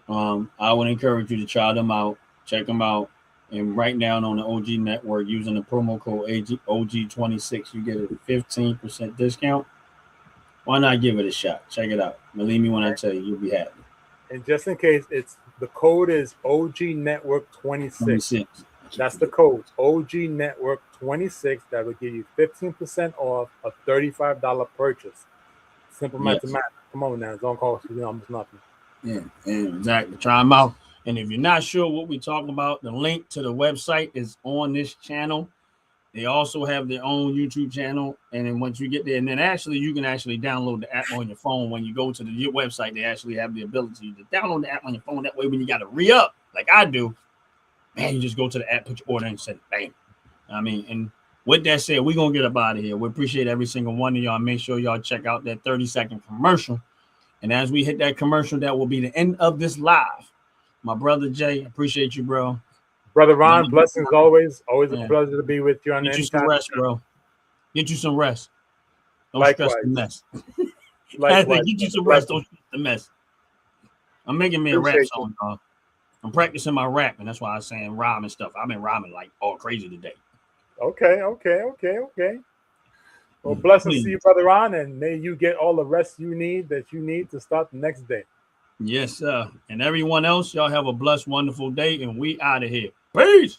B: I would encourage you to try them out, check them out. And right now on the OG Network, using the promo code OG26, you get a 15% discount. Why not give it a shot? Check it out. Believe me when I tell you, you'll be happy.
C: And just in case, it's The code is OG Network 26.
B: 26.
C: That's the code. OG Network 26. That will give you 15% off a $35 purchase. Simple mathematics. Come on now. Don't cost you almost nothing.
B: Yeah, exactly. Try them out. And if you're not sure what we're talking about, the link to the website is on this channel. They also have their own YouTube channel. And then once you get there, and then actually you can actually download the app on your phone. When you go to the website, they actually have the ability to download the app on your phone. That way, when you got to re-up, like I do, man, you just go to the app, put your order in, and say, bam. I mean, and with that said, we're going to get up out of here. We appreciate every single one of y'all. Make sure y'all check out that 30-second commercial. And as we hit that commercial, that will be the end of this live. My brother Jay, appreciate you, bro.
C: Brother Ron, blessings always. Always a
B: Yeah.
C: pleasure to be with you on
B: Get
C: any
B: you some rest, bro. Get you some rest. Don't
C: Likewise.
B: stress the mess.
C: Likewise.
B: Get you some rest. Don't stress the mess. I'm making me a rap song, dog. I'm practicing my rap, and that's why I'm saying rhyme and stuff. I've been rhyming like all crazy today.
C: Okay. Well, blessings to you, Brother Ron, and may you get all the rest you need to start the next day.
B: Yes, sir. And everyone else, y'all have a blessed, wonderful day, and we out of here. Peace.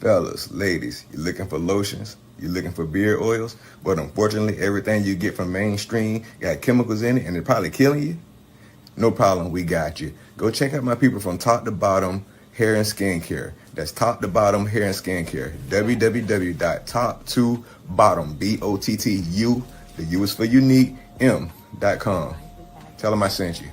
A: Fellas, ladies, you're looking for lotions, you're looking for beard oils, but unfortunately, everything you get from mainstream got chemicals in it and it's probably killing you? No problem, we got you. Go check out my people from Top to Bottom Hair and Skincare. That's Top to Bottom Hair and Skincare. www.top2bottom, BOTTU, the U is for unique, M.com. Tell them I sent you.